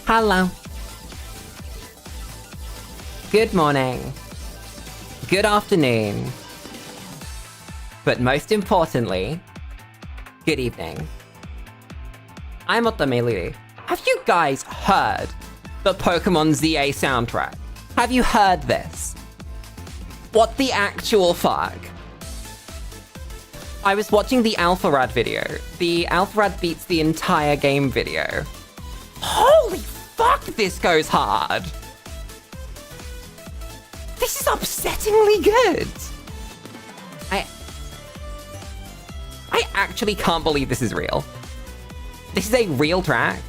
Hello. Good morning. Good afternoon. But most importantly, good evening. I'm Lulu. Have you guys heard the Pokemon ZA soundtrack? Have you heard this? What the actual fuck? I was watching the Alpharad video. The Alpharad beats the entire game video. Holy fuck, this goes hard! This is upsettingly good! I actually can't believe this is real. This is a real track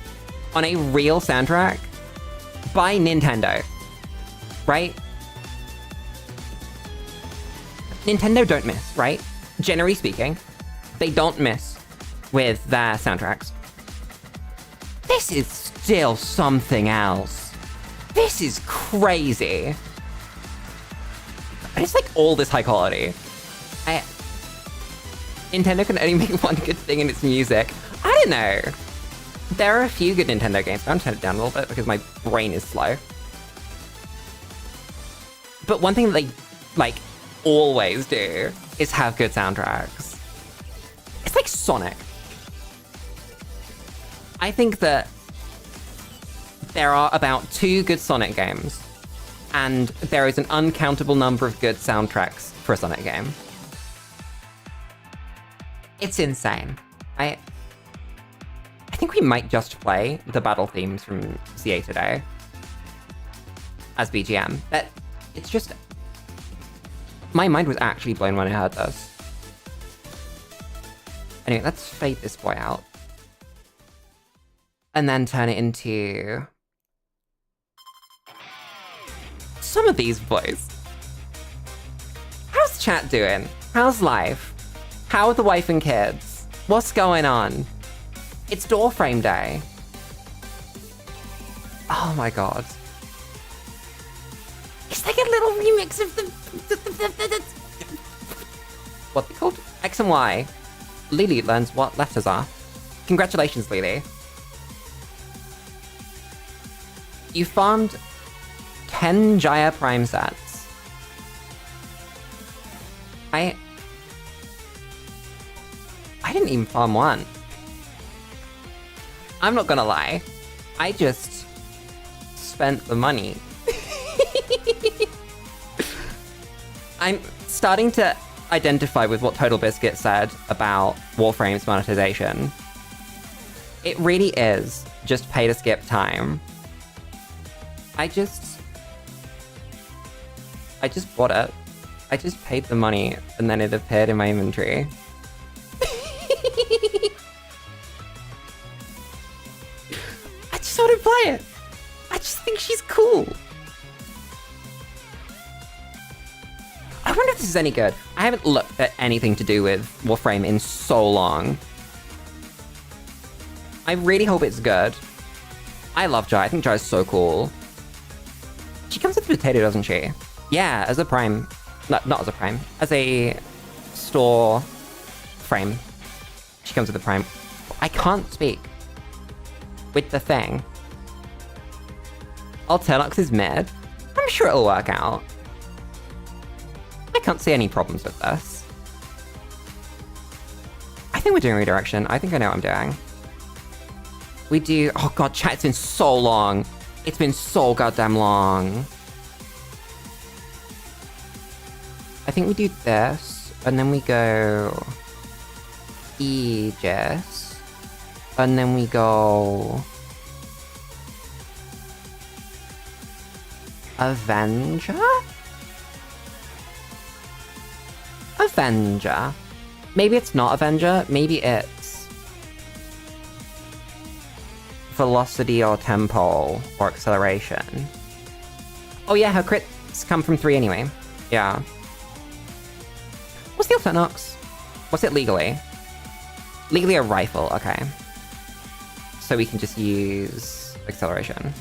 on a real soundtrack by Nintendo, right? Nintendo don't miss, right? Generally speaking, they don't miss with their soundtracks. This is still something else. This is crazy. And it's like all this high quality. Nintendo can only make one good thing in its music. I don't know. There are a few good Nintendo games. I'm turn it down a little bit because my brain is slow. But one thing that they, like, always do is have good soundtracks. It's like Sonic. I think that there are about 2 good Sonic games, and there is an uncountable number of good soundtracks for a Sonic game. It's insane. I think we might just play the battle themes from CA today as BGM. But it's just... my mind was actually blown when I heard this. Anyway, let's fade this boy out. And then turn it into... some of these boys. How's chat doing? How's life? How are the wife and kids? What's going on? It's Warframe Day. Oh my god. It's like a little remix of the... what they called? X and Y. Lily learns what letters are. Congratulations, Lily. You farmed 10 Jaya Prime sets. I didn't even farm one. I'm not gonna lie. I just spent the money. I'm starting to identify with what Total Biscuit said about Warframe's monetization. It really is just pay to skip time. I just bought it. I just paid the money and then it appeared in my inventory. I just want to play it. I just think she's cool. I wonder if this is any good. I haven't looked at anything to do with Warframe in so long. I really hope it's good. I love Jai. I think Jai's so cool. She comes with a potato, doesn't she? Yeah, as a prime. Not as a prime. As a store frame. She comes with a prime. I can't speak with the thing. Alternux is mid. I'm sure it'll work out. I can't see any problems with this. I think we're doing redirection. I think I know what I'm doing. We do... oh god, chat, it's been so long. It's been so goddamn long. I think we do this, and then we go... Aegis. And then we go... Avenger? Avenger. Maybe it's not Avenger, maybe it's... Velocity or Tempo or Acceleration. Oh yeah, her crits come from 3 anyway. Yeah. What's the Alternux? What's it legally? Legally a rifle, okay. So we can just use Acceleration.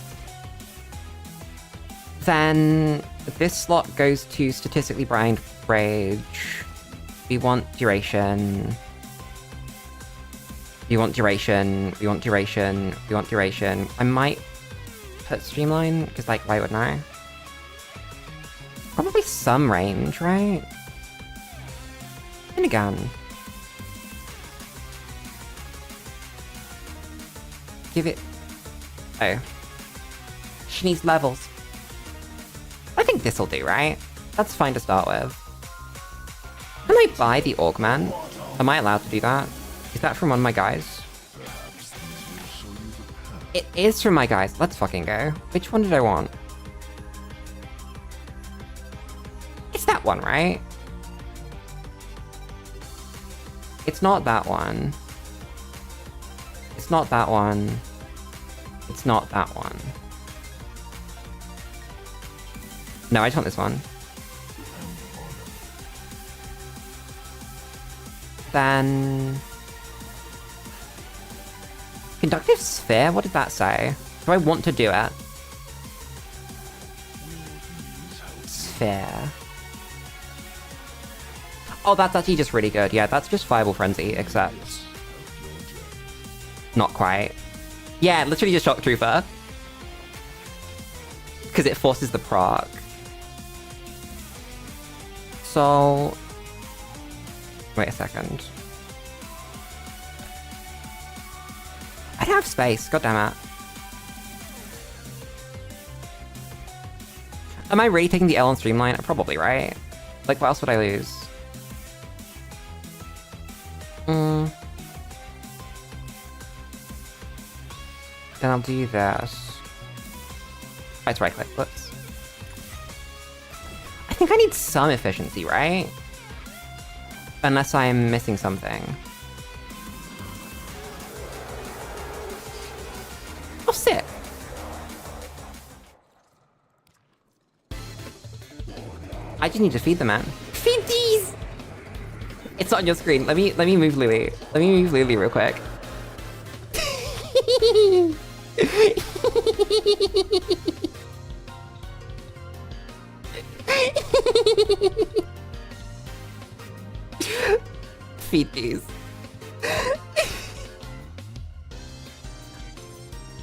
Then this slot goes to Statistically Blind Rage. We want duration. We want duration. We want duration. We want duration. I might put streamline, because like, why wouldn't I? Probably some range, right? And again. Give it... Oh. She needs levels. I think this'll do, right? That's fine to start with. Can I buy the Augment? Am I allowed to do that? Is that from one of my guys? It is from my guys. Let's fucking go. Which one did I want? It's that one, right? It's not that one. It's not that one. It's not that one. No, I just want this one. Then... Conductive Sphere? What did that say? Do I want to do it? Sphere. Oh, that's actually just really good. Yeah, that's just Fireball Frenzy, except... Not quite. Yeah, literally just Shock Trooper. Because it forces the proc. So... Wait a second. I don't have space, god damn it. Am I really taking the L on Streamline? Probably, right? Like, what else would I lose? Then I'll do this. Let's right click, whoops. I think I need some efficiency, right? Unless I'm missing something. Oh, sick! I just need to feed the man. Feed these! It's not on your screen. Let me move Lulu. Let me move Lulu real quick. Feed these.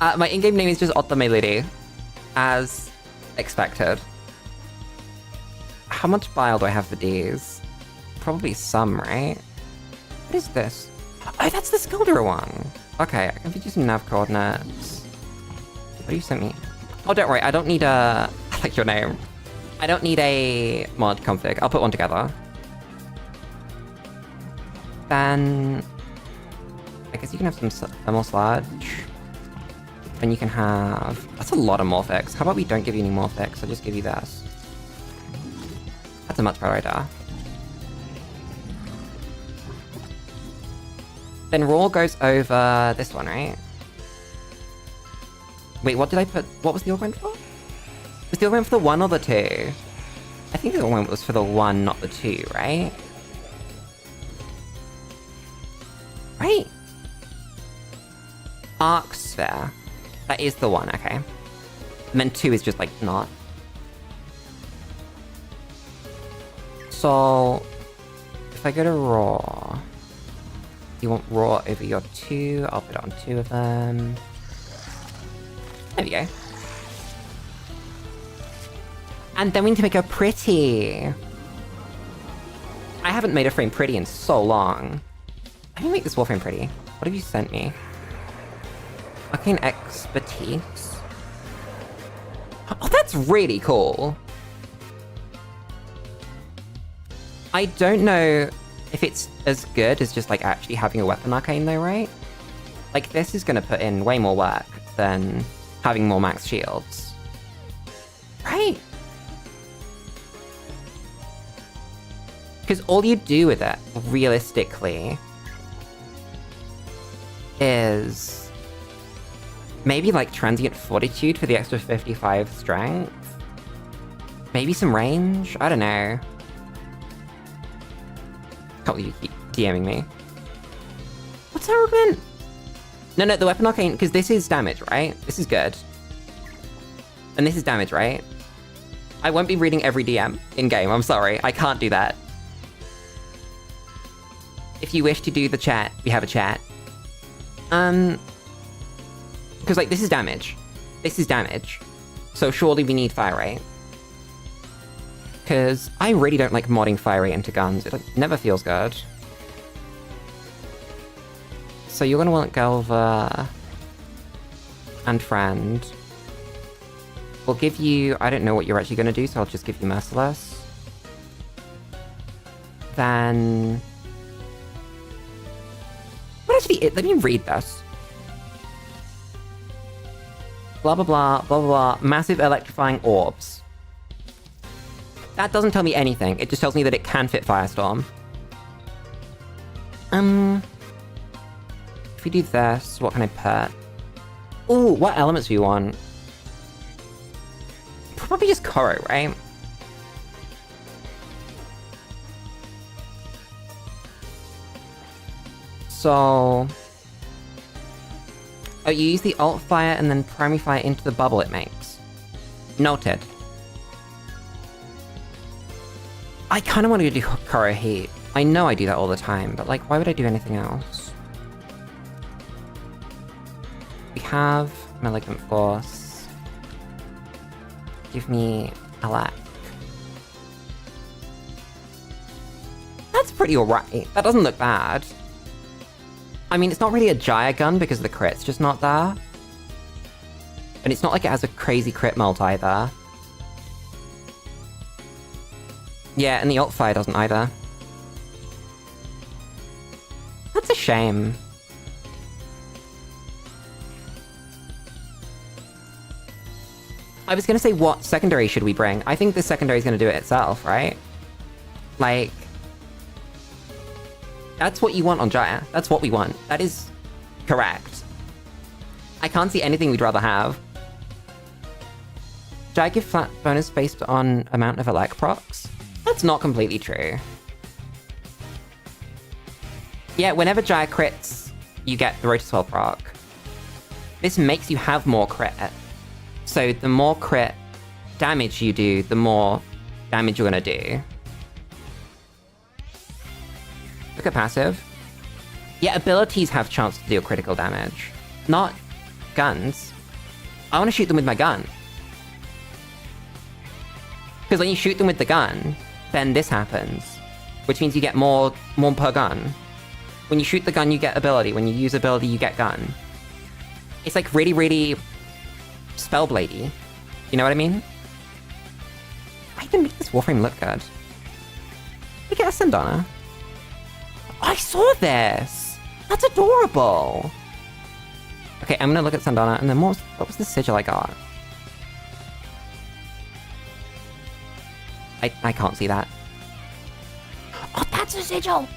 My in-game name is just Otome Lady, as expected. How much bile do I have for these? Probably some, right? What is this? Oh, that's the Skulder one! Okay, I can feed you some nav coordinates. What do you send me? Oh, don't worry, I don't need a... I like your name. I don't need a mod config. I'll put one together. Then... I guess you can have some thermal sludge. And you can have... That's a lot of Morphix. How about we don't give you any Morphix? I'll just give you this. That's a much better idea. Then Raw goes over this one, right? Wait, what did I put? What was the augment for? Was the augment for the 1 or the 2? I think the augment was for the 1, not the 2, right? Right? Arc Sphere. That is the 1, okay. And then 2 is just, like, not. So... If I go to Raw... You want Raw over your 2, I'll put it on 2 of them. There we go. And then we need to make her pretty. I haven't made a frame pretty in so long. Let me make this Warframe pretty. What have you sent me? Arcane Expertise. Oh, that's really cool. I don't know if it's as good as just, like, actually having a weapon arcane though, right? Like, this is gonna put in way more work than having more max shields. Right? Because all you do with it, realistically, is maybe, like, transient fortitude for the extra 55 strength? Maybe some range? I don't know. Can't believe you keep DMing me. What's our augment? No, the weapon arcane, because this is damage, right? This is good. And this is damage, right? I won't be reading every DM in-game, I'm sorry. I can't do that. If you wish to do the chat, we have a chat. Because, like, this is damage. This is damage. So surely we need fire rate. Because I really don't like modding fire rate into guns. It never feels good. So you're gonna want Galva and Friend. We'll give you... I don't know what you're actually gonna do, so I'll just give you Merciless. Then... What actually... Let me read this. Blah, blah, blah, blah, blah, blah. Massive electrifying orbs. That doesn't tell me anything. It just tells me that it can fit Firestorm. If we do this, what can I put? Ooh, what elements do you want? Probably just Koro, right? So... Oh, you use the alt fire and then primary fire into the bubble it makes. Noted. I kind of want to do Koro Heat. I know I do that all the time, but like, why would I do anything else? We have Malignant Force. Give me Alak. That's pretty alright. That doesn't look bad. I mean, it's not really a Jaya gun because the crit's just not there. And it's not like it has a crazy crit mult either. Yeah, and the alt fire doesn't either. That's a shame. I was gonna say, what secondary should we bring? I think the secondary is gonna do it itself, right? Like... That's what you want on Jaya. That's what we want. That is correct. I can't see anything we'd rather have. Jaya give flat bonus based on amount of elect procs? That's not completely true. Yeah, whenever Jaya crits, you get the Rotiswell proc. This makes you have more crit. So the more crit damage you do, the more damage you're gonna do. Look at passive. Yeah, abilities have chance to deal critical damage. Not guns. I want to shoot them with my gun. Because when you shoot them with the gun, then this happens. Which means you get more per gun. When you shoot the gun, you get ability. When you use ability, you get gun. It's like really, really Spellbladey. You know what I mean? I can make this Warframe look good. Look at a Sandana. I saw this! That's adorable! Okay, I'm gonna look at Sandana, and then what was the sigil I got? I can't see that. Oh, that's a sigil!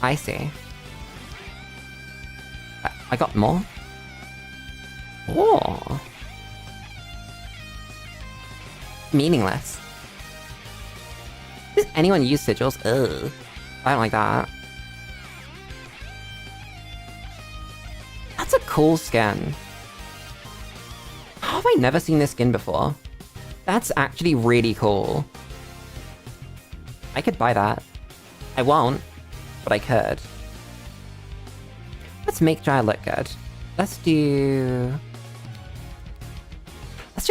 I see. I got more? Oh! Meaningless. Does anyone use sigils? Ugh. I don't like that. That's a cool skin. How have I never seen this skin before? That's actually really cool. I could buy that. I won't, but I could. Let's make Jaya look good. Let's do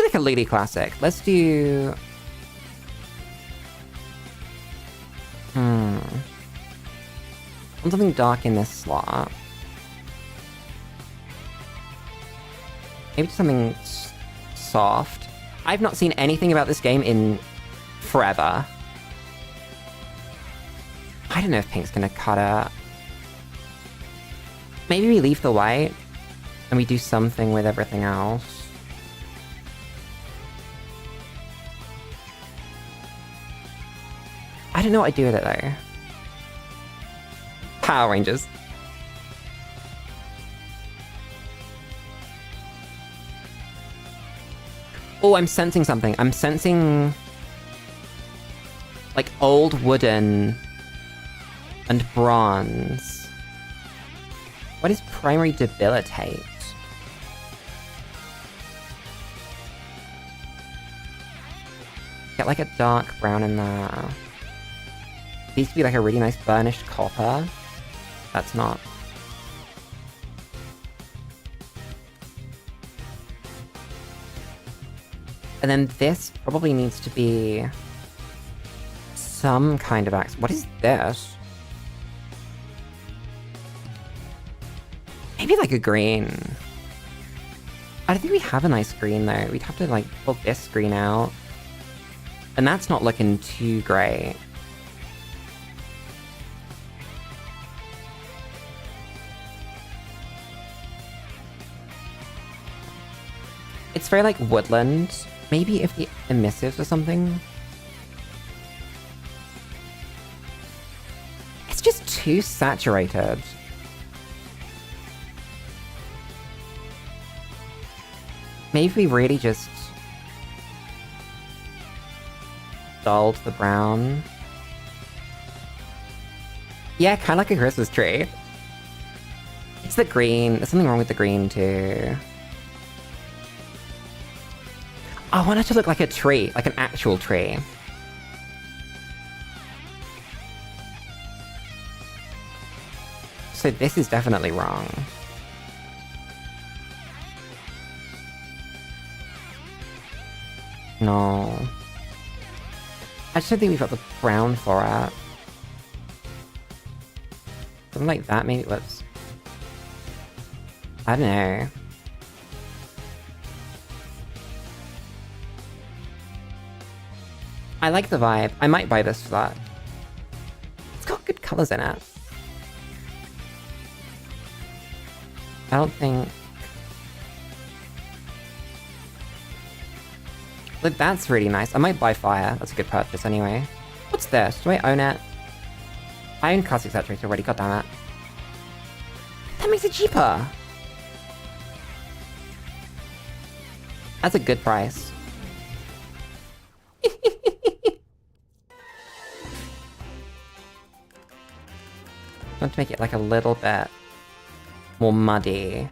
like a Lady Classic. Let's do... I want something dark in this slot. Maybe just something soft. I've not seen anything about this game in forever. I don't know if pink's gonna cut it. Maybe we leave the white and we do something with everything else. I don't know what I do with it though. Power Rangers. Oh, I'm sensing something. I'm sensing... like, old wooden... and bronze. What is primary debilitate? Get like a dark brown in there. These could be like a really nice burnished copper. That's not. And then this probably needs to be some kind of accent. What is this? Maybe like a green. I don't think we have a nice green though. We'd have to like pull this green out. And that's not looking too great. It's very like woodland. Maybe if the emissives or something. It's just too saturated. Maybe we really just dulled the brown. Yeah, kind of like a Christmas tree. It's the green. There's something wrong with the green too. I want it to look like a tree, like an actual tree. So this is definitely wrong. No. I just don't think we've got the brown for it. Something like that maybe looks... I don't know. I like the vibe. I might buy this for that. It's got good colours in it. I don't think... Look, that's really nice. I might buy fire. That's a good purchase anyway. What's this? Do I own it? I own Classic Saturator already, god damn it. That makes it cheaper! That's a good price. I want to make it like a little bit more muddy.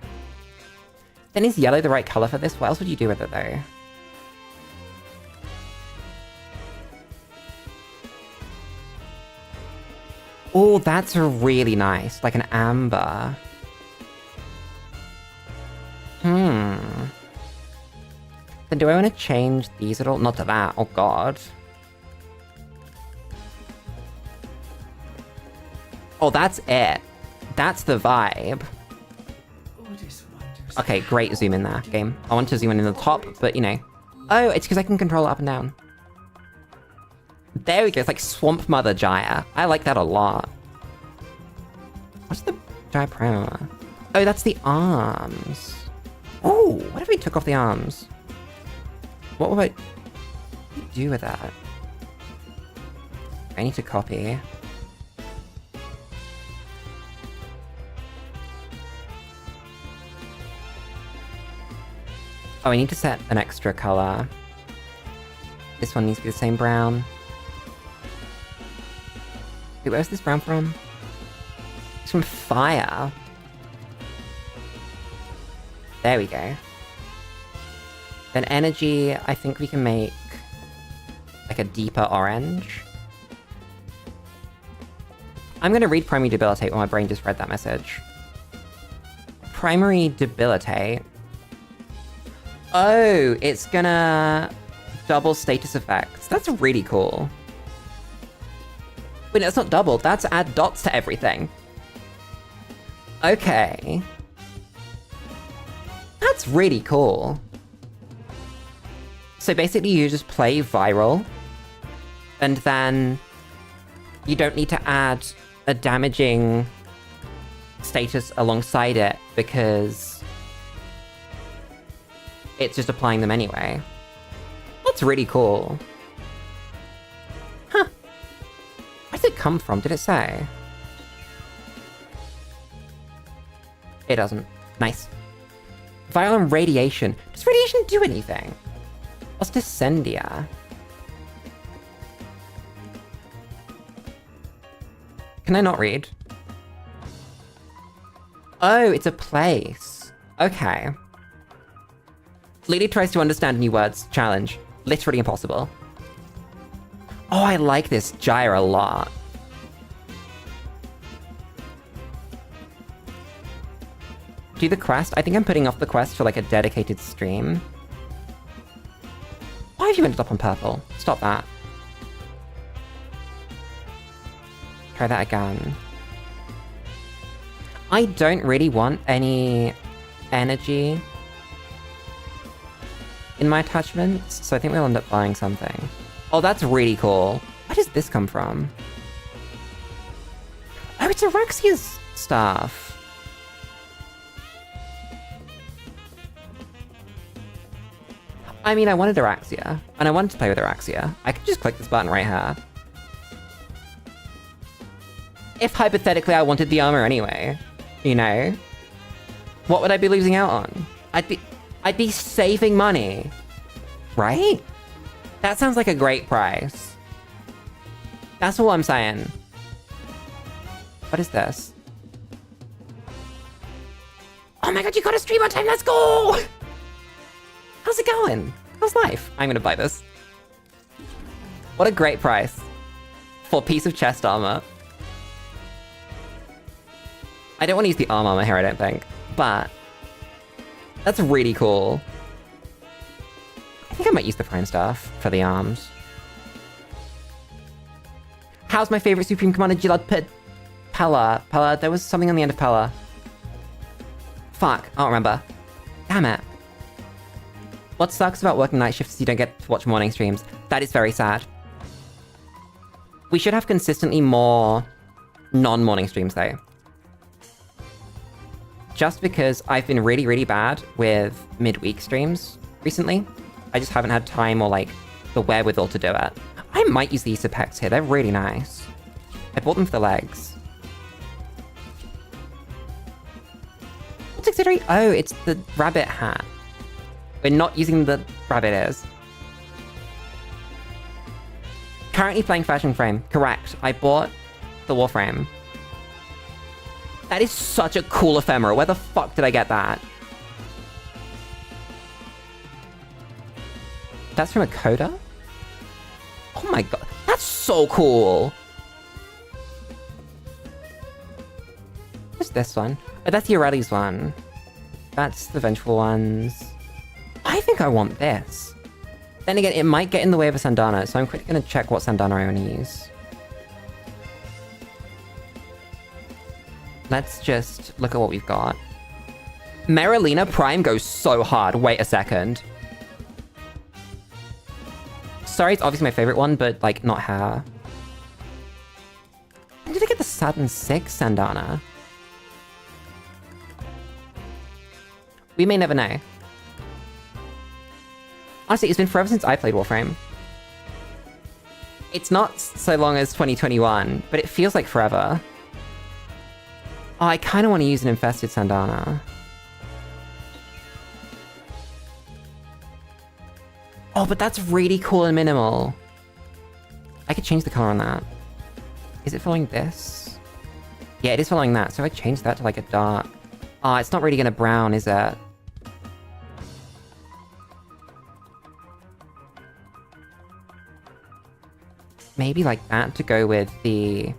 Then is yellow the right color for this? What else would you do with it though? Oh, that's really nice. Like an amber. Then do I want to change these at all? Not to that. Oh god. Oh, that's it. That's the vibe. Okay, great zoom in there, game. I want to zoom in the top, but you know. Oh, it's because I can control it up and down. There we go, it's like Swamp Mother Jaya. I like that a lot. What's the Jaya Primer? Oh, that's the arms. Oh, what if we took off the arms? What would I do with that? I need to copy. Oh, I need to set an extra color. This one needs to be the same brown. Wait, where's this brown from? It's from Fire. There we go. Then energy, I think we can make like a deeper orange. I'm gonna read Primary Debilitate when my brain just read that message. Primary Debilitate. Oh, it's gonna double status effects. That's really cool. Wait, no, it's not double. That's add dots to everything. Okay. That's really cool. So basically you just play viral, and then you don't need to add a damaging status alongside it because it's just applying them anyway. That's really cool. Huh. Where did it come from? Did it say? It doesn't. Nice. Violent radiation. Does radiation do anything? What's Descendia? Can I not read? Oh, it's a place. Okay. Lily tries to understand new words. Challenge. Literally impossible. Oh, I like this gyre a lot. Do the quest. I think I'm putting off the quest for like a dedicated stream. have you ended up on purple? Stop that. Try that again. I don't really want any energy in my attachments, so I think we'll end up buying something. Oh, that's really cool. Where does this come from? Oh, it's Araxia's stuff. I mean, I wanted Araxia, and I wanted to play with Araxia. I could just click this button right here. If hypothetically I wanted the armor anyway, you know? What would I be losing out on? I'd be saving money, right? That sounds like a great price. That's all I'm saying. What is this? Oh my god, you got a stream on time, let's go! How's it going? How's life? I'm gonna buy this. What a great price. For a piece of chest armor. I don't want to use the arm armor here, I don't think. But that's really cool. I think I might use the prime stuff for the arms. How's my favorite Supreme Commander Gilad Pella? Pella, there was something on the end of Pella. Fuck, I don't remember. Damn it. What sucks about working night shifts is you don't get to watch morning streams. That is very sad. We should have consistently more non-morning streams though. Just because I've been really, really bad with midweek streams recently. I just haven't had time or like the wherewithal to do it. I might use these packs here, they're really nice. I bought them for the legs. What's auxiliary? Oh, it's the rabbit hat. We're not using the rabbit ears. Currently playing Fashion Frame. Correct. I bought the Warframe. That is such a cool ephemera. Where the fuck did I get that? That's from a coda? Oh my god. That's so cool. What's this one? Oh, that's Ureli's one. That's the Vengeful Ones. I think I want this. Then again, it might get in the way of a Sandana, so I'm quickly gonna check what Sandana I want to use. Let's just look at what we've got. Marilena Prime goes so hard. Wait a second. Sorry, it's obviously my favorite one, but like, not her. When did I get the Saturn 6 Sandana? We may never know. Honestly, it's been forever since I played Warframe. It's not so long as 2021, but it feels like forever. Oh, I kind of want to use an Infested Sandana. Oh, but that's really cool and minimal. I could change the color on that. Is it following this? Yeah, it is following that, so I changed that to like a dark... Oh, it's not really gonna brown, is it? Maybe like that to go with the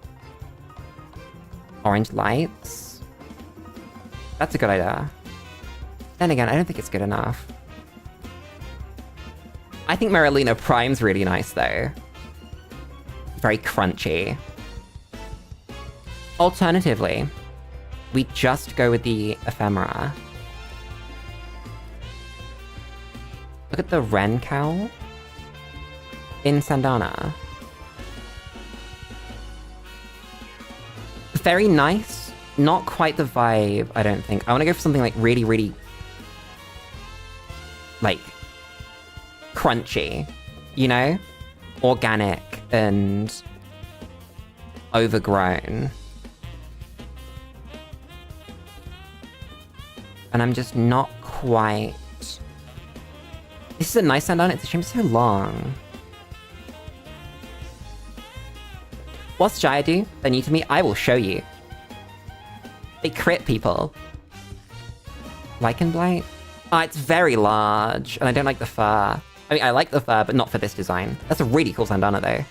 orange lights. That's a good idea. Then again, I don't think it's good enough. I think Marilena Prime's really nice though. Very crunchy. Alternatively, we just go with the ephemera. Look at the Ren cowl in Sandana. Very nice. Not quite the vibe, I don't think. I want to go for something like really, really... like... crunchy. You know? Organic and... overgrown. And I'm just not quite... This is a nice Sandana, it's a shame it's so long. What's Jaya do? They're new to me, I will show you. They crit people. Lichen Blight? Ah, it's very large, and I don't like the fur. I mean, I like the fur, but not for this design. That's a really cool Sandana, though.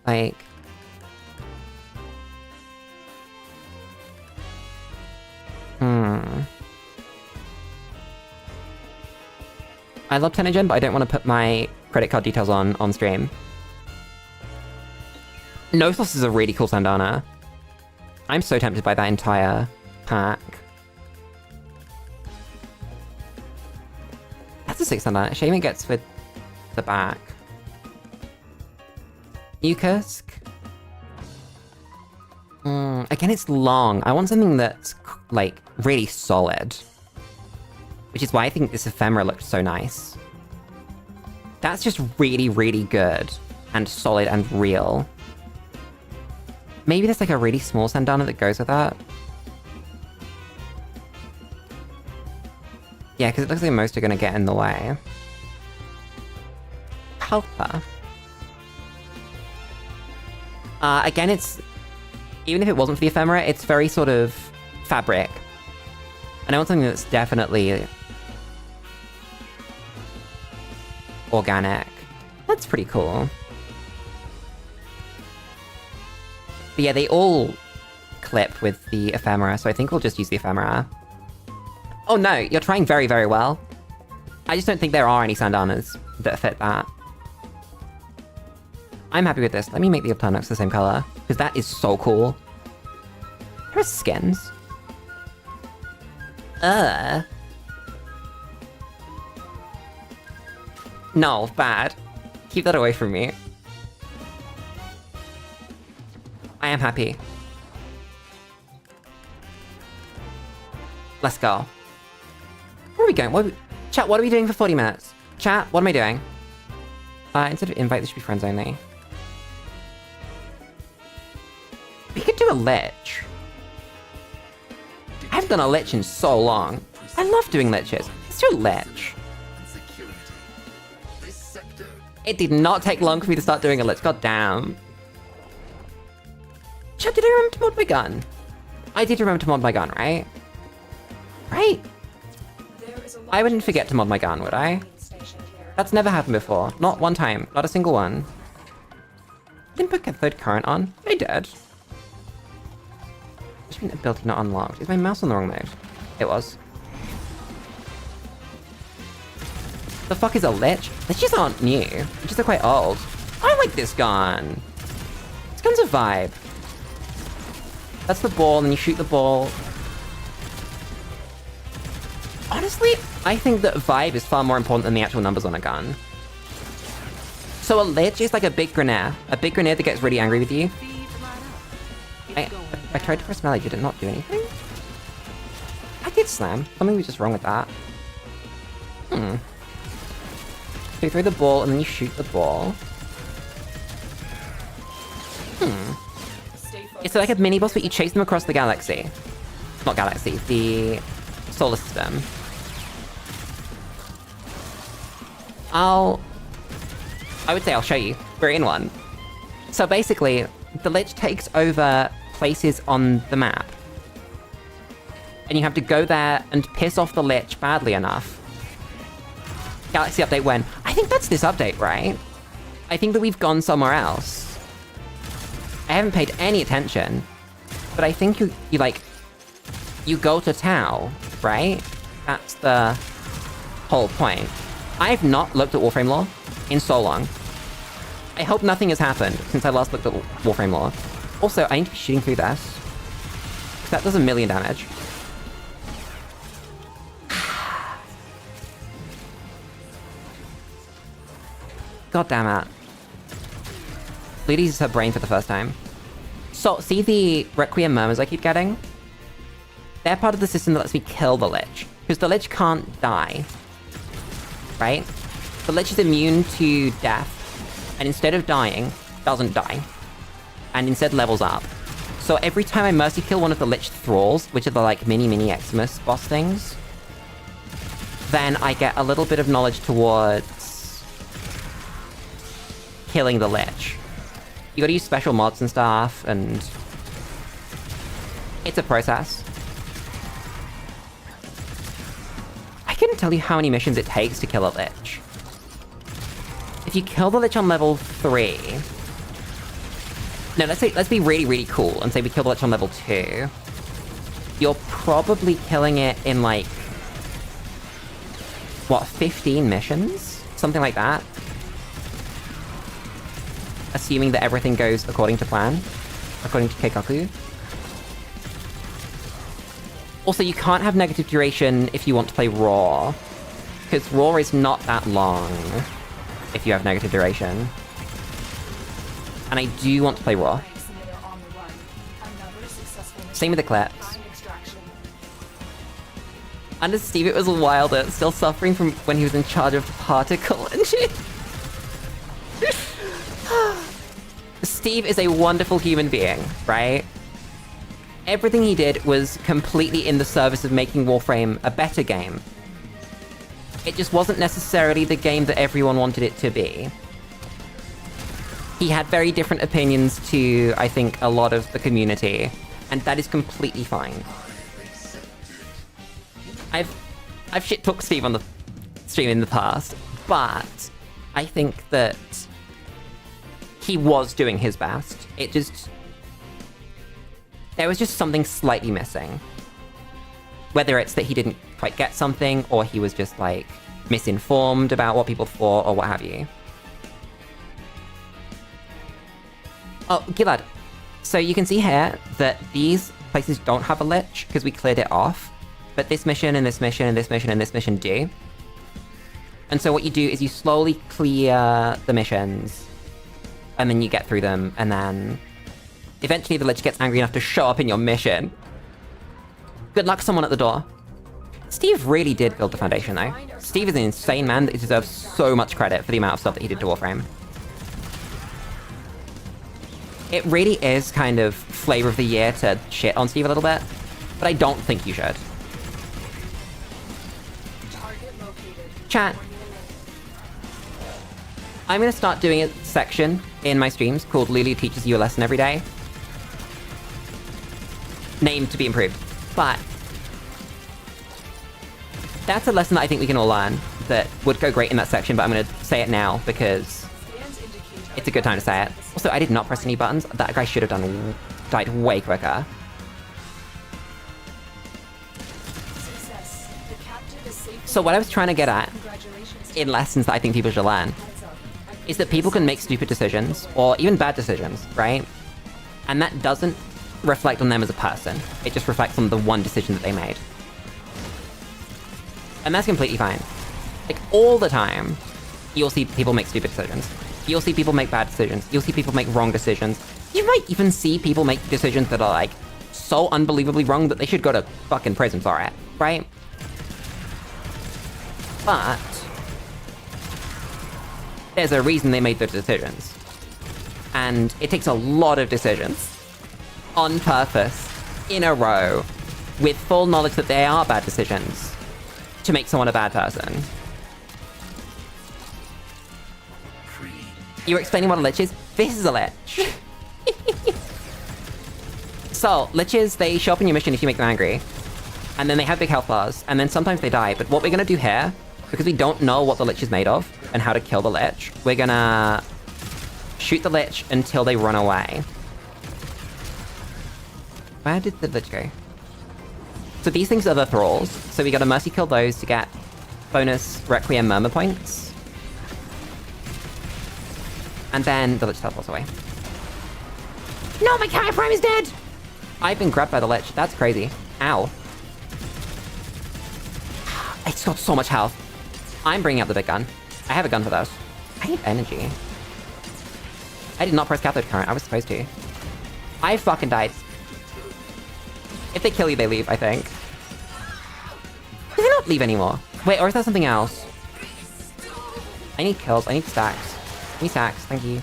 Like... I love Tenogen, but I don't want to put my credit card details on stream. Nothos is a really cool Sandana. I'm so tempted by that entire pack. That's a 6 Sandana. Shame it gets with the back. Newkisk. Again, it's long. I want something that's, like, really solid. Which is why I think this ephemera looked so nice. That's just really, really good. And solid and real. Maybe there's like a really small Sandana that goes with that. Yeah, because it looks like most are going to get in the way. Palpa. Again, it's... Even if it wasn't for the ephemera, it's very sort of fabric. And I want something that's definitely... organic. That's pretty cool. But yeah, they all clip with the ephemera, so I think we'll just use the ephemera. Oh no, you're trying very, very well. I just don't think there are any Sandanas that fit that. I'm happy with this. Let me make the Obturnux the same color, because that is so cool. There are skins. No, bad. Keep that away from me. I am happy. Let's go. Where are we going? Chat, what are we doing for 40 minutes? Chat, what am I doing? Instead of invite, this should be friends only. We could do a lich. I haven't done a lich in so long. I love doing liches. Let's do a lich. It did not take long for me to start doing a lich. God damn. Chat, did I remember to mod my gun? I did remember to mod my gun, right? Right? I wouldn't forget to mod my gun, would I? That's never happened before. Not one time. Not a single one. Didn't put cathode current on. I did. Which means ability not unlocked. Is my mouse on the wrong mode? It was. The fuck is a lich? Liches aren't new. Liches are quite old. I like this gun. This gun's a vibe. That's the ball, and then you shoot the ball. Honestly, I think that vibe is far more important than the actual numbers on a gun. So a lich is like a big grenade. A big grenade that gets really angry with you. I tried to press melee, did it not do anything? I did slam. Something was just wrong with that. So you throw the ball and then you shoot the ball. It's like a mini boss, but you chase them across the galaxy. Not galaxy, the solar system. I would say I'll show you. We're in one. So basically, the lich takes over places on the map. And you have to go there and piss off the lich badly enough. Galaxy update when? I think that's this update, right? I think that we've gone somewhere else. I haven't paid any attention. But I think you go to Tau, right? That's the whole point. I've not looked at Warframe lore in so long. I hope nothing has happened since I last looked at Warframe lore. Also, I need to be shooting through this. That does 1,000,000 damage. God damn it. Lulu uses her brain for the first time. So, see the Requiem murmurs I keep getting? They're part of the system that lets me kill the lich. Because the lich can't die. Right? The lich is immune to death. And instead of dying, doesn't die. And instead levels up. So every time I mercy kill one of the lich thralls, which are the like mini Eximus boss things, then I get a little bit of knowledge towards killing the lich. You gotta use special mods and stuff, and it's a process. I couldn't tell you how many missions it takes to kill a lich. If you kill the lich on level 3... No, let's be really cool and say we kill the lich on level 2. You're probably killing it in like... what, 15 missions? Something like that. Assuming that everything goes according to plan. According to Keikaku. Also, you can't have negative duration if you want to play Raw. Because Raw is not that long if you have negative duration. And I do want to play Raw. Same with the clips. Under Steve, it was wilder, still suffering from when he was in charge of the particle engine. Steve is a wonderful human being, right? Everything he did was completely in the service of making Warframe a better game. It just wasn't necessarily the game that everyone wanted it to be. He had very different opinions to, I think, a lot of the community, and that is completely fine. I've shit-talked Steve on the stream in the past, but I think that he was doing his best. It just... There was just something slightly missing. Whether it's that he didn't quite get something, or he was just, like, misinformed about what people thought, or what have you. Oh, Gilad. So you can see here that these places don't have a lich, because we cleared it off. But this mission, and this mission, and this mission, and this mission do. And so what you do is you slowly clear the missions, and then you get through them, and then... Eventually the lich gets angry enough to show up in your mission. Good luck, someone at the door. Steve really did build the foundation, though. Steve is an insane man that deserves so much credit for the amount of stuff that he did to Warframe. It really is kind of flavor of the year to shit on Steve a little bit, but I don't think you should. Chat. I'm gonna start doing a section in my streams called Lulu Teaches You a Lesson Every Day. Name to be improved. But that's a lesson that I think we can all learn that would go great in that section, but I'm gonna say it now because it's a good time to say it. Also, I did not press any buttons. That guy should have died way quicker. So what I was trying to get at in lessons that I think people should learn is that people can make stupid decisions, or even bad decisions, right? And that doesn't reflect on them as a person. It just reflects on the one decision that they made. And that's completely fine. Like, all the time, you'll see people make stupid decisions. You'll see people make bad decisions. You'll see people make wrong decisions. You might even see people make decisions that are, like, so unbelievably wrong that they should go to fucking prison for it, right? But there's a reason they made those decisions. And it takes a lot of decisions on purpose, in a row, with full knowledge that they are bad decisions, to make someone a bad person. You were explaining what a lich is? This is a lich. So, liches, they show up in your mission if you make them angry. And then they have big health bars, and then sometimes they die. But what we're gonna do here, because we don't know what the lich is made of, and how to kill the lich, we're gonna shoot the lich until they run away. Where did the lich go? So these things are the thralls, so we gotta mercy kill those to get bonus Requiem Murmur points. And then the lich teleports away. No, my Kai Prime is dead! I've been grabbed by the lich, that's crazy. Ow. It's got so much health. I'm bringing out the big gun. I have a gun for those. I need energy. I did not press cathode current, I was supposed to. I fucking died. If they kill you, they leave, I think. Do they not leave anymore? Wait, or is that something else? I need kills, I need stacks. I need stacks, thank you.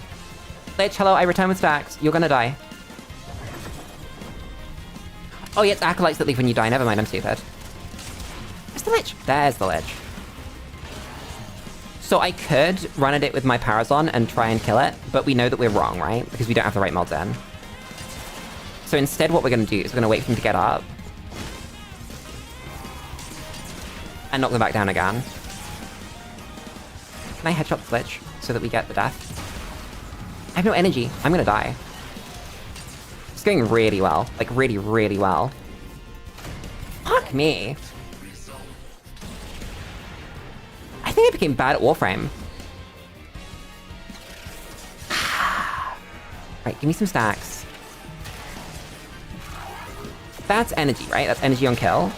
Lich, hello, I return with stacks. You're gonna die. Oh yeah, it's acolytes that leave when you die, never mind, I'm stupid. Where's the lich? There's the lich. So I could run at it with my Parazon and try and kill it, but we know that we're wrong, right? Because we don't have the right mods in. So instead what we're gonna do is we're gonna wait for him to get up. And knock them back down again. Can I headshot the lich so that we get the death? I have no energy. I'm gonna die. It's going really well. Like, really, really well. Fuck me. think I became bad at Warframe. Right, give me some stacks. That's energy, right? That's energy on kill.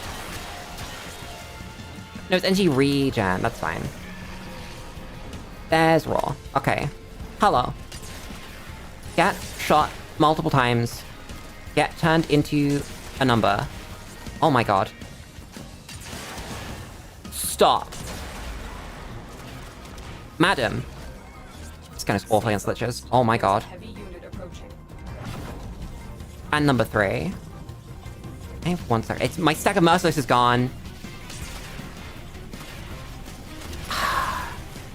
No, it's energy regen. That's fine. There's raw. Okay. Hello. Get shot multiple times. Get turned into a number. Oh my god. Stop. Madam. This gun is awful against lichers. Oh my god. And number 3. I have 1 sec. It's my stack of merciless is gone.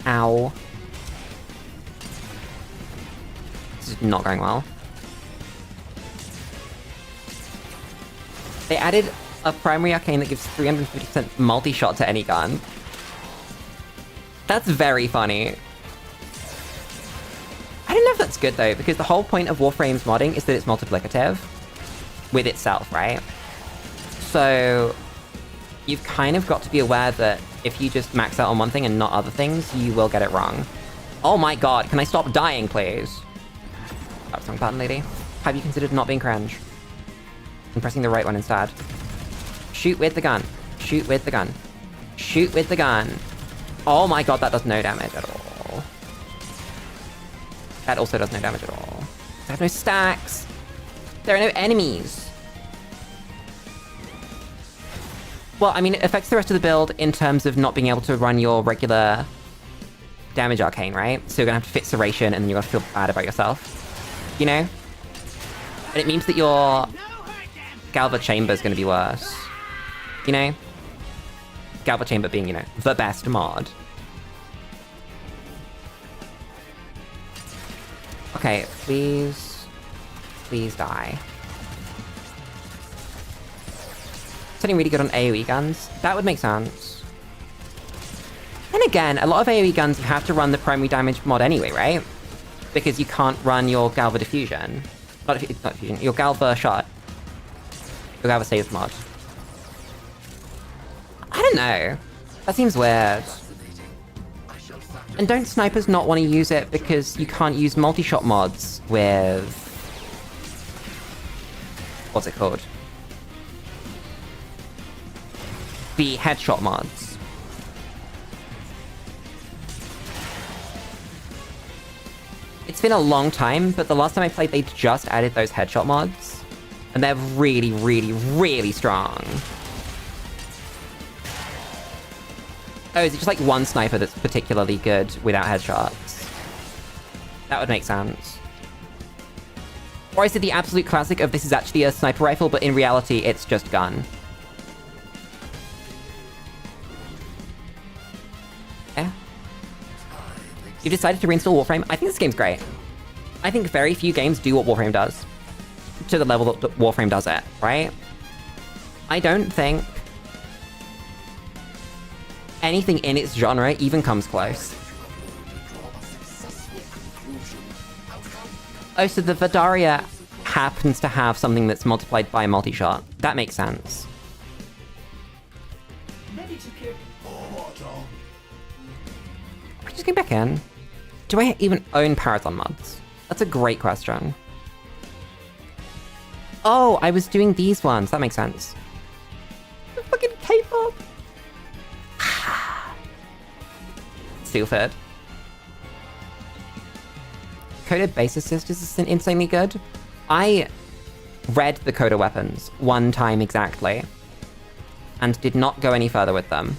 Ow. This is not going well. They added a primary arcane that gives 350% multi-shot to any gun. That's very funny. I don't know if that's good though, because the whole point of Warframe's modding is that it's multiplicative with itself, right? So you've kind of got to be aware that if you just max out on one thing and not other things, you will get it wrong. Oh my god, can I stop dying, please? That was the wrong button, lady. Have you considered not being cringe? And pressing the right one instead. Shoot with the gun. Shoot with the gun. Shoot with the gun. Oh my god, that does no damage at all. That also does no damage at all. I have no stacks. There are no enemies. Well, I mean, it affects the rest of the build in terms of not being able to run your regular damage arcane, right? So you're gonna have to fit Serration and then you're gonna feel bad about yourself. You know? And it means that your Galva Chamber's gonna be worse. You know? Galva Chamber being, you know, the best mod. Okay, please... please die. Something really good on AoE guns. That would make sense. And again, a lot of AoE guns you have to run the primary damage mod anyway, right? Because you can't run your Galva Diffusion. Not Diffusion, your Galva Shot. Your Galva Saves mod. I don't know. That seems weird. And don't snipers not want to use it because you can't use multi-shot mods with... what's it called? The headshot mods. It's been a long time, but the last time I played, they just added those headshot mods. And they're really, really, really strong. Oh, is it just like one sniper that's particularly good without headshots? That would make sense. Or is it the absolute classic of this is actually a sniper rifle, but in reality, it's just gun? Yeah. You decided to reinstall Warframe? I think this game's great. I think very few games do what Warframe does. To the level that Warframe does it, right? I don't think anything in its genre even comes close. Oh, so the Vidaria happens to have something that's multiplied by multi-shot. That makes sense. We're just going back in. Do I even own Parathon mods? That's a great question. Oh, I was doing these ones. That makes sense. The fucking K-pop. Stupid. Coda Base Assist is insanely good. I read the Coda weapons one time exactly, and did not go any further with them.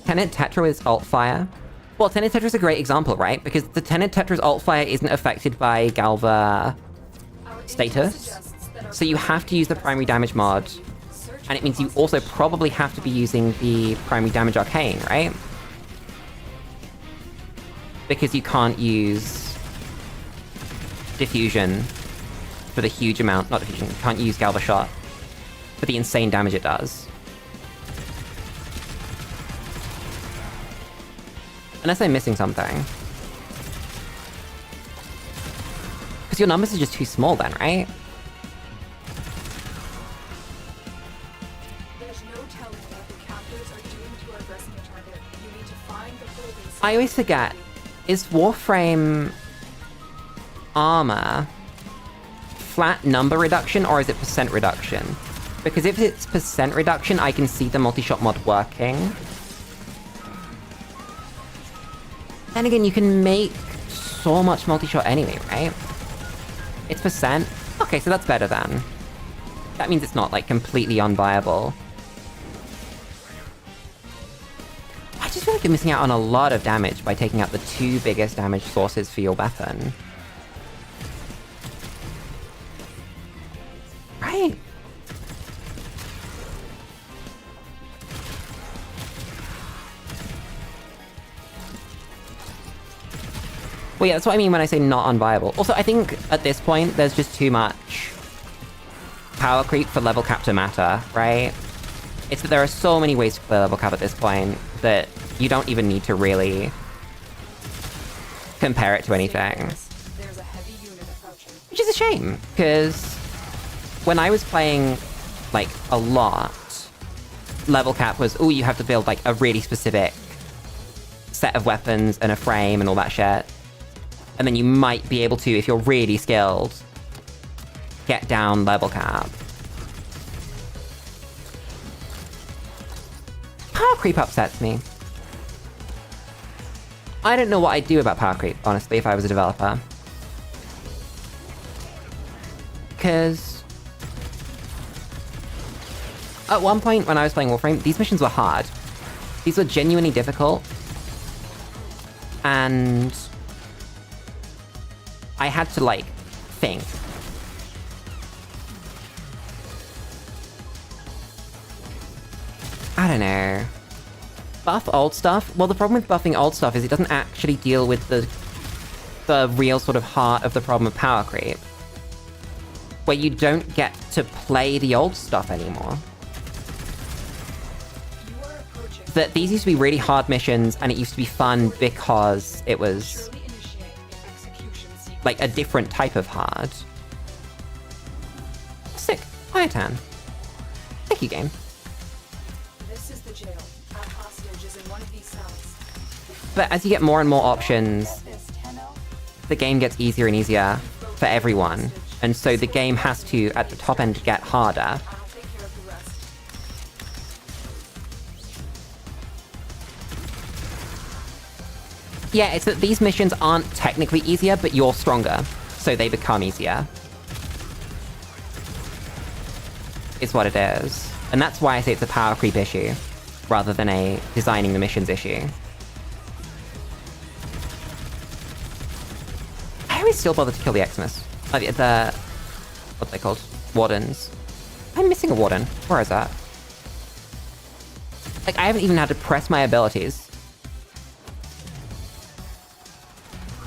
Tenet Tetra with alt fire. Well, Tenet Tetra is a great example, right? Because the Tenet Tetra's alt fire isn't affected by Galva status, so you have to use the primary damage mod. And it means you also probably have to be using the primary damage arcane, right? Because you can't use diffusion for the huge amount, not diffusion, you can't use Galva Shot for the insane damage it does. Unless I'm missing something. Because your numbers are just too small then, right? I always forget, is Warframe armor flat number reduction or is it percent reduction? Because if it's percent reduction, I can see the multi-shot mod working. Then again, you can make so much multi-shot anyway, right? It's percent? Okay, so that's better then. That means it's not, like, completely unviable. I just feel like you're missing out on a lot of damage by taking out the two biggest damage sources for your weapon. Right? Well, yeah, that's what I mean when I say not unviable. Also, I think at this point, there's just too much power creep for level cap to matter, right? It's that there are so many ways to play level cap at this point that you don't even need to really compare it to anything. Which is a shame, because when I was playing, like, a lot, level cap was, oh, you have to build, like, a really specific set of weapons and a frame and all that shit. And then you might be able to, if you're really skilled, get down level cap. Power creep upsets me. I don't know what I'd do about power creep, honestly, if I was a developer. Because at one point when I was playing Warframe, these missions were hard. These were genuinely difficult. And I had to, like, think. I don't know. Buff old stuff? Well, the problem with buffing old stuff is it doesn't actually deal with the real sort of heart of the problem of power creep. Where you don't get to play the old stuff anymore. That these used to be really hard missions, and it used to be fun because it was like a different type of hard. Sick. Iotan. Thank you, game. This is the jail. Our hostage is in one of these cells. But as you get more and more options, the game gets easier and easier for everyone. And so the game has to, at the top end, get harder. I'll take care of the rest. Yeah, it's that these missions aren't technically easier, but you're stronger, so they become easier. Is what it is. And that's why I say it's a power creep issue, rather than a designing the missions issue. I always still bother to kill the Xmas. The... what's they called? Wardens. I'm missing a warden. Where is that? Like, I haven't even had to press my abilities.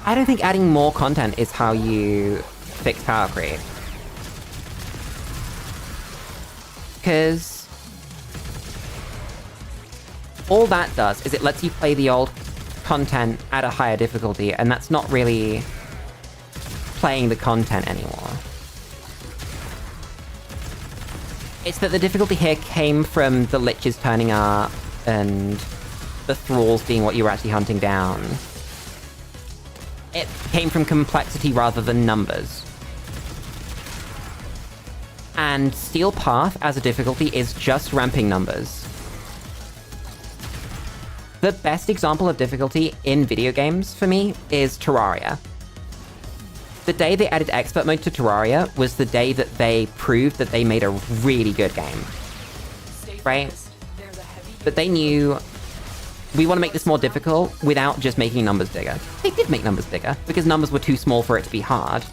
I don't think adding more content is how you fix power creep. Because all that does is it lets you play the old content at a higher difficulty, and that's not really playing the content anymore. It's that the difficulty here came from the liches turning up and the thralls being what you were actually hunting down. It came from complexity rather than numbers. And Steel Path as a difficulty is just ramping numbers. The best example of difficulty in video games, for me, is Terraria. The day they added Expert Mode to Terraria was the day that they proved that they made a really good game. Right? But they knew, we want to make this more difficult without just making numbers bigger. They did make numbers bigger, because numbers were too small for it to be hard.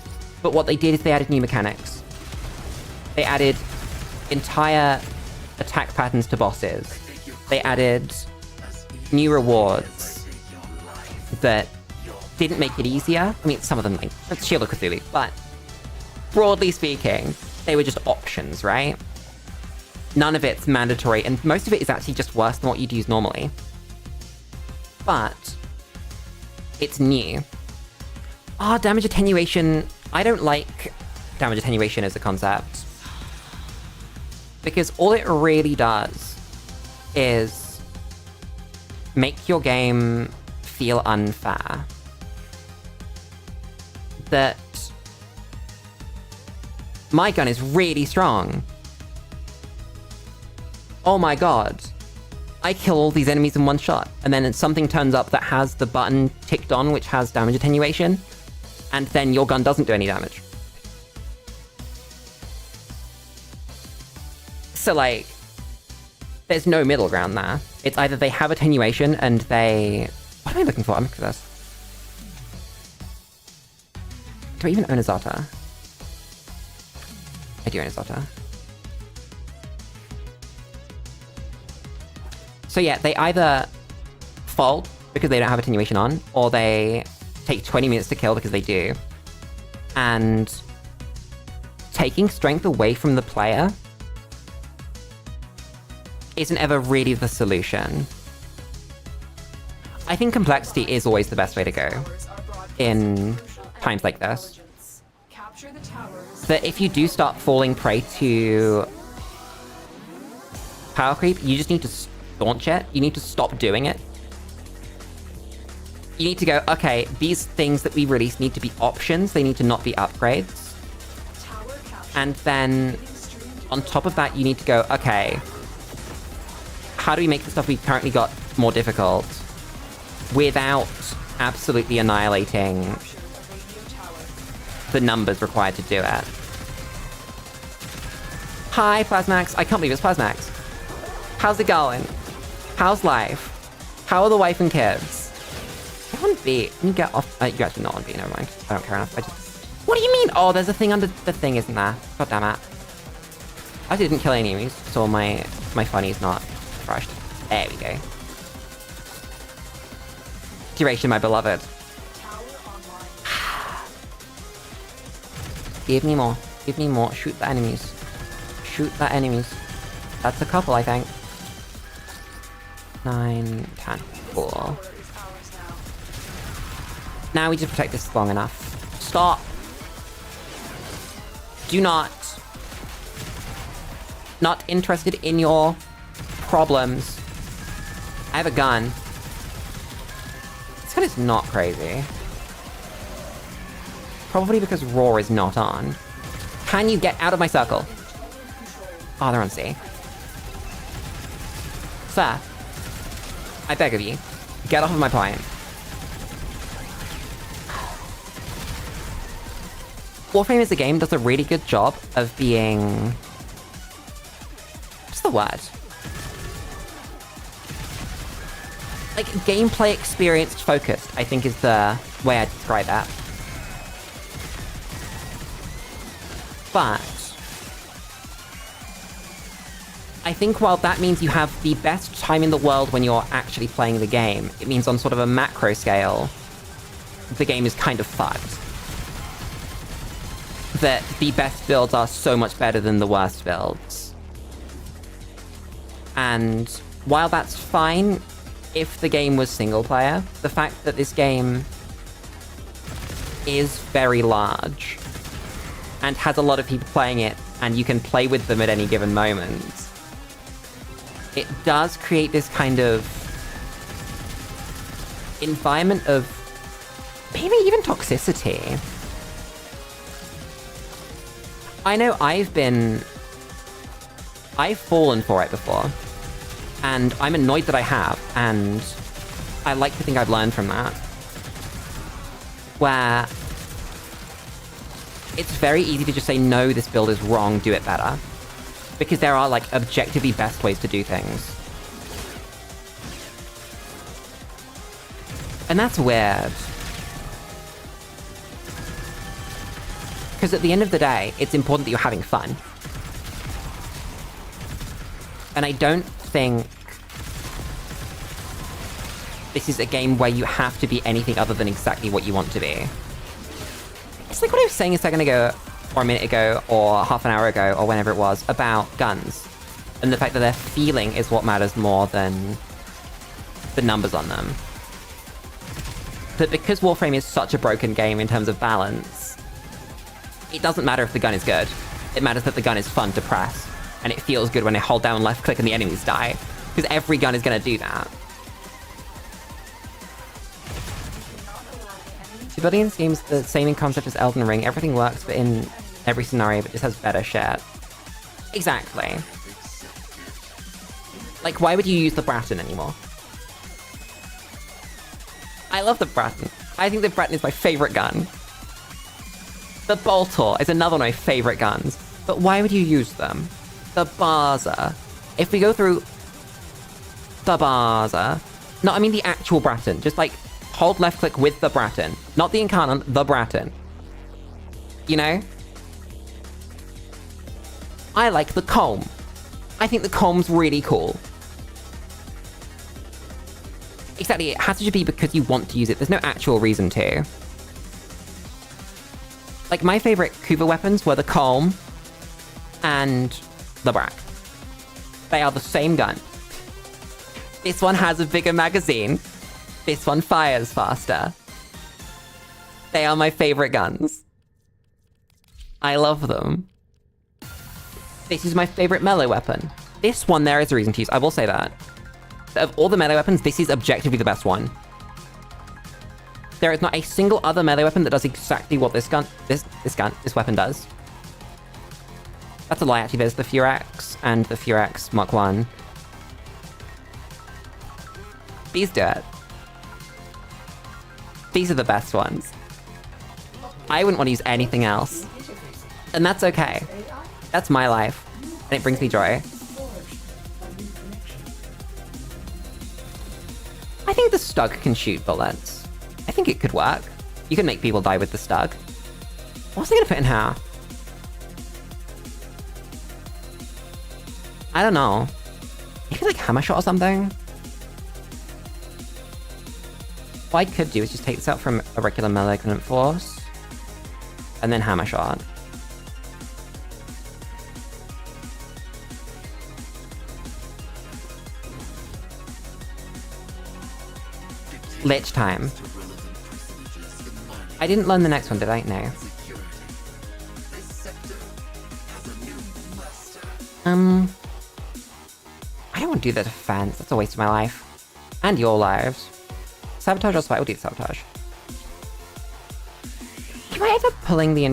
But what they did is they added new mechanics. They added entire attack patterns to bosses. They added new rewards that didn't make it easier. I mean, some of them, like, that's Shield of Cthulhu, but broadly speaking, they were just options, right? None of it's mandatory, and most of it is actually just worse than what you'd use normally. But it's new. Damage attenuation. I don't like damage attenuation as a concept. Because all it really does is make your game feel unfair. That my gun is really strong. Oh my god. I kill all these enemies in one shot, and then something turns up that has the button ticked on, which has damage attenuation, and then your gun doesn't do any damage. So, like, there's no middle ground there. It's either they have attenuation and they... What am I looking for? I'm looking for this. Do I even own a Zata? I do own a Zata. So yeah, they either fold because they don't have attenuation on, or they take 20 minutes to kill because they do. And taking strength away from the player isn't ever really the solution. I think complexity is always the best way to go in times like this. But if you do start falling prey to power creep, you just need to staunch it. You need to stop doing it. You need to go, okay, these things that we release need to be options. They need to not be upgrades. And then on top of that, you need to go, okay, how do we make the stuff we've currently got more difficult without absolutely annihilating the numbers required to do it? Hi, Plasmax. I can't believe it's Plasmax. How's it going? How's life? How are the wife and kids? Get on B. Can you get off? You actually not on B, never mind. I don't care enough. What do you mean? Oh, there's a thing under the thing, isn't there? God damn it. I didn't kill any enemies, so my funny's not crushed. There we go. Duration, my beloved. Give me more. Give me more. Shoot the enemies. Shoot the enemies. That's a couple, I think. 9, 10. Cool. Now we just protect this long enough. Stop. Do not. Not interested in your problems. I have a gun. This gun is not crazy. Probably because Roar is not on. Can you get out of my circle? Oh, they're on C. Sir, I beg of you, get off of my point. Warframe as a game does a really good job of being... What's the word? Like, gameplay experienced focused, I think is the way I'd describe that. But I think while that means you have the best time in the world when you're actually playing the game, it means on sort of a macro scale, the game is kind of fucked. That the best builds are so much better than the worst builds. And while that's fine, if the game was single player, the fact that this game is very large and has a lot of people playing it, and you can play with them at any given moment, it does create this kind of environment of maybe even toxicity. I know I've fallen for it before, and I'm annoyed that I have, and I like to think I've learned from that. Where it's very easy to just say, no, this build is wrong, do it better. Because there are, like, objectively best ways to do things. And that's weird. Because at the end of the day, it's important that you're having fun. And I don't think this is a game where you have to be anything other than exactly what you want to be. It's like what I was saying a second ago, or a minute ago, or half an hour ago, or whenever it was, about guns. And the fact that their feeling is what matters more than the numbers on them. But because Warframe is such a broken game in terms of balance, it doesn't matter if the gun is good. It matters that the gun is fun to press, and it feels good when I hold down left click and the enemies die. Because every gun is going to do that. building in this game's the same in concept as Elden Ring. Everything works, but in every scenario, but just has better shit. Exactly. Like, why would you use the Bratton anymore? I love the Bratton. I think the Bratton is my favorite gun. The Boltor is another one of my favorite guns. But why would you use them? The Barza. If we go through the Barza... No, I mean the actual Bratton. Just, like, hold left click with the Bratton. Not the Incarnon, the Bratton. You know? I like the comb. I think the comb's really cool. Exactly, it has to just be because you want to use it. There's no actual reason to. Like, my favorite Kuva weapons were the comb and the Brack. They are the same gun. This one has a bigger magazine. This one fires faster. They are my favorite guns. I love them. This is my favorite melee weapon. This one there is a reason to use, I will say that. Of all the melee weapons, this is objectively the best one. There is not a single other melee weapon that does exactly what this weapon does. That's a lie, actually. There's the Furex and the Furex Mark 1. These do it. These are the best ones. I wouldn't want to use anything else. And that's okay. That's my life. And it brings me joy. I think the Stug can shoot bullets. I think it could work. You can make people die with the Stug. What's I gonna put in here? I don't know. Maybe like Hammer Shot or something? What I could do is just take this out from a regular Malignant Force. And then Hammer Shot. Lich time. I didn't learn the next one, did I? No. I don't want to do the defense. That's a waste of my life. And your lives. Sabotage or spite? We'll do sabotage. Can I end up pulling the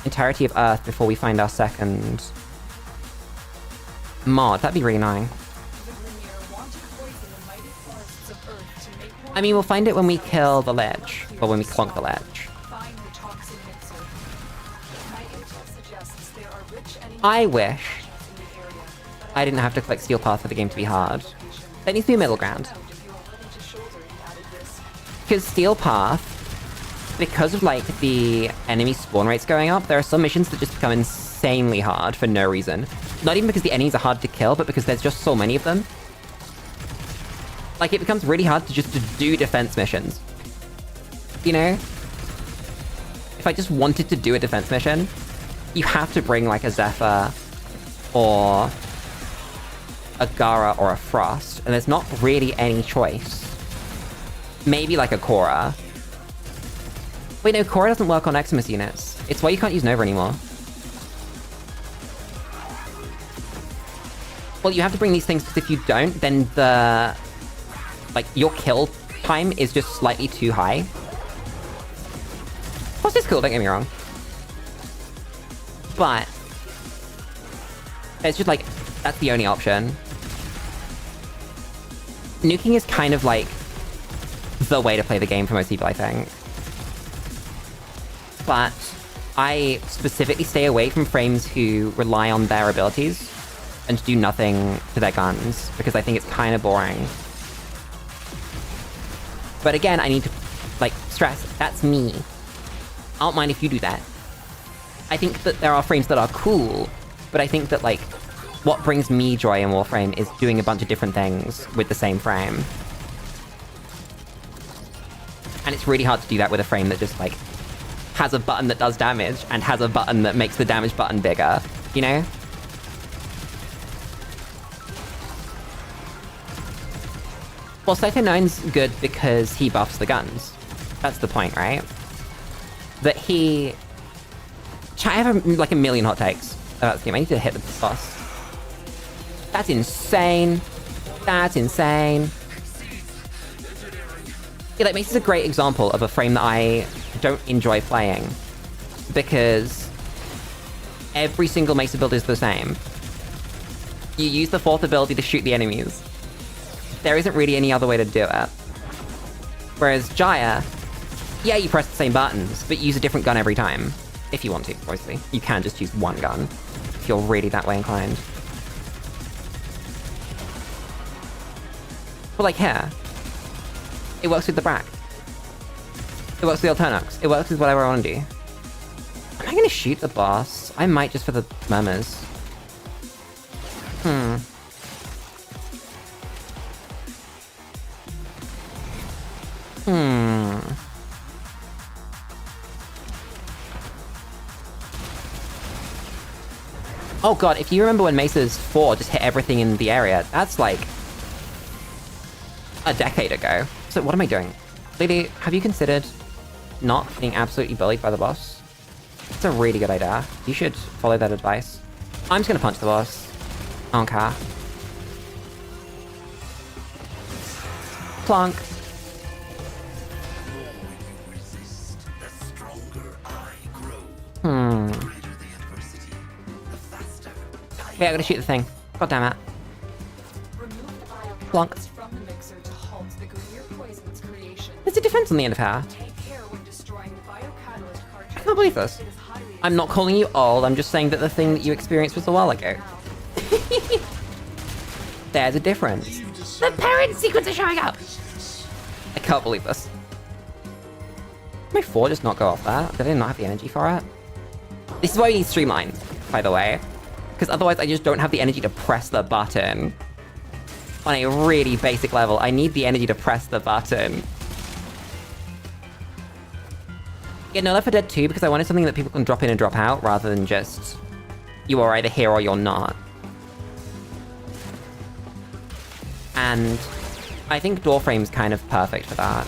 entirety of Earth before we find our second mod? That'd be really annoying. I mean, we'll find it when we kill the Lich, or when we clonk the Lich. I wish I didn't have to click Steel Path for the game to be hard. There needs to be a middle ground. Because Steel Path, because of like the enemy spawn rates going up, there are some missions that just become insanely hard for no reason. Not even because the enemies are hard to kill, but because there's just so many of them. Like, it becomes really hard to just do defense missions. You know? If I just wanted to do a defense mission, you have to bring, like, a Zephyr, or a Gara, or a Frost, and there's not really any choice. Maybe, like, a Korra. Wait, no, Korra doesn't work on Eximus units. It's why you can't use Nova anymore. Well, you have to bring these things, because if you don't, then the... like, your kill time is just slightly too high. Frost is cool, don't get me wrong. But... it's just like, that's the only option. Nuking is kind of like the way to play the game for most people, I think. But I specifically stay away from frames who rely on their abilities and do nothing to their guns, because I think it's kind of boring. But again, I need to, like, stress, that's me. I don't mind if you do that. I think that there are frames that are cool, but I think that, like, what brings me joy in Warframe is doing a bunch of different things with the same frame. And it's really hard to do that with a frame that just, like, has a button that does damage, and has a button that makes the damage button bigger, you know? Well, Psycho 9's good because he buffs the guns. That's the point, right? That he... I have, like, a million hot takes about this game. I need to hit the boss. That's insane. That's insane. Yeah, like, Mace is a great example of a frame that I don't enjoy playing. Because every single Mace build is the same. You use the 4th ability to shoot the enemies. There isn't really any other way to do it. Whereas Jaya, yeah, you press the same buttons, but use a different gun every time. If you want to, obviously. You can just use one gun, if you're really that way inclined. But like here, it works with the Brack. It works with the Alternux. It works with whatever I want to do. Am I gonna shoot the boss? I might just for the murmurs. Oh god, if you remember when Mesa's 4 just hit everything in the area, that's like a decade ago. So what am I doing? Lulu, have you considered not being absolutely bullied by the boss? It's a really good idea. You should follow that advice. I'm just gonna punch the boss. I don't care. Plonk. Yeah, I gotta shoot the thing. God damn it. Plonk. From the mixer to halt the Grenier poison's creation. There's a defense on the end of her. Take care when destroying the biocatalyst cartridge. I can't believe this. It is highly I'm not calling you old, I'm just saying that the thing that you experienced was a while ago. There's a difference. The parent sequence is showing up! I can't believe this. My 4 just not go off that? Did I not have the energy for it? This is why we need Streamline, by the way. Because otherwise I just don't have the energy to press the button. On a really basic level, I need the energy to press the button. Yeah, no, Left 4 Dead 2 because I wanted something that people can drop in and drop out rather than just you are either here or you're not. And I think Warframe's kind of perfect for that.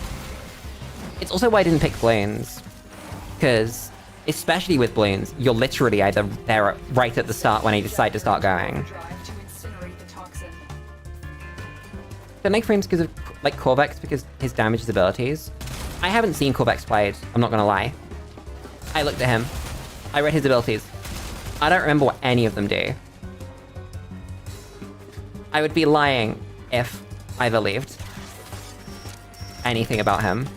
It's also why I didn't pick balloons. Because, especially with balloons, you're literally either there right at the start when I decide to start going. drive to incinerate the toxin. Don't like frames because of, like, Corvex because his damage his abilities. I haven't seen Corvex played, I'm not gonna lie. I looked at him. I read his abilities. I don't remember what any of them do. I would be lying if I believed anything about him.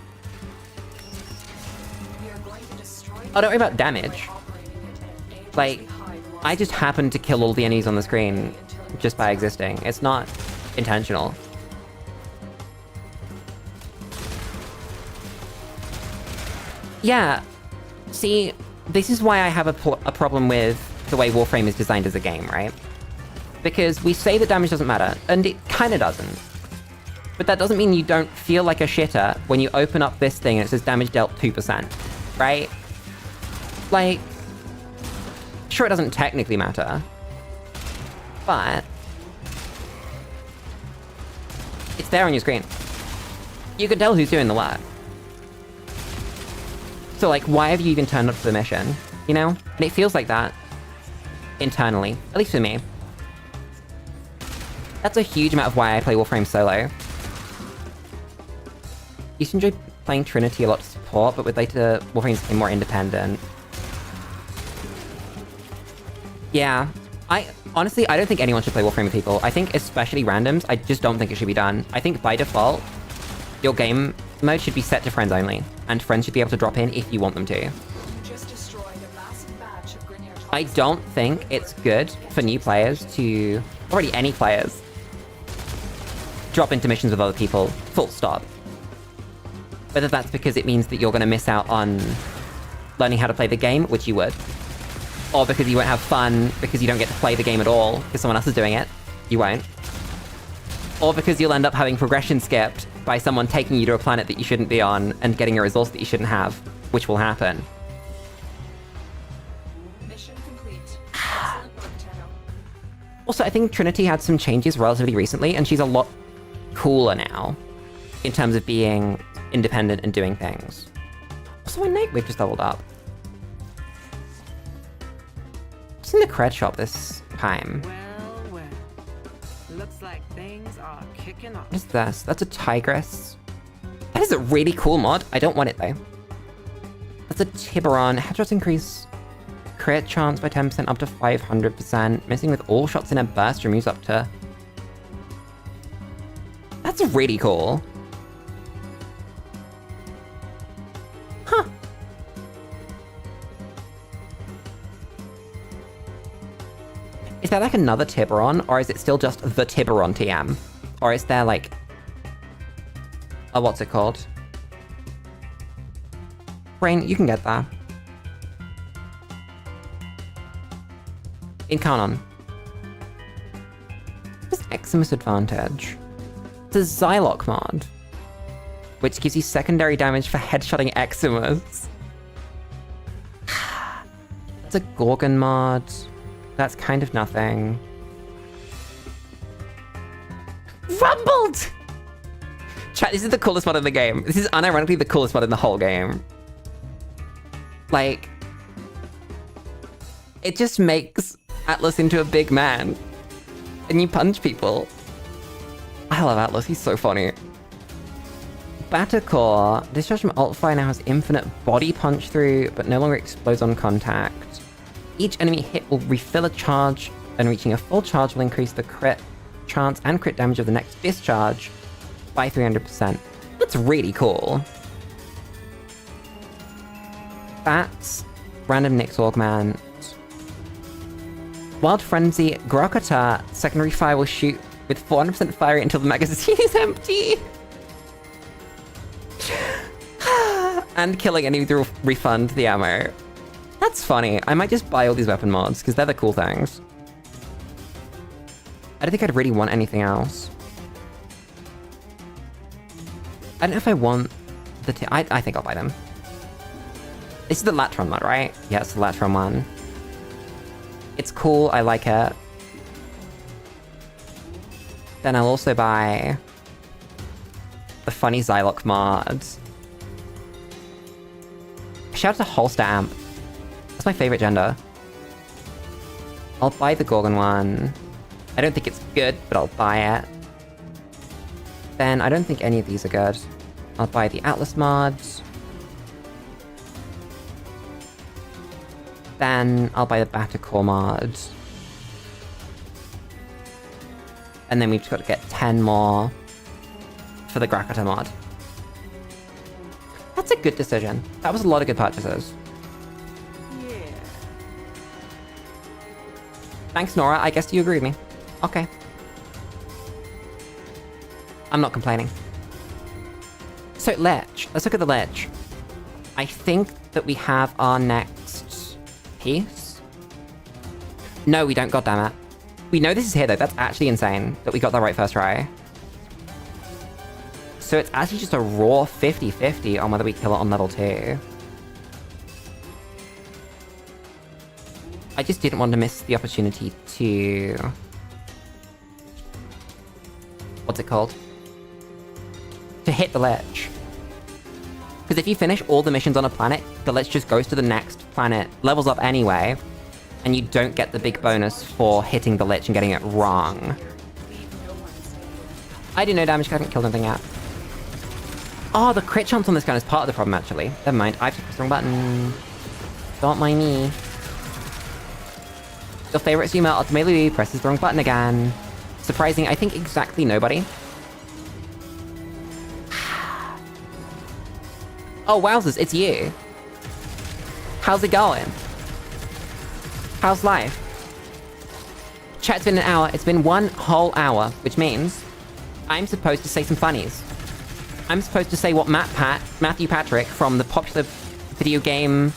We are going to destroy Oh, don't worry about damage. Like, I just happen to kill all the enemies on the screen just by existing. It's not intentional. Yeah, see, this is why I have a problem with the way Warframe is designed as a game, right? Because we say that damage doesn't matter, and it kinda doesn't. But that doesn't mean you don't feel like a shitter when you open up this thing and it says damage dealt 2%, right? Like, sure, it doesn't technically matter, but it's there on your screen. You can tell who's doing the work. So, like, why have you even turned up to the mission? You know? And it feels like that internally, at least for me. That's a huge amount of why I play Warframe solo. Used to enjoy playing Trinity a lot to support, but with later Warframes became more independent. Yeah, honestly, I don't think anyone should play Warframe with people. I think especially randoms, I just don't think it should be done. I think by default, your game mode should be set to friends only, and friends should be able to drop in if you want them to. just destroyed a massive batch of Grenier toxin. I don't think it's good for new players to, already any players, drop into missions with other people, full stop. Whether that's because it means that you're gonna miss out on learning how to play the game, which you would, or because you won't have fun because you don't get to play the game at all because someone else is doing it, you won't. Or because you'll end up having progression skipped by someone taking you to a planet that you shouldn't be on and getting a resource that you shouldn't have, which will happen. Mission complete. Excellent work, Tenno. Also, I think Trinity had some changes relatively recently, and she's a lot cooler now in terms of being independent and doing things. Also, we've just leveled up. What's in the cred shop this time? Well. Looks like things are kicking off. What is this? That's a tigress. That is a really cool mod. I don't want it though. That's a Tiburon. Headshots increase crit chance by 10% up to 500%. Missing with all shots in a burst removes up to... That's really cool. Huh. Is there like another Tiburon, or is it still just the Tiburon TM? Or is there like... what's it called? Brain, you can get that. In Canon. What's Eximus Advantage? It's a Xyloc mod, which gives you secondary damage for headshotting Eximus. It's a Gorgon mod. That's kind of nothing. Rumbled! Chat, this is the coolest mod in the game. This is unironically the coolest mod in the whole game. Like, it just makes Atlas into a big man. And you punch people. I love Atlas, he's so funny. Battercore. Discharge from alt fire now has infinite body punch through, but no longer explodes on contact. Each enemy hit will refill a charge, and reaching a full charge will increase the crit chance and crit damage of the next discharge by 300%. That's really cool. Bats. Random Nyx Augment. Wild Frenzy. Grokata. Secondary fire will shoot with 400% fire rate until the magazine is empty. And killing enemies will refund the ammo. That's funny. I might just buy all these weapon mods, because they're the cool things. I don't think I'd really want anything else. I don't know if I want the... I think I'll buy them. This is the Latron mod, right? Yeah, it's the Latron one. It's cool. I like it. Then I'll also buy the funny Xyloc mod. Shout out to Holster Amp. That's my favorite gender. I'll buy the Gorgon one. I don't think it's good, but I'll buy it. Then I don't think any of these are good. I'll buy the Atlas mods. Then I'll buy the Battercore mod. And then we've just got to get 10 more for the Grokata mod. That's a good decision. That was a lot of good purchases. Yeah. Thanks, Nora. I guess you agree with me. Okay. I'm not complaining. So, Lich. Let's look at the Lich. I think that we have our next piece. No, we don't, goddammit. We know this is here, though. That's actually insane that we got that right first try. So it's actually just a raw 50-50 on whether we kill it on level 2. I just didn't want to miss the opportunity to... What's it called? To hit the Lich. Because if you finish all the missions on a planet, the Lich just goes to the next planet, levels up anyway, and you don't get the big bonus for hitting the Lich and getting it wrong. I do no damage because I haven't killed anything yet. Oh, the crit chance on this gun is part of the problem, actually. Never mind, I've pressed the wrong button. Don't mind me. Your favorite streamer ultimately presses the wrong button again. Surprising, I think exactly nobody. Oh, wowzers, it's you. How's it going? How's life? Chat, it's been an hour. It's been 1 whole hour, which means I'm supposed to say some funnies. I'm supposed to say what Matthew Patrick from the popular video game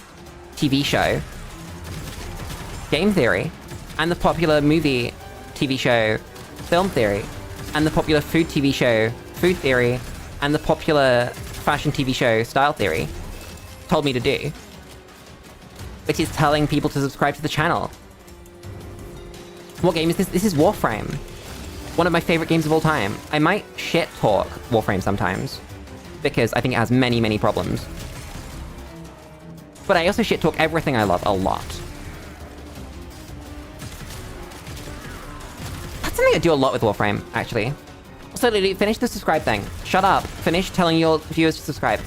TV show Game Theory, and the popular movie TV show Film Theory, and the popular food TV show Food Theory, and the popular fashion TV show Style Theory told me to do. Which is telling people to subscribe to the channel. What game is this? This is Warframe. One of my favorite games of all time. I might shit talk Warframe sometimes, because I think it has many, many problems. But I also shit talk everything I love a lot. That's something I do a lot with Warframe, actually. Also, Also, Lulu, finish the subscribe thing. Shut up. Finish telling your viewers to subscribe.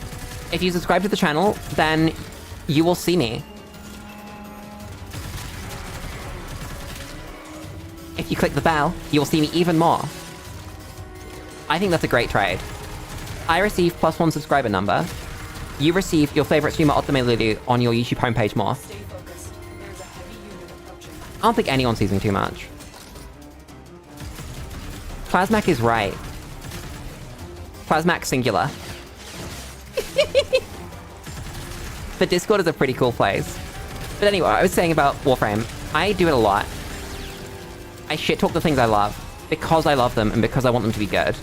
If you subscribe to the channel, then you will see me. If you click the bell, you will see me even more. I think that's a great trade. I receive +1 subscriber number. You receive your favorite streamer Otome Lulu on your YouTube homepage more. Stay focused. There's a heavy unit approaching. I don't think anyone sees me too much. Plasmac is right. Plasmac singular. The Discord is a pretty cool place. But anyway, I was saying about Warframe. I do it a lot. I shit talk the things I love because I love them and because I want them to be good.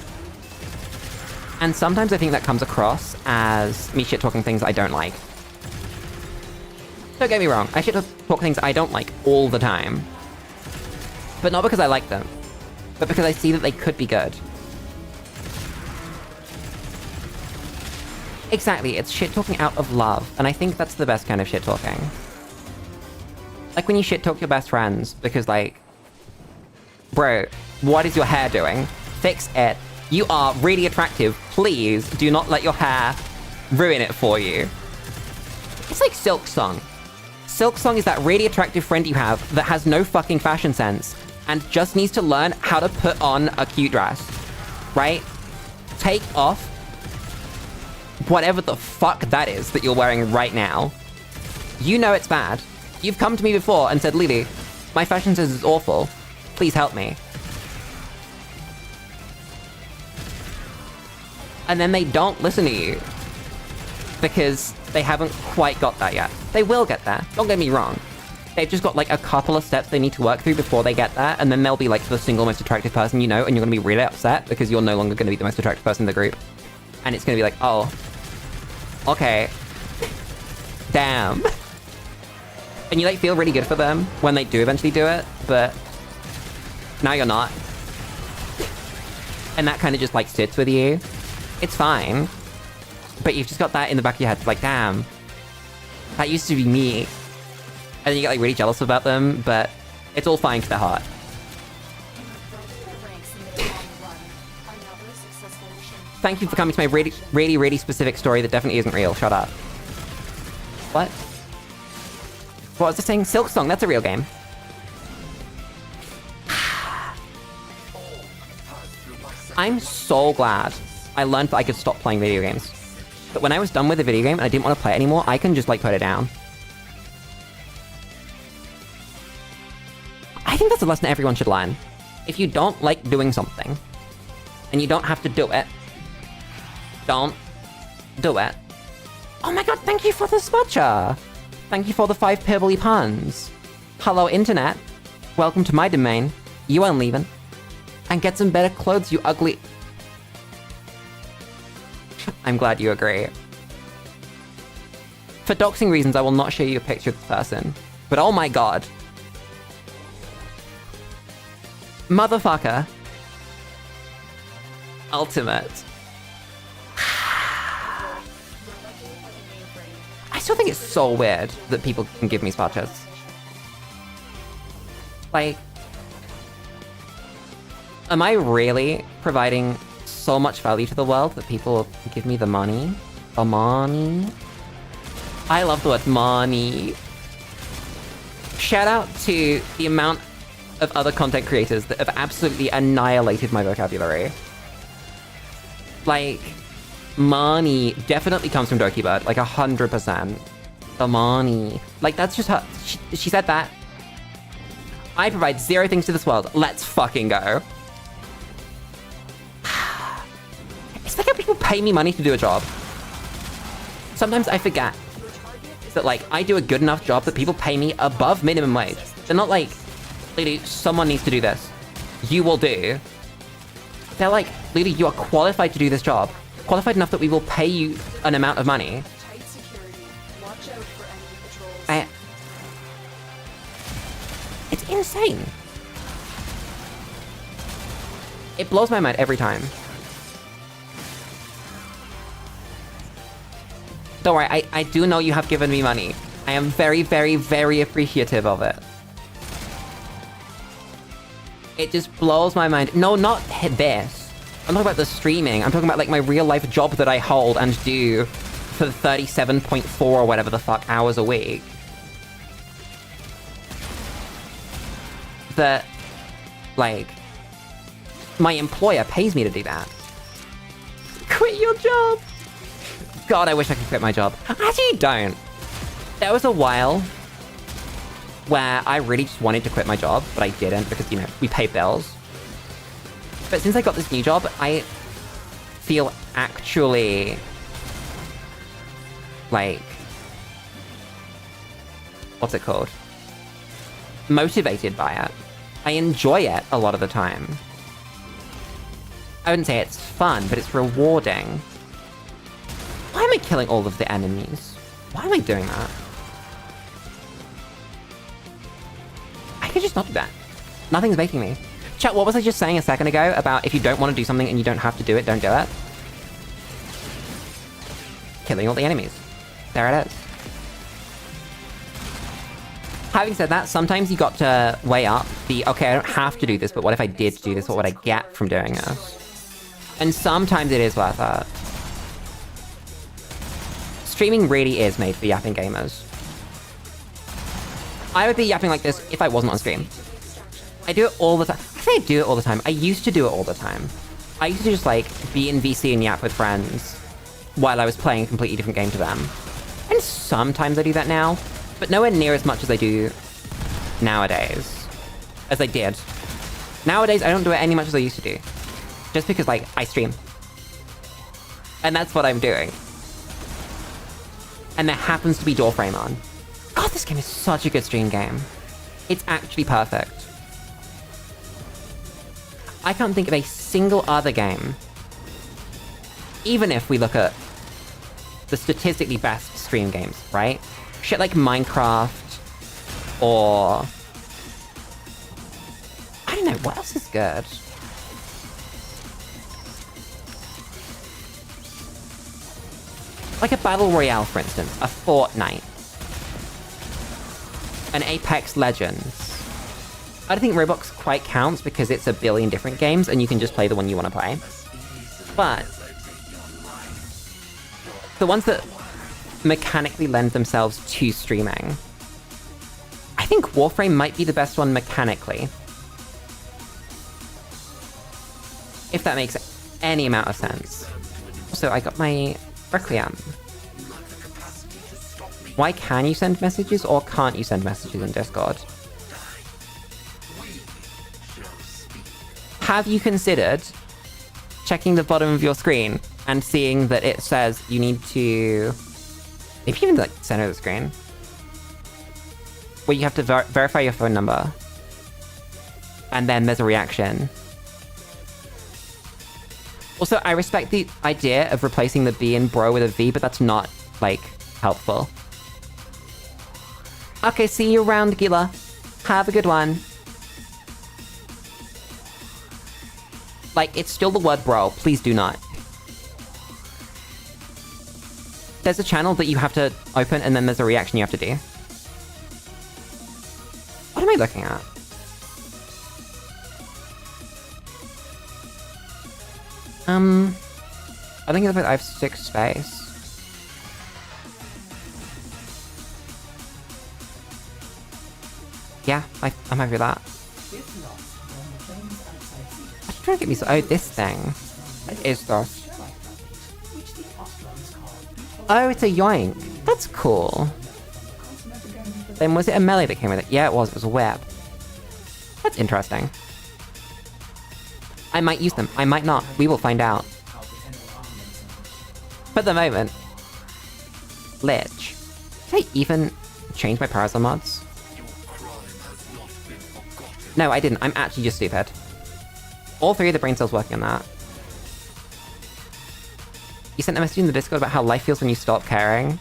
And sometimes I think that comes across as me shit talking things I don't like. Don't get me wrong, I shit talk things I don't like all the time. But not because I like them, but because I see that they could be good. Exactly, it's shit talking out of love, and I think that's the best kind of shit talking. Like when you shit talk your best friends because like, bro, what is your hair doing? Fix it. You are really attractive. Please do not let your hair ruin it for you. It's like Silk Song. Silk Song is that really attractive friend you have that has no fucking fashion sense and just needs to learn how to put on a cute dress. Right? Take off whatever the fuck that is that you're wearing right now. You know it's bad. You've come to me before and said, Lily, my fashion sense is awful. Please help me. And then they don't listen to you because they haven't quite got that yet. They will get there, don't get me wrong. They've just got like a couple of steps they need to work through before they get there, and then they'll be like the single most attractive person you know, and you're gonna be really upset because you're no longer gonna be the most attractive person in the group. And it's gonna be like, oh, okay, damn. And you like feel really good for them when they do eventually do it, but now you're not. And that kind of just like sits with you. It's fine, but you've just got that in the back of your head, like, damn, that used to be me. And then you get like really jealous about them, but it's all fine because they're hot. Thank you for coming to my really specific story that definitely isn't real. Shut up. What? What was I saying? Silk Song, that's a real game. I'm so glad I learned that I could stop playing video games. But when I was done with the video game and I didn't want to play it anymore, I can just like put it down. I think that's a lesson everyone should learn. If you don't like doing something, and you don't have to do it, don't do it. Oh my god, thank you for the smudger! Thank you for the 5 pirbly puns. Hello internet. Welcome to my domain. You ain't leaving. And get some better clothes, you ugly... I'm glad you agree. For doxing reasons, I will not show you a picture of the person. But oh my god. Motherfucker. Ultimate. I still think it's so weird that people can give me spotches. Like... Am I really providing so much value to the world that people give me the money? The money? I love the word money. Shout out to the amount of other content creators that have absolutely annihilated my vocabulary. Like, money definitely comes from Doki Bird, like 100%. The money. Like, that's just her. She said that. I provide 0 things to this world. Let's fucking go. It's like how people pay me money to do a job. Sometimes I forget that, like, I do a good enough job that people pay me above minimum wage. They're not like, Lily, someone needs to do this. You will do. They're like, Lily, you are qualified to do this job. Qualified enough that we will pay you an amount of money. Tight security. Watch out for enemy patrols. It's insane. It blows my mind every time. Don't worry, I do know you have given me money. I am very, very, very appreciative of it. It just blows my mind. No, not this. I'm talking about the streaming. I'm talking about, like, my real-life job that I hold and do for 37.4 or whatever the fuck hours a week. That, like, my employer pays me to do that. Quit your job! God, I wish I could quit my job. I actually don't. There was a while where I really just wanted to quit my job, but I didn't because, you know, we pay bills. But since I got this new job, I feel actually, like, what's it called? Motivated by it. I enjoy it a lot of the time. I wouldn't say it's fun, but it's rewarding. Why am I killing all of the enemies? Why am I doing that? I could just not do that. Nothing's making me. Chat, what was I just saying a second ago about if you don't want to do something and you don't have to do it, don't do it? Killing all the enemies. There it is. Having said that, sometimes you got to weigh up the, okay, I don't have to do this, but what if I did do this? What would I get from doing this? And sometimes it is worth it. Streaming really is made for yapping gamers. I would be yapping like this if I wasn't on stream. I do it all the time. I say I do it all the time. I used to do it all the time. I used to just, like, be in VC and yap with friends while I was playing a completely different game to them. And sometimes I do that now, but nowhere near as much as I do nowadays. As I did. Nowadays, I don't do it any much as I used to do. Just because, like, I stream. And that's what I'm doing. And there happens to be Warframe on. God, this game is such a good stream game. It's actually perfect. I can't think of a single other game, even if we look at the statistically best stream games, right? Shit like Minecraft, or... I don't know, what else is good? Like a Battle Royale, for instance, a Fortnite, an Apex Legends. I don't think Roblox quite counts because it's a billion different games and you can just play the one you want to play. But the ones that mechanically lend themselves to streaming, I think Warframe might be the best one mechanically. If that makes any amount of sense. Also, I got my Requiem. Why can you send messages or can't you send messages in Discord? Have you considered checking the bottom of your screen and seeing that it says you need to... Maybe even, like, center the screen. Where you have to verify your phone number. And then there's a reaction. Also, I respect the idea of replacing the B in bro with a V, but that's not, like, helpful. Okay, see you around, Gila. Have a good one. Like, it's still the word bro. Please do not. There's a channel that you have to open, and then there's a reaction you have to do. What am I looking at? I think I have 6 space. Yeah, I'm happy with that. I'm trying to get me so... Oh, this thing. What is this? Oh, it's a yoink. That's cool. Then was it a melee that came with it? Yeah, it was. It was a whip. That's interesting. I might use them. I might not. We will find out. For the moment. Lich. Did I even change my parasol mods? No, I didn't. I'm actually just stupid. All 3 of the brain cells working on that. You sent a message in the Discord about how life feels when you stop caring.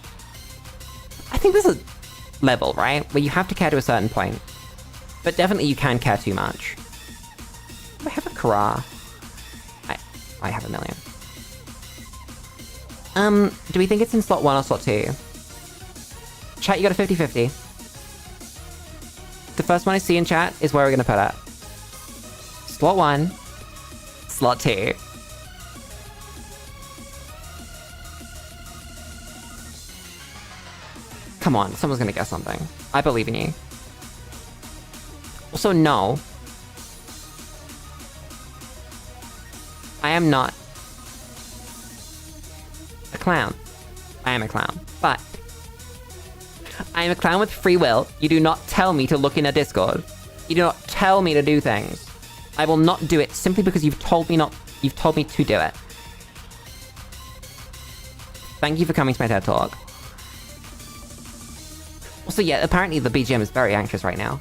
I think there's a level, right? Where you have to care to a certain point. But definitely you can care too much. Do I have a Kara? I have a million. Do we think it's in slot 1 or slot 2? Chat, you got a 50-50. The first one I see in chat is where we're gonna put it. Slot 1. Slot 2. Come on, someone's gonna guess something. I believe in you. Also, no. I am not a clown. I am a clown, but I am a clown with free will. You do not tell me to look in a Discord. You do not tell me to do things. I will not do it simply because you've told me to do it. Thank you for coming to my TED Talk. Also, yeah, apparently the BGM is very anxious right now.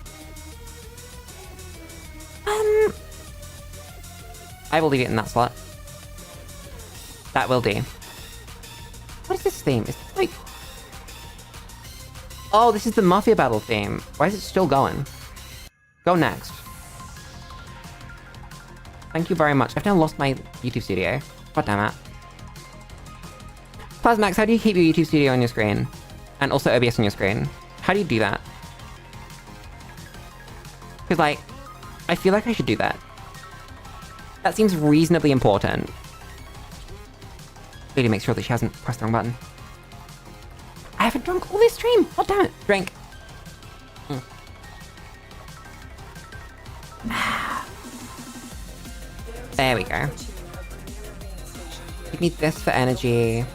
I will leave it in that slot. That will do. What is this theme? Is this like... Oh, this is the Mafia Battle theme. Why is it still going? Go next. Thank you very much. I've now lost my YouTube studio. God damn it. Plasmax, how do you keep your YouTube studio on your screen? And also OBS on your screen? How do you do that? Because, like, I feel like I should do that. That seems reasonably important. Lulu makes sure that she hasn't pressed the wrong button. I haven't drunk all this stream! God damn it! Drink. There we go. Give me this for energy.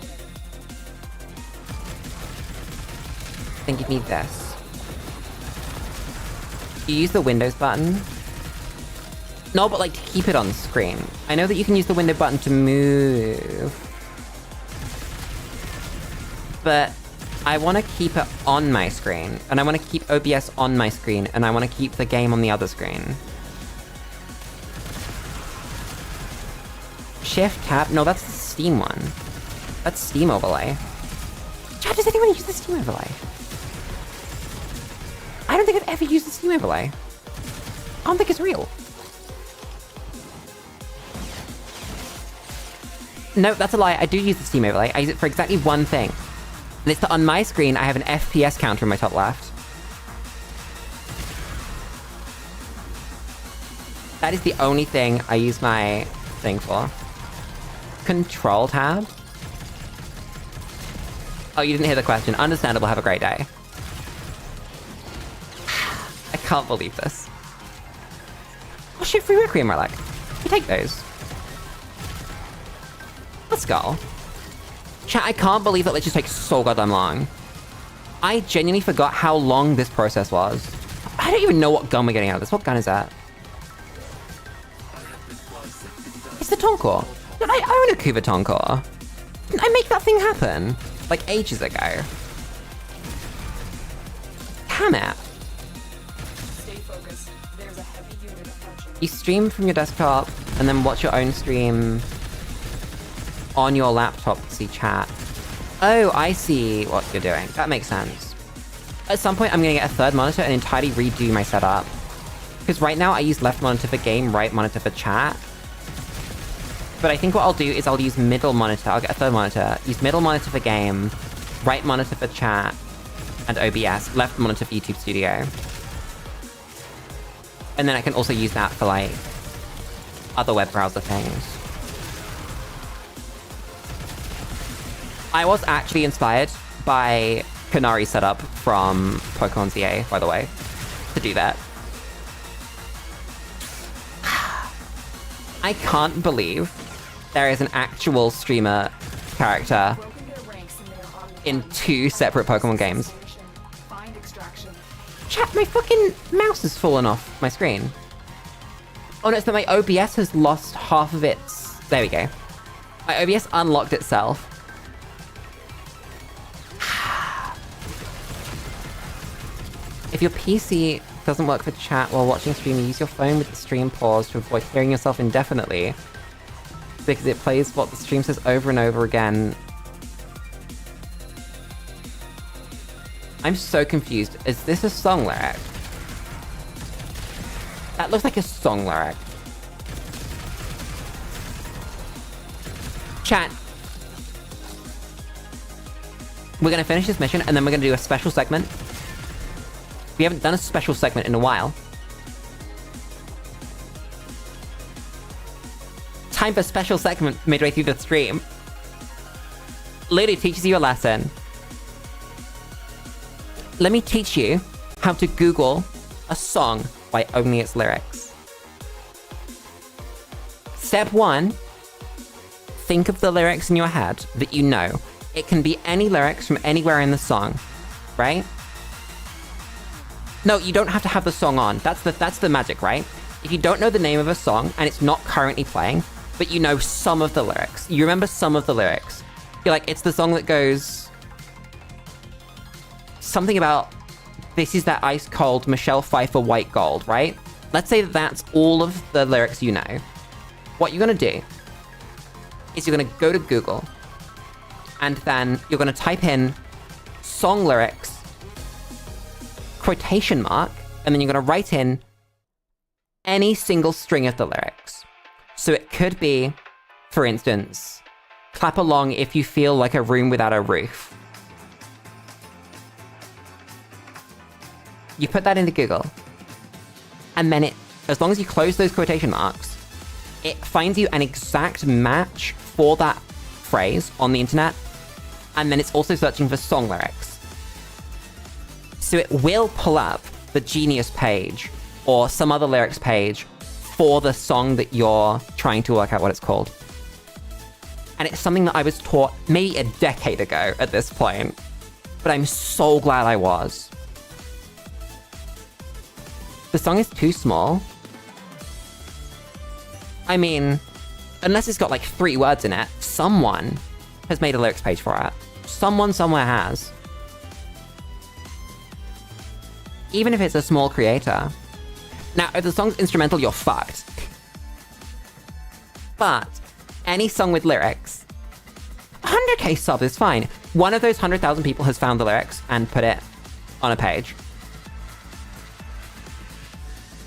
Then give me this. You use the Windows button? No, but like to keep it on screen. I know that you can use the window button to move. But I want to keep it on my screen. And I want to keep OBS on my screen. And I want to keep the game on the other screen. Shift, tab? No, that's the Steam one. That's Steam overlay. Chad, does anyone use the Steam overlay? I don't think I've ever used the Steam overlay. I don't think it's real. No, that's a lie. I do use the Steam overlay. I use it for exactly one thing. And it's that on my screen, I have an FPS counter in my top left. That is the only thing I use my thing for. Control tab? Oh, you didn't hear the question. Understandable, have a great day. I can't believe this. Oh shit, free Requiem Relic. You take those. Let's go. Chat, I can't believe that just takes so goddamn long. I genuinely forgot how long this process was. I don't even know what gun we're getting out of this. What gun is that? It's the Tonko. I own a Kuva Tonko. Didn't I make that thing happen? Like ages ago. Damn it. Stay focused. There's a heavy unit approaching. You stream from your desktop and then watch your own stream on your laptop to see chat. Oh, I see what you're doing. That makes sense. At some point, I'm gonna get a third monitor and entirely redo my setup. Because right now, I use left monitor for game, right monitor for chat. But I think what I'll do is I'll use middle monitor. I'll get a third monitor. Use middle monitor for game, right monitor for chat, and OBS. Left monitor for YouTube Studio. And then I can also use that for, like, other web browser things. I was actually inspired by Kanari's setup from Pokemon ZA, by the way, to do that. I can't believe there is an actual streamer character in 2 separate Pokemon games. Chat, my fucking mouse has fallen off my screen. Oh no, it's that my OBS has lost half of its... There we go. My OBS unlocked itself. If your PC doesn't work for chat while watching stream, use your phone with the stream pause to avoid hearing yourself indefinitely. Because it plays what the stream says over and over again. I'm so confused. Is this a song lyric? That looks like a song lyric. Chat. We're gonna finish this mission and then we're gonna do a special segment. We haven't done a special segment in a while. Time for special segment midway through the stream. Lulu teaches you a lesson. let me teach you how to Google a song by only its lyrics. Step 1, think of the lyrics in your head that you know. It can be any lyrics from anywhere in the song, right? No, you don't have to have the song on. That's the magic, right? If you don't know the name of a song and it's not currently playing, but you know some of the lyrics, you remember some of the lyrics. You're like, it's the song that goes something about, this is that ice cold Michelle Pfeiffer white gold, right? Let's say that that's all of the lyrics you know. What you're gonna do is you're gonna go to Google and then you're gonna type in song lyrics, quotation mark, and then you're gonna write in any single string of the lyrics. So it could be, for instance, clap along if you feel like a room without a roof. You put that into Google, and then as long as you close those quotation marks, it finds you an exact match for that phrase on the internet, and then it's also searching for song lyrics. So it will pull up the Genius page or some other lyrics page for the song that you're trying to work out what it's called. And it's something that I was taught maybe a decade ago at this point, but I'm so glad I was. The song is too small. I mean, unless it's got like 3 words in it, someone has made a lyrics page for it. Someone somewhere has. Even if it's a small creator. Now, if the song's instrumental, you're fucked. But any song with lyrics, 100k sub is fine. One of those 100,000 people has found the lyrics and put it on a page.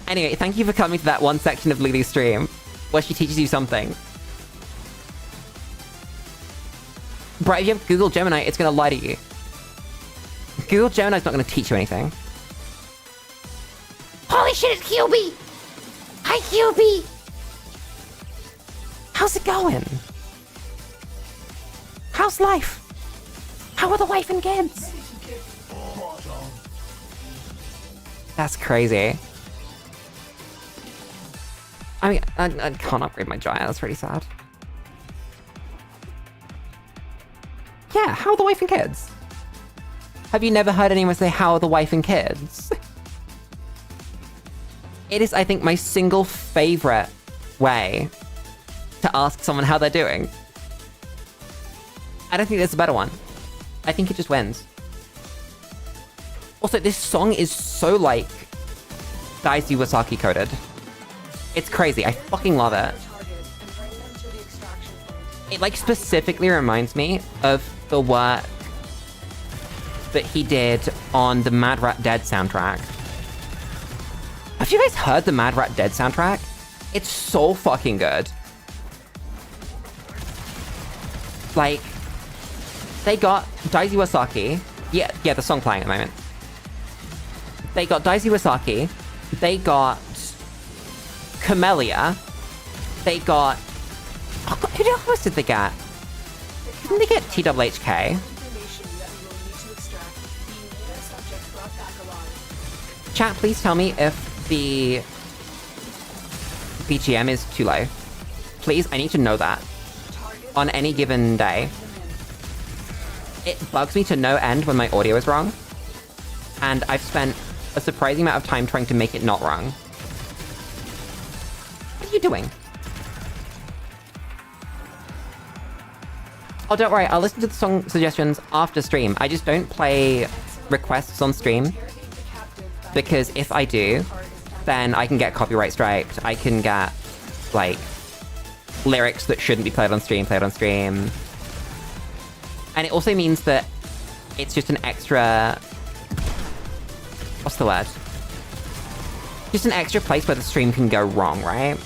Anyway, thank you for coming to that one section of Lulu's stream where she teaches you something. But if you have Google Gemini, it's gonna lie to you. Google Gemini's not gonna teach you anything. Holy shit, it's QB! Hi, QB! How's it going? How's life? How are the wife and kids? That's crazy. I mean, I can't upgrade my giant, that's pretty sad. Yeah, how are the wife and kids? Have you never heard anyone say, how are the wife and kids? It is, I think, my single favorite way to ask someone how they're doing. I don't think there's a better one. I think it just wins. Also, this song is so like Daisy Wasaki coded. It's crazy. I fucking love it. It like specifically reminds me of the work that he did on the Mad Rat Dead soundtrack. Have you guys heard the Mad Rat Dead soundtrack? It's so fucking good. Like, they got Daisy Wasaki. Yeah, the song playing at the moment. They got Daisy Wasaki. They got Camellia. They got... Oh God, who else did they get? Didn't they get TWHK? Chat, please tell me if the BGM is too low. Please, I need to know that. On any given day. It bugs me to no end when my audio is wrong. And I've spent a surprising amount of time trying to make it not wrong. What are you doing? Oh, don't worry, I'll listen to the song suggestions after stream. I just don't play requests on stream. Because if I do, then I can get copyright striked. I can get, like, lyrics that shouldn't be played on stream, played on stream. And it also means that it's just an extra... What's the word? Just an extra place where the stream can go wrong, right?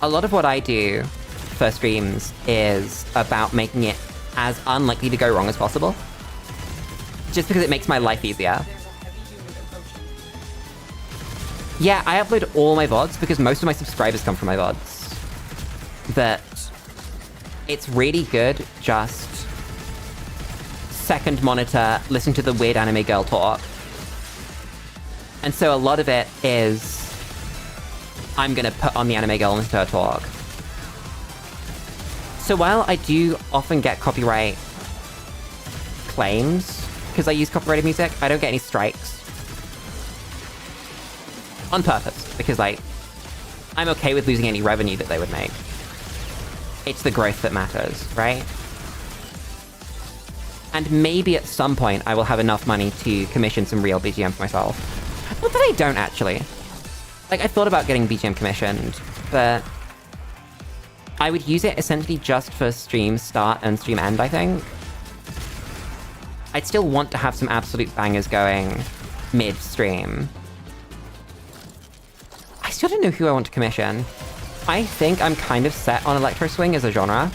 A lot of what I do for streams is about making it as unlikely to go wrong as possible. Just because it makes my life easier. Yeah, I upload all my VODs because most of my subscribers come from my VODs. That it's really good just second monitor listening to the weird anime girl talk. And so a lot of it is I'm gonna put on the anime girl and listen to her talk. So while I do often get copyright claims because I use copyrighted music, I don't get any strikes. On purpose, because like, I'm okay with losing any revenue that they would make. It's the growth that matters, right? And maybe at some point I will have enough money to commission some real BGM for myself. Not that I don't, actually. Like, I thought about getting BGM commissioned, but I would use it essentially just for stream start and stream end, I think. I'd still want to have some absolute bangers going mid-stream. I still don't know who I want to commission. I think I'm kind of set on electro swing as a genre.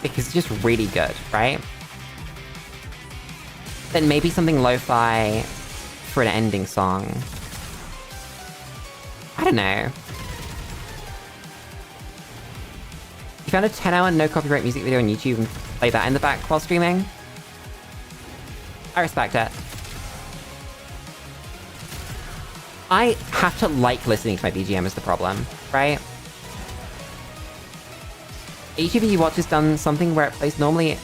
Because it's just really good, right? Then maybe something lo-fi for an ending song. I don't know. You found a 10-hour no copyright music video on YouTube and play that in the back while streaming? I respect it. I have to like listening to my BGM is the problem, right? A YouTuber you watch has done something where it plays normally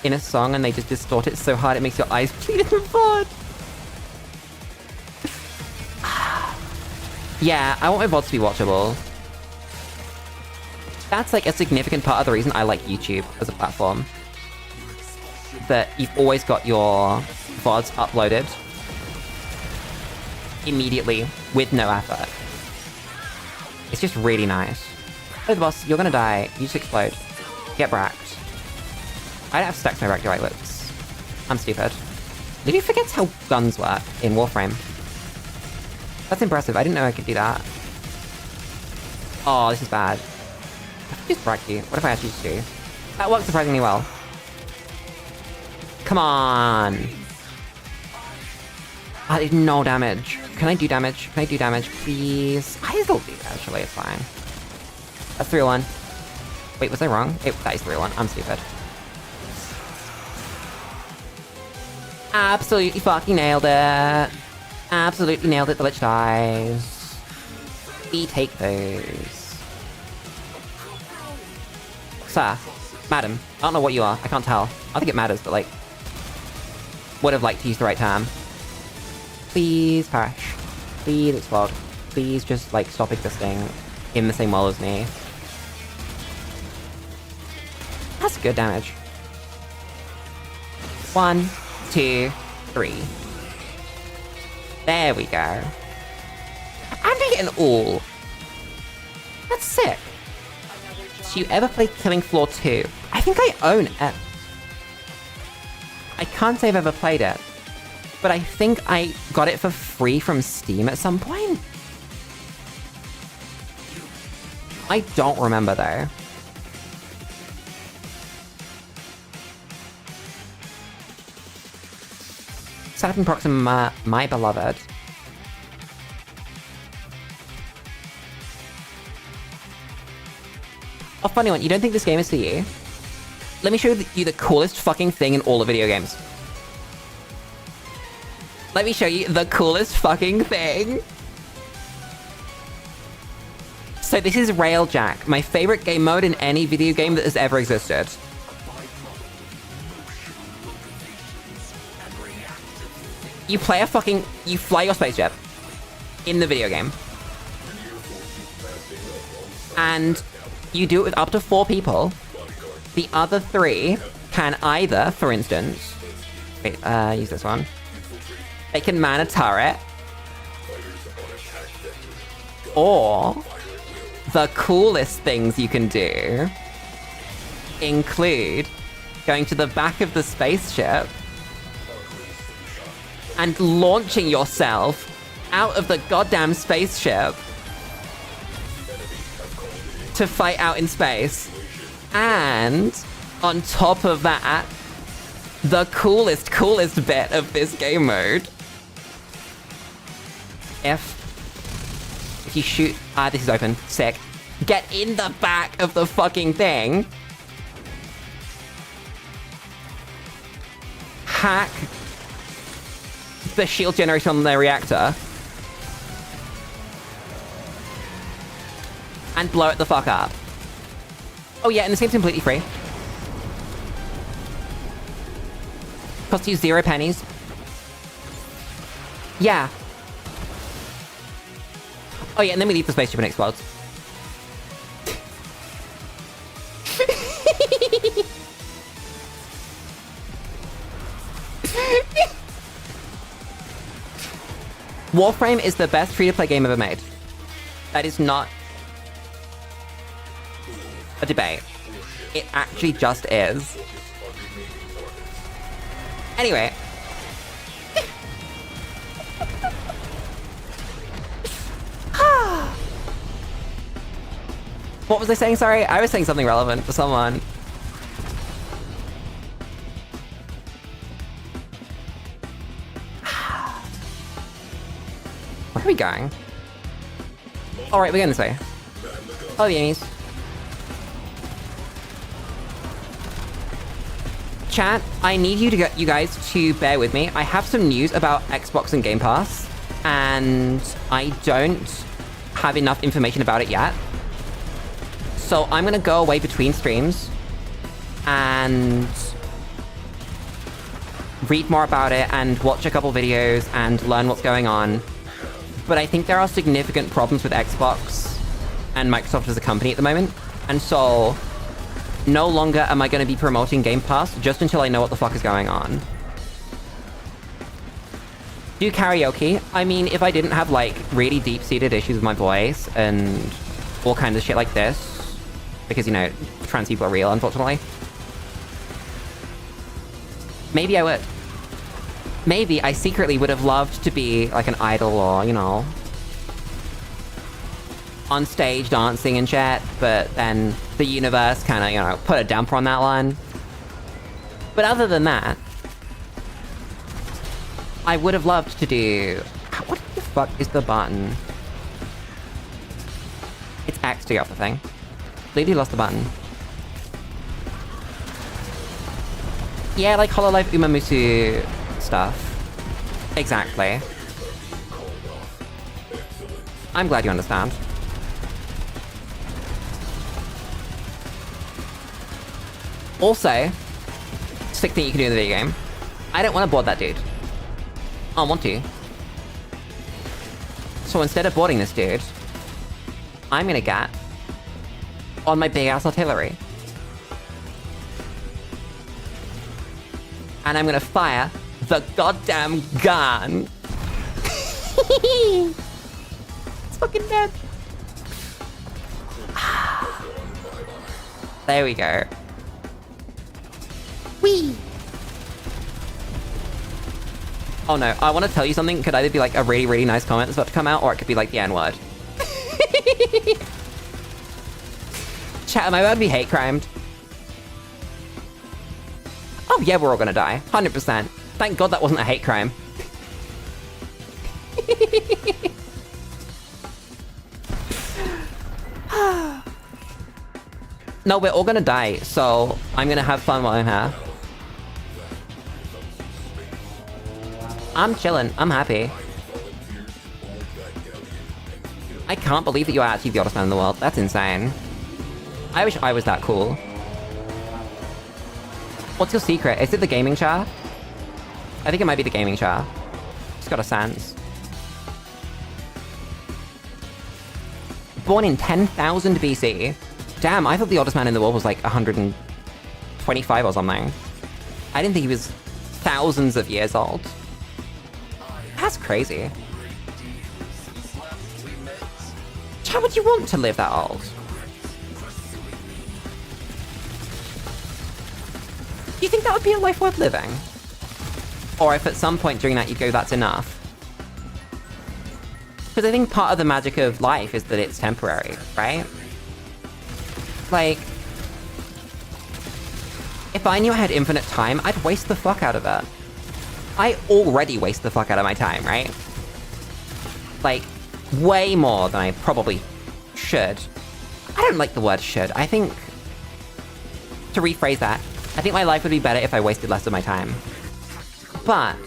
in a song and they just distort it so hard it makes your eyes bleed in the VOD. Yeah, I want my VODs to be watchable. That's like a significant part of the reason I like YouTube as a platform. That you've always got your VODs uploaded immediately with no effort. It's just really nice. Oh, the boss, you're gonna die. You just explode. Get bracked. I don't have stacks my recto eyelids. I'm stupid. Lulu forgets how guns work in Warframe. That's impressive. I didn't know I could do that. Oh, this is bad. I just brack you. What if I actually just do? That worked surprisingly well. Come on. I did no damage. Can I do damage? Can I do damage, please? I still do, actually. It's fine. That's 3-1. Wait, was I wrong? That is 3-1. I'm stupid. Absolutely fucking nailed it. Absolutely nailed it. The Lich dies. We take those. Sir. Madam. I don't know what you are. I can't tell. I don't think it matters, but like... would have liked to use the right term. Please perish. Please explode. Please just, like, stop existing in the same world as me. That's good damage. 1, 2, 3. There we go. And I get an all. That's sick. Do you ever play Killing Floor 2? I think I own it. I can't say I've ever played it. But I think I got it for free from Steam at some point. I don't remember though. Saturn Proxima, my beloved. Oh, funny one, you don't think this game is for you? Let me show you the coolest fucking thing in all of video games. Let me show you the coolest fucking thing. So this is Railjack, my favorite game mode in any video game that has ever existed. You play you fly your spaceship in the video game. And you do it with up to 4 people. The other 3 can either, for instance... Wait, use this one. They can man a turret. Or... the coolest things you can do include going to the back of the spaceship and launching yourself out of the goddamn spaceship to fight out in space. And on top of that, the coolest bit of this game mode. If you shoot... this is open. Sick. Get in the back of the fucking thing. hack the shield generator on their reactor and blow it the fuck up. Oh yeah, and this game's completely free. Cost you 0 pennies. Yeah. Oh yeah, and then we leave the spaceship and it explodes. Warframe is the best free-to-play game ever made. That is not a debate. It actually just is. Anyway. What was I saying? Sorry, I was saying something relevant for someone. Where are we going? Alright, we're going this way. Oh, the Amies. Chat, I need you guys to bear with me. I have some news about Xbox and Game Pass, and I don't have enough information about it yet. So I'm gonna go away between streams and read more about it and watch a couple videos and learn what's going on. But I think there are significant problems with Xbox and Microsoft as a company at the moment. And so no longer am I going to be promoting Game Pass just until I know what the fuck is going on. Do karaoke? I mean, if I didn't have, like, really deep-seated issues with my voice and all kinds of shit like this, because, you know, trans people are real, unfortunately. Maybe I would. Maybe I secretly would have loved to be, like, an idol or, you know, on stage dancing and shit, but then the universe kind of, you know, put a damper on that one. But other than that, I would have loved to do... What the fuck is the button? It's X to get off the thing. Lady lost the button. Yeah, like Hololive Umamusu stuff. Exactly. I'm glad you understand. Also, sick thing you can do in the video game. I don't want to board that dude. I don't want to. So instead of boarding this dude, I'm gonna get on my big ass artillery. And I'm gonna fire the goddamn gun. It's fucking dead. There we go. Whee! Oh no, I want to tell you something. Could either be like a really, really nice comment that's about to come out, or it could be like the N-word. Chat, am I about to be hate crimed? Oh yeah, we're all gonna die. 100%. Thank God that wasn't a hate crime. No, we're all gonna die, so I'm gonna have fun while I'm here. I'm chilling. I'm happy. I can't believe that you're actually the oldest man in the world. That's insane. I wish I was that cool. What's your secret? Is it the gaming chair? I think it might be the gaming chair. It's got a sense. Born in 10,000 BC. Damn, I thought the oldest man in the world was like 125 or something. I didn't think he was thousands of years old. That's crazy. How would you want to live that old? Do you think that would be a life worth living? Or if at some point during that you go, that's enough? Because I think part of the magic of life is that it's temporary, right? Like, if I knew I had infinite time, I'd waste the fuck out of it. I already waste the fuck out of my time, right? Like, way more than I probably should. I don't like the word should. I think, to rephrase that, I think my life would be better if I wasted less of my time. But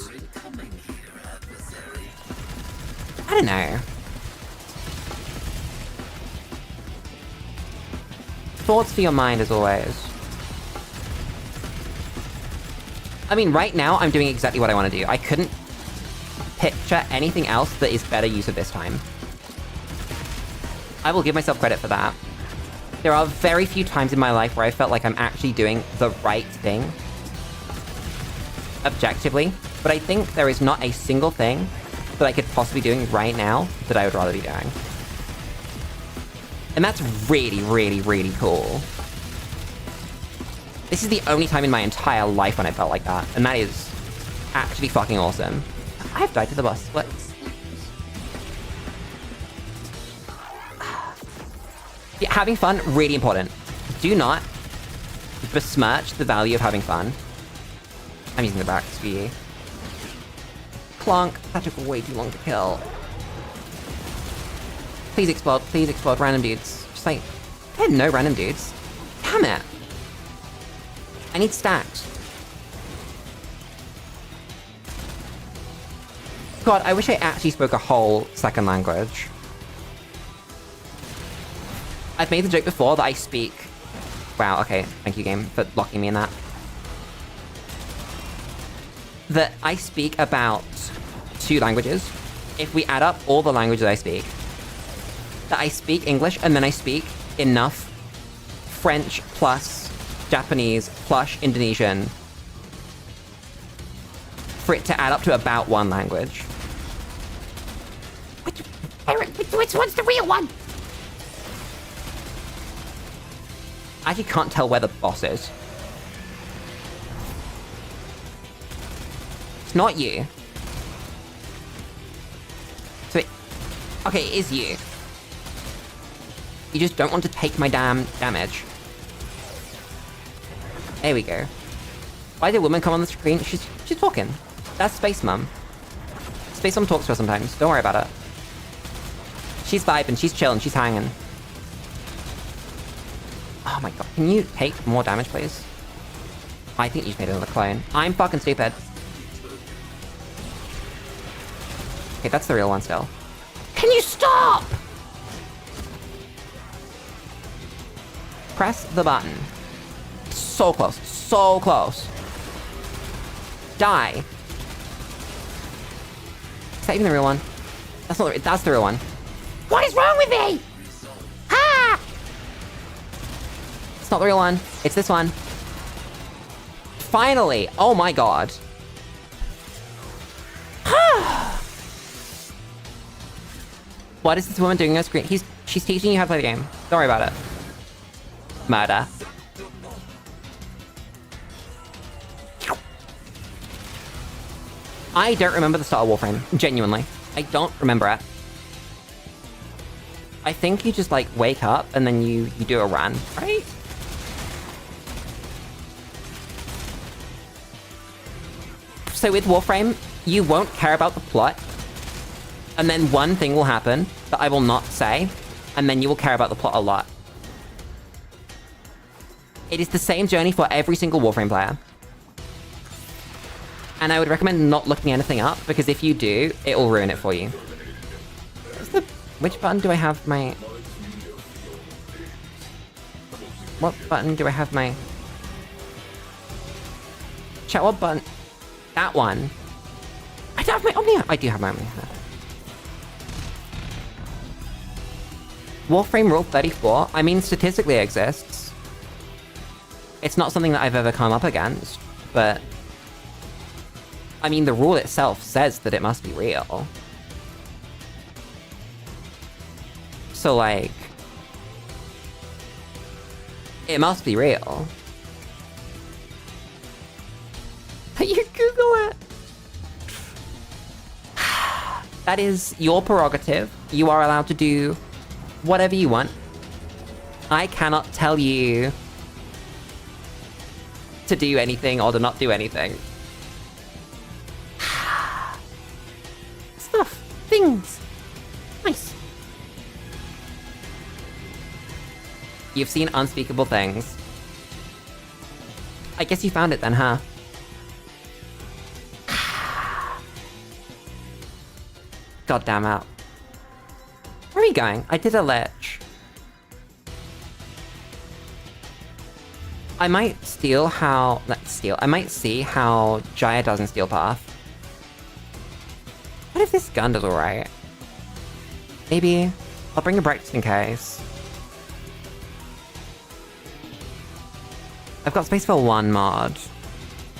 I don't know. Thoughts for your mind, as always. I mean, right now, I'm doing exactly what I want to do. I couldn't picture anything else that is better use of this time. I will give myself credit for that. There are very few times in my life where I felt like I'm actually doing the right thing. Objectively. But I think there is not a single thing that I could possibly be doing right now that I would rather be doing. And that's really, really, really cool. This is the only time in my entire life when I felt like that. And that is actually fucking awesome. I have died to the bus. What? Yeah, having fun, really important. Do not besmirch the value of having fun. I'm using the back speed. Clonk. That took way too long to kill. Please explode, random dudes. Just like, there are no random dudes. Damn it. I need stacks. God, I wish I actually spoke a whole second language. I've made the joke before that I speak... Wow, okay, thank you, game, for locking me in that. That I speak about 2 languages. If we add up all the languages I speak, that I speak English, and then I speak enough French plus Japanese plus Indonesian for it to add up to about 1 language. Which one's the real one? I actually can't tell where the boss is. It's not you. So okay, it is you. You just don't want to take my damn damage. There we go. Why did a woman come on the screen? She's talking. That's Space Mum. Space Mum talks to her sometimes. Don't worry about it. She's vibing, she's chilling, she's hanging. Oh my god, can you take more damage, please? I think you just made another clone. I'm fucking stupid. Okay, that's the real one still. Can you stop? Press the button. So close. So close. Die. Is that even the real one? That's not the, that's the real one. What is wrong with me? Ah! It's not the real one. It's this one. Finally! Oh my god. What is this woman doing on her screen? She's teaching you how to play the game. Don't worry about it. Murder. I don't remember the start of Warframe. Genuinely. I don't remember it. I think you just, like, wake up and then you do a run, right? So with Warframe, you won't care about the plot, and then one thing will happen that I will not say, and then you will care about the plot a lot. It is the same journey for every single Warframe player. And I would recommend not looking anything up, because if you do, it will ruin it for you. Which button do I have my... What button do I have my... Chat, what button? That one. I don't have my Omnia. I do have my Omnia. Warframe Rule 34, I mean, statistically it exists. It's not something that I've ever come up against, but... I mean, the rule itself says that it must be real. So, like... It must be real. You Google it! That is your prerogative. You are allowed to do whatever you want. I cannot tell you to do anything or to not do anything. Stuff. Things. Nice. You've seen unspeakable things. I guess you found it then, huh? God damn it. Where are we going? I did a lich. I might steal how... Let's steal. I might see how Jaya does in Steel Path. What if this gun does alright? Maybe. I'll bring a break just in case. I've got space for one mod.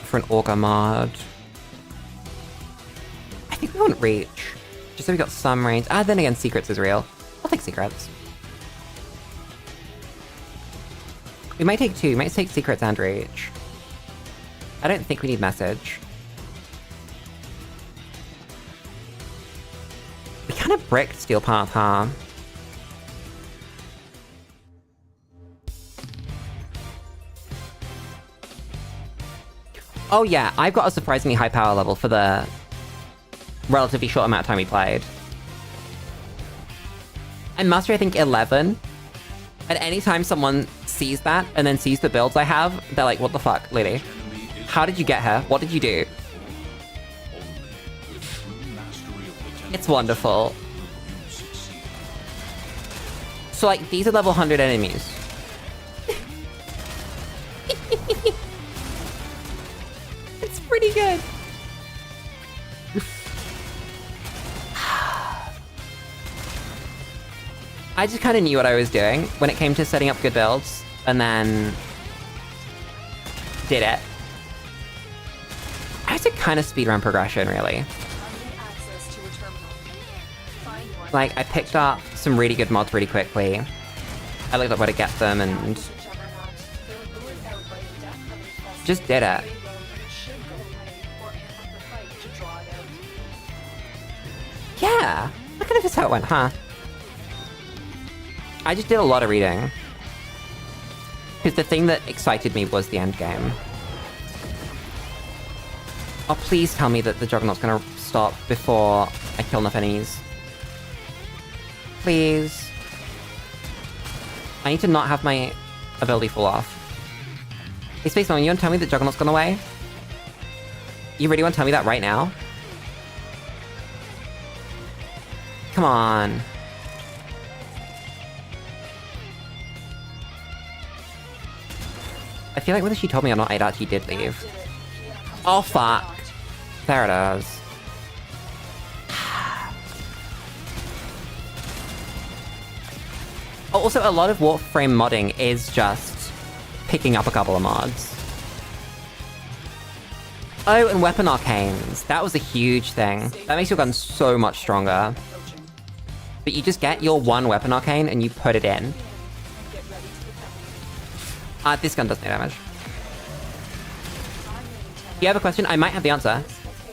For an Orca mod. I think we want reach. Just so we got some range. Ah, then again, secrets is real. I'll take secrets. We might take two. We might take secrets and reach. I don't think we need message. We kind of bricked Steel Path, huh? Oh yeah, I've got a surprisingly high power level for the relatively short amount of time we played. And Mastery, I think, 11. And anytime someone sees that, and then sees the builds I have, they're like, what the fuck, Lily? How did you get her? What did you do? It's wonderful. So, like, these are level 100 enemies. It's pretty good. I just kind of knew what I was doing when it came to setting up good builds, and then did it. I had to kind of speedrun progression, really. Like, I picked up some really good mods really quickly. I looked up where to get them and just did it. Yeah, that kind of is how it went, huh? I just did a lot of reading. Because the thing that excited me was the end game. Oh, please tell me that the Juggernaut's gonna stop before I kill enough enemies. Please. I need to not have my ability fall off. Hey, Spaceman, you wanna tell me that Juggernaut's gone away? You really wanna tell me that right now? Come on. I feel like whether she told me or not, it actually did leave. Oh, fuck. There it is. Also, a lot of Warframe modding is just picking up a couple of mods. Oh, and weapon arcanes. That was a huge thing. That makes your gun so much stronger. But you just get your one weapon arcane and you put it in. This gun does no damage. You have a question? I might have the answer.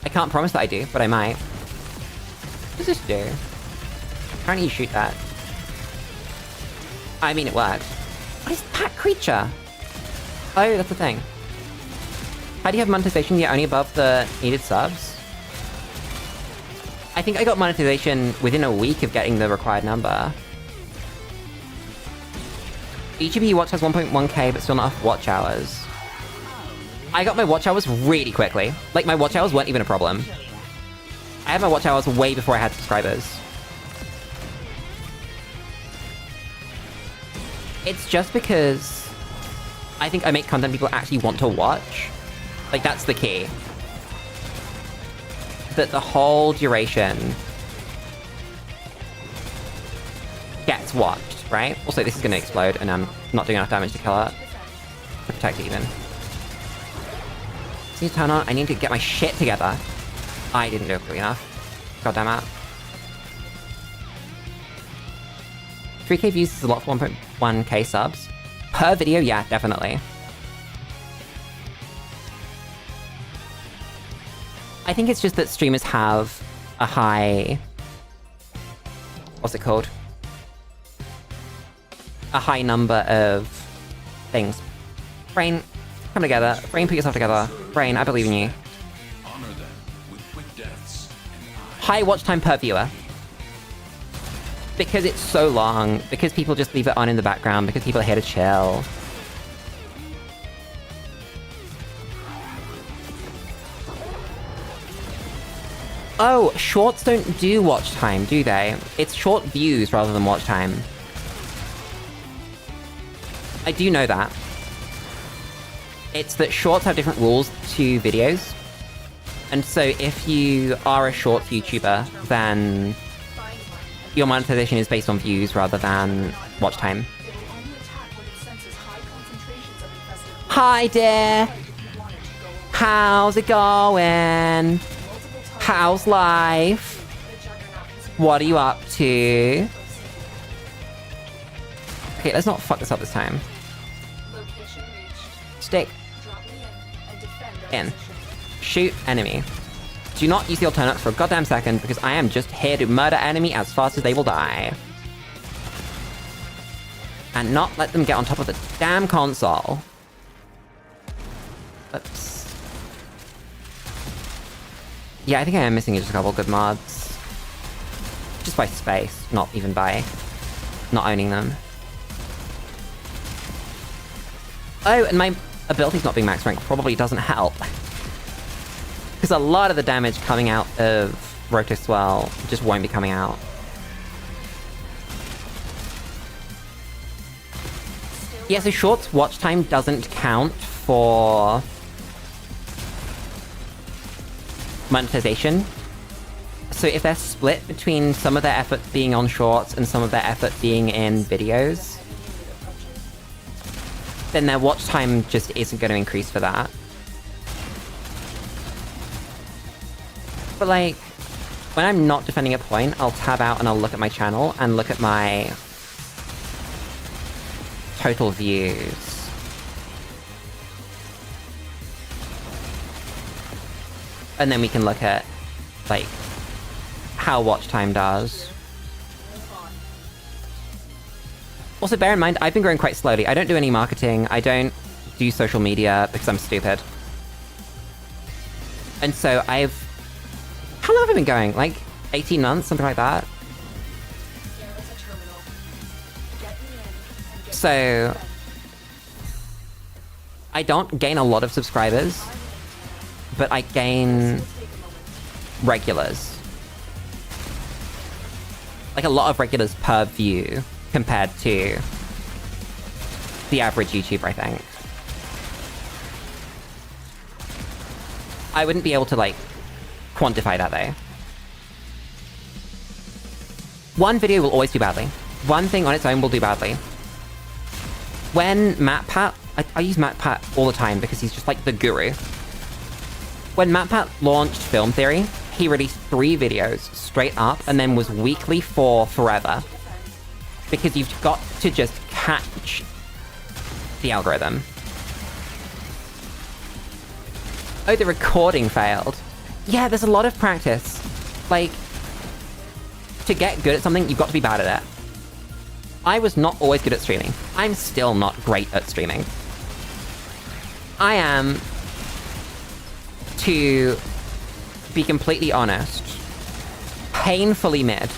I can't promise that I do, but I might. What does this do? Apparently you shoot that. I mean, it worked. What is that creature? Oh, that's the thing. How do you have monetization yet only above the needed subs? I think I got monetization within a week of getting the required number. Each of you watch has 1.1k, but still not enough watch hours. I got my watch hours really quickly. Like, my watch hours weren't even a problem. I had my watch hours way before I had subscribers. It's just because I think I make content people actually want to watch. Like, that's the key. That the whole duration gets watched, right? Also, this is going to explode, and I'm not doing enough damage to kill it. To protect it even. I need to turn on. I need to get my shit together. I didn't do it quickly enough. God damn it. 3k views is a lot for 1.1k subs. Per video, yeah, definitely. I think it's just that streamers have a high... What's it called? A high number of things. Brain, come together. Brain, put yourself together. Brain, I believe in you. High watch time per viewer. Because it's so long. Because people just leave it on in the background. Because people are here to chill. Oh, shorts don't do watch time, do they? It's short views rather than watch time. I do know that. It's that shorts have different rules to videos. And so if you are a shorts YouTuber, then your monetization is based on views rather than watch time. It will only attack when it senses high concentrations of infested Hi there! if you want it to go away. How's it going? Multiple targets. How's life? The juggernaut has What are you up to? proceeded. Okay, let's not fuck this up this time. Location reached. Stick. Drop me in and defend our In. position. Shoot enemy. Do not use the alternates for a goddamn second, because I am just here to murder enemy as fast as they will die. And not let them get on top of the damn console. Oops. Yeah, I think I am missing just a couple good mods. Just by space, not even by not owning them. Oh, and my ability's not being max rank probably doesn't help. Because a lot of the damage coming out of Rotoswell just won't be coming out. Yeah, so shorts watch time doesn't count for monetization. So if they're split between some of their effort being on shorts and some of their effort being in videos, then their watch time just isn't going to increase for that. But like, when I'm not defending a point, I'll tab out and I'll look at my channel and look at my total views. And then we can look at, like, how watch time does. Also, bear in mind, I've been growing quite slowly. I don't do any marketing. I don't do social media because I'm stupid. And so how long have I been going? Like, 18 months? Something like that? There is a terminal. Get me in and get So I don't gain a lot of subscribers, but I gain regulars. Like a lot of regulars per view compared to the average YouTuber, I think. I wouldn't be able to, like, quantify that, though. One video will always do badly. One thing on its own will do badly. When MatPat... I use MatPat all the time because he's just, like, the guru. When MatPat launched Film Theory, he released 3 videos straight up and then was weekly for forever. Because you've got to just catch the algorithm. Oh, the recording failed. Yeah, there's a lot of practice. Like, to get good at something, you've got to be bad at it. I was not always good at streaming. I'm still not great at streaming. I am, to be completely honest, painfully mid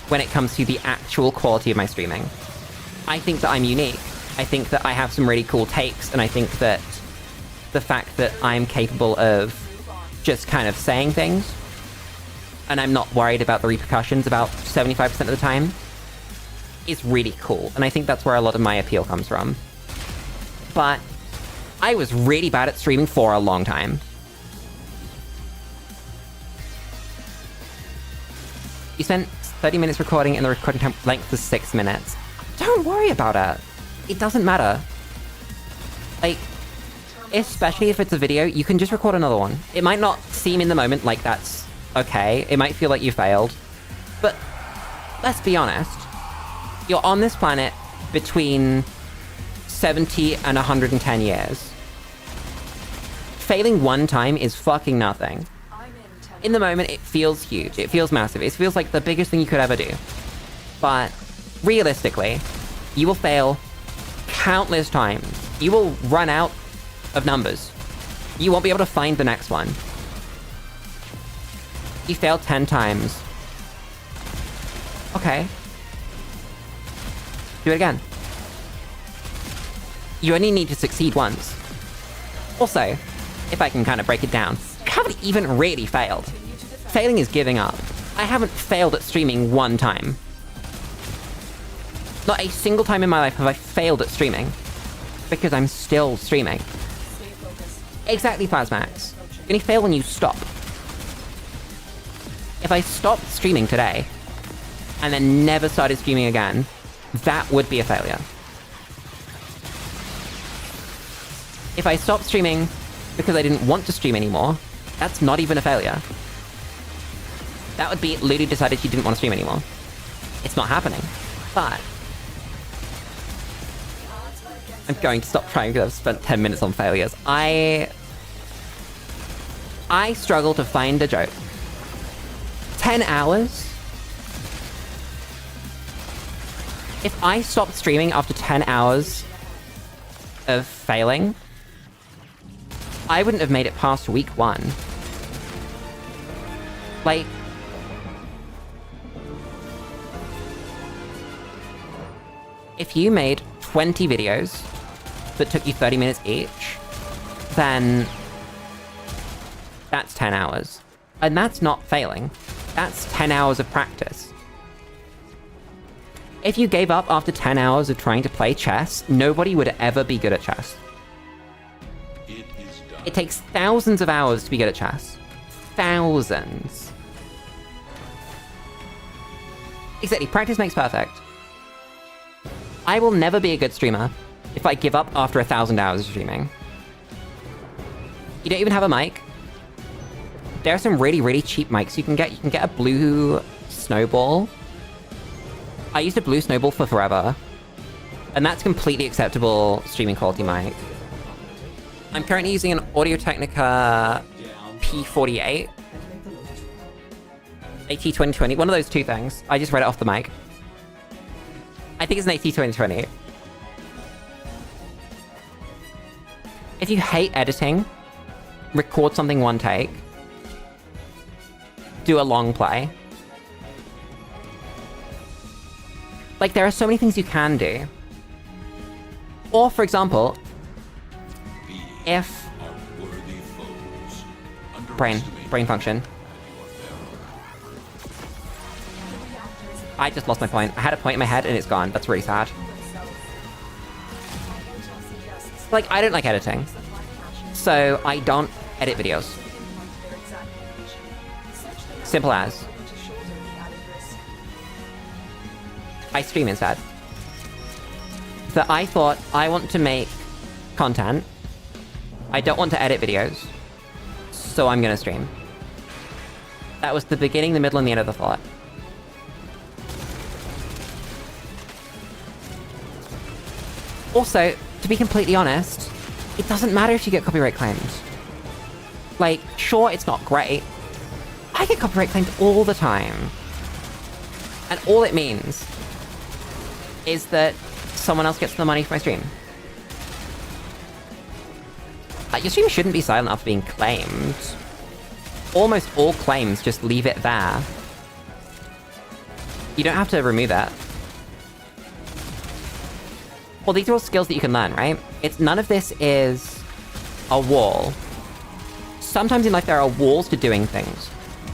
when it comes to the actual quality of my streaming. I think that I'm unique. I think that I have some really cool takes, and I think that the fact that I'm capable of just kind of saying things, and I'm not worried about the repercussions about 75% of the time, is really cool. And I think that's where a lot of my appeal comes from. But I was really bad at streaming for a long time. You spent 30 minutes recording and the recording time length was 6 minutes. Don't worry about it. It doesn't matter. Like, especially if it's a video, you can just record another one. It might not seem in the moment like that's okay. It might feel like you failed. But let's be honest. You're on this planet between 70 and 110 years. Failing one time is fucking nothing. In the moment, it feels huge. It feels massive. It feels like the biggest thing you could ever do. But realistically, you will fail countless times. You will run out of numbers. You won't be able to find the next one. You failed 10 times. Okay. Do it again. You only need to succeed once. Also, if I can kind of break it down, you haven't even really failed. Failing is giving up. I haven't failed at streaming one time. Not a single time in my life have I failed at streaming. Because I'm still streaming. Stay focused. Exactly, Plasmax. You only fail when you stop. If I stopped streaming today, and then never started streaming again, that would be a failure. If I stopped streaming because I didn't want to stream anymore, that's not even a failure. That would be Lulu decided she didn't want to stream anymore. It's not happening. But I'm going to stop trying because I've spent 10 minutes on failures. I struggle to find a joke. 10 hours? If I stopped streaming after 10 hours of failing, I wouldn't have made it past week 1. Like, if you made 20 videos that took you 30 minutes each, then that's 10 hours. And that's not failing. That's 10 hours of practice. If you gave up after 10 hours of trying to play chess, nobody would ever be good at chess. It takes thousands of hours to be good at chess. Thousands. Exactly, practice makes perfect. I will never be a good streamer if I give up after 1,000 hours of streaming. You don't even have a mic. There are some really, really cheap mics you can get. You can get a blue snowball. I used a blue snowball for forever. And that's completely acceptable streaming quality mic. I'm currently using an Audio-Technica P48. AT2020, one of those two things. I just read it off the mic. I think it's an AT2020. If you hate editing, record something one take. Do a long play. Like, there are so many things you can do. Or, for example, if... Brain function. I just lost my point. I had a point in my head and it's gone. That's really sad. Like, I don't like editing. So, I don't edit videos. Simple as. I stream instead. So I thought, I want to make content. I don't want to edit videos. So I'm gonna stream. That was the beginning, the middle, and the end of the thought. Also, to be completely honest, it doesn't matter if you get copyright claims. Like, sure, it's not great. I get copyright claimed all the time. And all it means is that someone else gets the money for my stream. Your stream shouldn't be silent after being claimed. Almost all claims just leave it there. You don't have to remove it. Well, these are all skills that you can learn, right? None of this is a wall. Sometimes in life there are walls to doing things.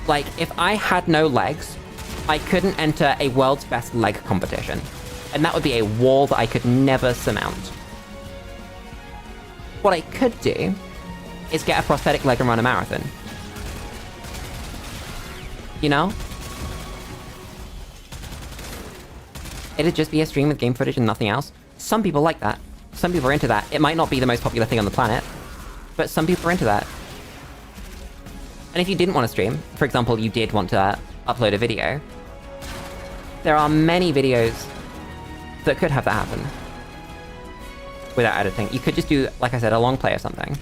Like, if I had no legs, I couldn't enter a world's best leg competition. And that would be a wall that I could never surmount. What I could do is get a prosthetic leg and run a marathon. You know? It'd just be a stream with game footage and nothing else. Some people like that. Some people are into that. It might not be the most popular thing on the planet, but some people are into that. And if you didn't want to stream, for example, you did want to upload a video, there are many videos that could have that happen without editing. You could just do, like I said, a long play or something.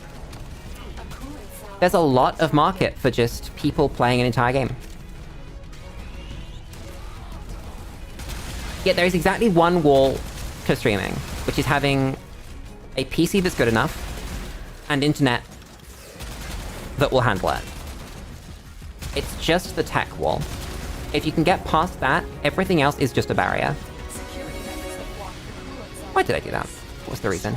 There's a lot of market for just people playing an entire game. Yet there is exactly one wall to streaming, which is having a PC that's good enough and internet that will handle it. It's just the tech wall. If you can get past that, everything else is just a barrier. Why did I do that? What's the reason?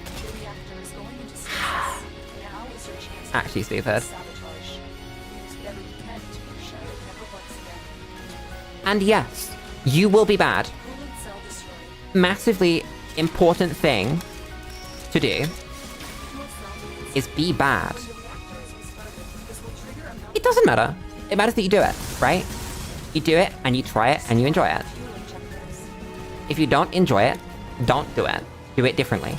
The reactor is going into space. Now is your chance to Actually stupid. sabotage. Use every And yes, you will be bad. Coolant cell destroyed. Massively important thing to do is be bad. It doesn't matter. It matters that you do it, right? You do it and you try it and you enjoy it. If you don't enjoy it, don't do it. Do it differently.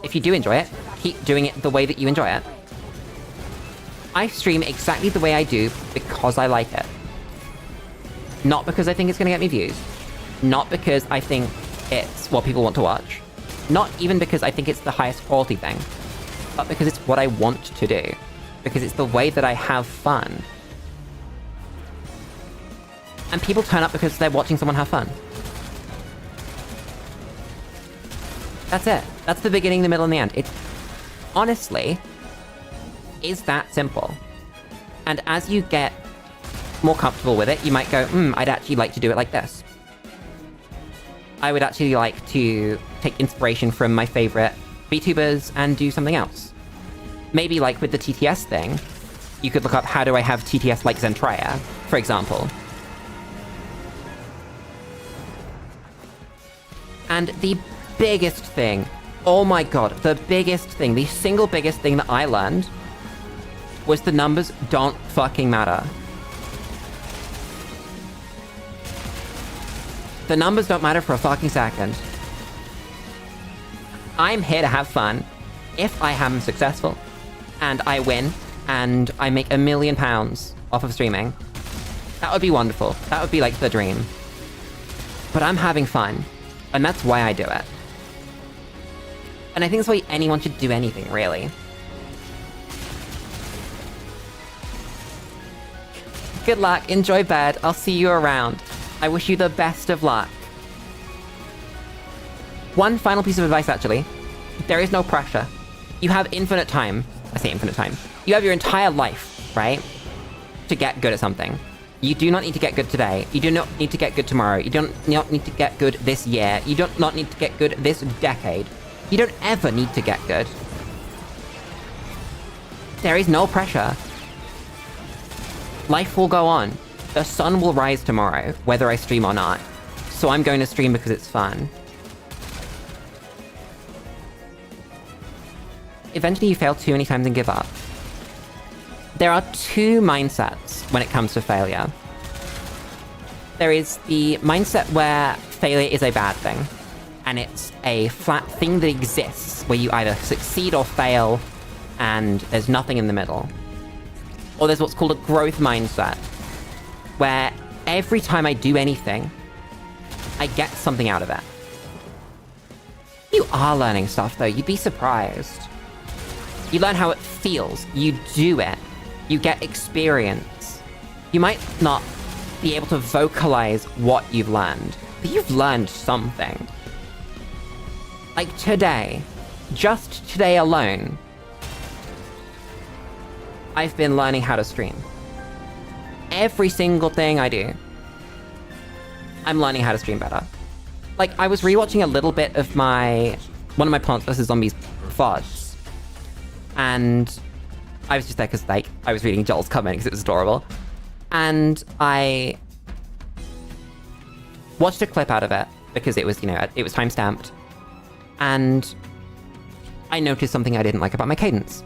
If you do enjoy it, keep doing it the way that you enjoy it. I stream exactly the way I do because I like it. Not because I think it's gonna get me views. Not because I think it's what people want to watch. Not even because I think it's the highest quality thing. But because it's what I want to do. Because it's the way that I have fun. And people turn up because they're watching someone have fun. That's it. That's the beginning, the middle, and the end. It honestly is that simple. And as you get more comfortable with it, you might go, I'd actually like to do it like this. I would actually like to take inspiration from my favorite VTubers and do something else. Maybe like with the TTS thing, you could look up how do I have TTS like Zentria, for example. And the biggest thing, oh my god, the biggest thing, the single biggest thing that I learned was the numbers don't fucking matter. The numbers don't matter for a fucking second. I'm here to have fun. If I am successful, and I win, and I make £1 million off of streaming, that would be wonderful. That would be like the dream. But I'm having fun, and that's why I do it. And I think that's why anyone should do anything, really. Good luck, enjoy bed, I'll see you around. I wish you the best of luck. One final piece of advice, actually. There is no pressure. You have infinite time. I say infinite time. You have your entire life, right? To get good at something. You do not need to get good today. You do not need to get good tomorrow. You don't need to get good this year. You do not need to get good this decade. You don't ever need to get good. There is no pressure. Life will go on. The sun will rise tomorrow, whether I stream or not. So I'm going to stream because it's fun. Eventually you fail too many times and give up. There are two mindsets when it comes to failure. There is the mindset where failure is a bad thing, and it's a flat thing that exists, where you either succeed or fail, and there's nothing in the middle. Or there's what's called a growth mindset, where every time I do anything, I get something out of it. You are learning stuff, though. You'd be surprised. You learn how it feels. You do it. You get experience. You might not be able to vocalize what you've learned, but you've learned something. Like today, just today alone, I've been learning how to stream. Every single thing I do, I'm learning how to stream better. Like, I was rewatching a little bit of one of my Plants vs. Zombies VODs, and I was just there because, like, I was reading Joel's comment because it was adorable. And I watched a clip out of it because it was, it was time-stamped. And I noticed something I didn't like about my cadence.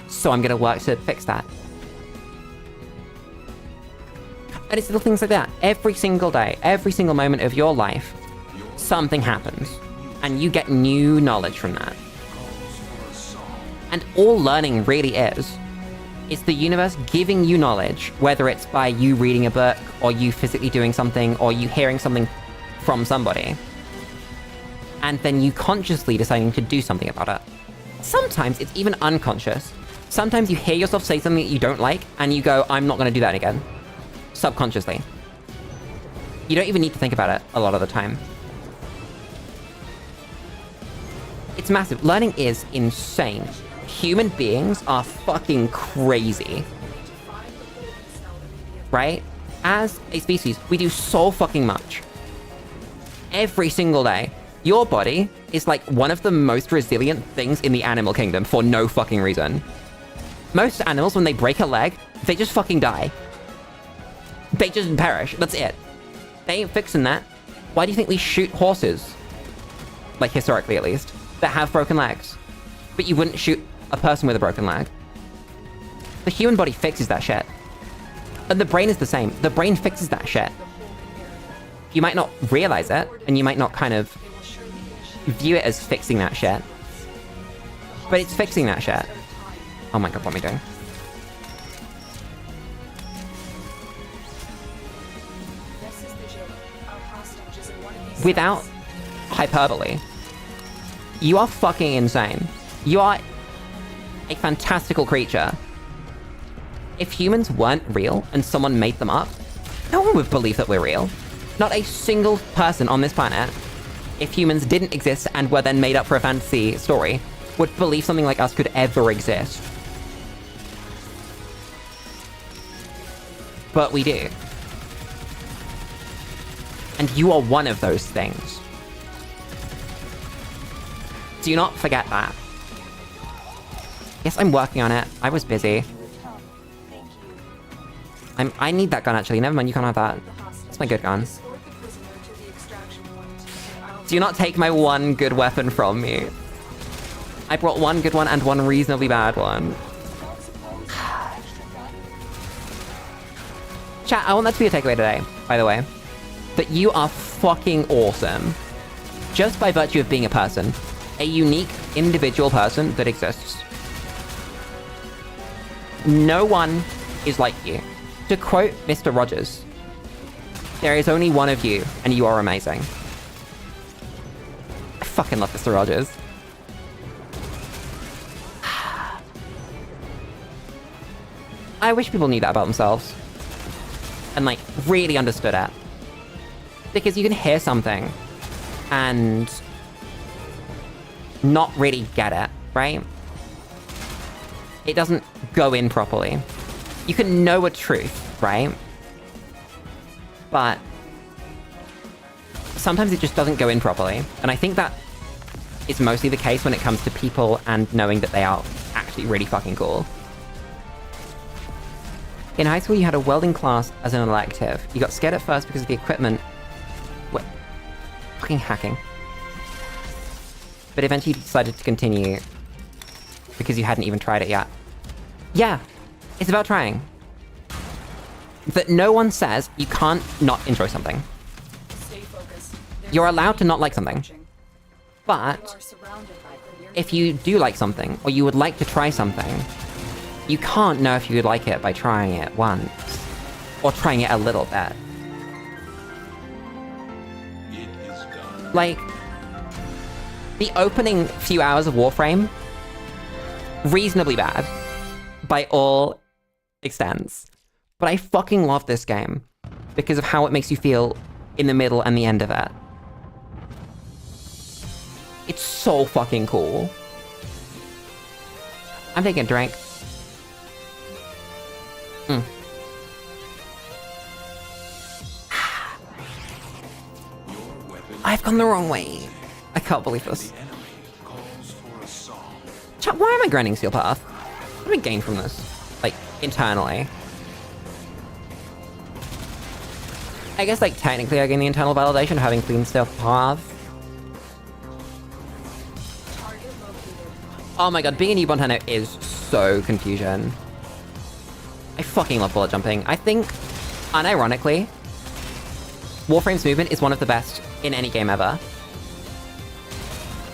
So I'm gonna work to fix that. And it's little things like that. Every single day, every single moment of your life, something happens. And you get new knowledge from that. And all learning really is the universe giving you knowledge, whether it's by you reading a book, or you physically doing something, or you hearing something from somebody. And then you consciously deciding to do something about it. Sometimes it's even unconscious. Sometimes you hear yourself say something that you don't like, and you go, I'm not gonna do that again. Subconsciously. You don't even need to think about it a lot of the time. It's massive. Learning is insane. Human beings are fucking crazy. Right? As a species, we do so fucking much. Every single day. Your body is like one of the most resilient things in the animal kingdom for no fucking reason. Most animals, when they break a leg, they just fucking die. They just perish. That's it. They ain't fixing that. Why do you think we shoot horses? Like, historically at least. That have broken legs. But you wouldn't shoot a person with a broken leg. The human body fixes that shit. And the brain is the same. The brain fixes that shit. You might not realize it, and you might not kind of view it as fixing that shit. But it's fixing that shit. Oh my god, what am I doing? Without hyperbole, you are fucking insane. You are a fantastical creature. If humans weren't real and someone made them up, no one would believe that we're real. Not a single person on this planet, if humans didn't exist and were then made up for a fantasy story, would believe something like us could ever exist. But we do. And you are one of those things. Do not forget that. Yes, I'm working on it. I was busy. I need that gun, actually. Never mind, you can't have that. It's my good gun. Do not take my one good weapon from me. I brought one good one and one reasonably bad one. Chat, I want that to be a takeaway today, by the way. That you are fucking awesome. Just by virtue of being a person. A unique, individual person that exists. No one is like you. To quote Mr. Rogers, there is only one of you, and you are amazing. I fucking love Mr. Rogers. I wish people knew that about themselves. And, like, really understood it. Because you can hear something and not really get it, right? It doesn't go in properly. You can know a truth, right? But sometimes it just doesn't go in properly. And I think that is mostly the case when it comes to people and knowing that they are actually really fucking cool. In high school, you had a welding class as an elective. You got scared at first because of the equipment. What? Fucking hacking. But eventually you decided to continue because you hadn't even tried it yet. Yeah, it's about trying. That no one says you can't not enjoy something. Stay focused. You're allowed to not like something. But if you do like something, or you would like to try something, you can't know if you would like it by trying it once. Or trying it a little bit. Like, the opening few hours of Warframe, reasonably bad. By all extents. But I fucking love this game. Because of how it makes you feel in the middle and the end of it. It's so fucking cool. I'm taking a drink. I've gone the wrong way. I can't believe this. Chat, why am I grinding Steel Path? What do I gain from this? Like, internally. I guess, like, technically I gain the internal validation of having clean Steel Path. Oh my god, being a newborn tenno is so confusion. I fucking love bullet jumping. I think, unironically, Warframe's movement is one of the best in any game ever.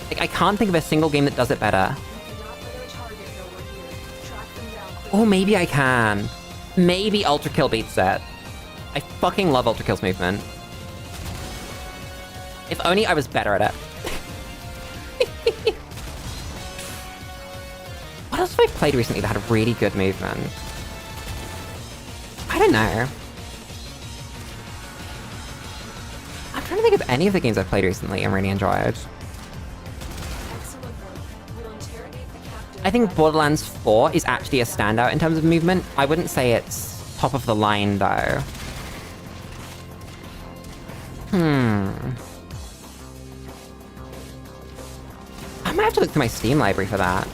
Like, I can't think of a single game that does it better. Or maybe I can. Maybe Ultra Kill beats it. I fucking love Ultra Kill's movement. If only I was better at it. What else have I played recently that had really good movement? I don't know. I'm trying to think of any of the games I've played recently and really enjoyed. I think Borderlands 4 is actually a standout in terms of movement. I wouldn't say it's top of the line, though. I might have to look through my Steam library for that.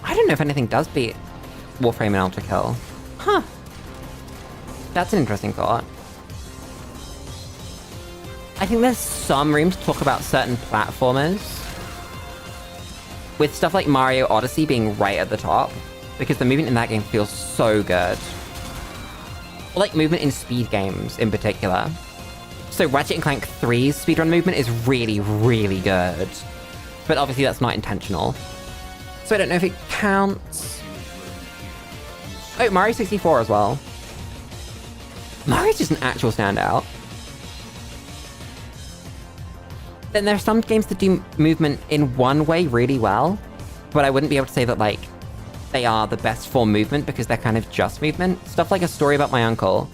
I don't know if anything does beat Warframe and Ultra Kill. Huh. That's an interesting thought. I think there's some room to talk about certain platformers, with stuff like Mario Odyssey being right at the top, because the movement in that game feels so good. Or like movement in speed games in particular. So Ratchet & Clank 3's speedrun movement is really, really good. But obviously that's not intentional. So I don't know if it counts. Oh, Mario 64 as well. Mario's just an actual standout. Then there are some games that do movement in one way really well, but I wouldn't be able to say that, like, they are the best for movement because they're kind of just movement. Stuff like A Story About My Uncle.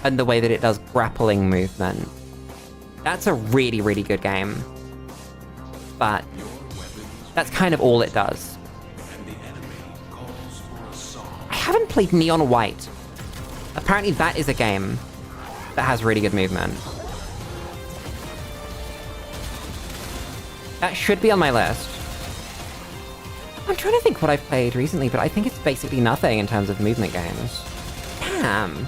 And the way that it does grappling movement. That's a really, really good game. But that's kind of all it does. I haven't played Neon White. Apparently that is a game that has really good movement. That should be on my list. I'm trying to think what I've played recently, but I think it's basically nothing in terms of movement games. Damn.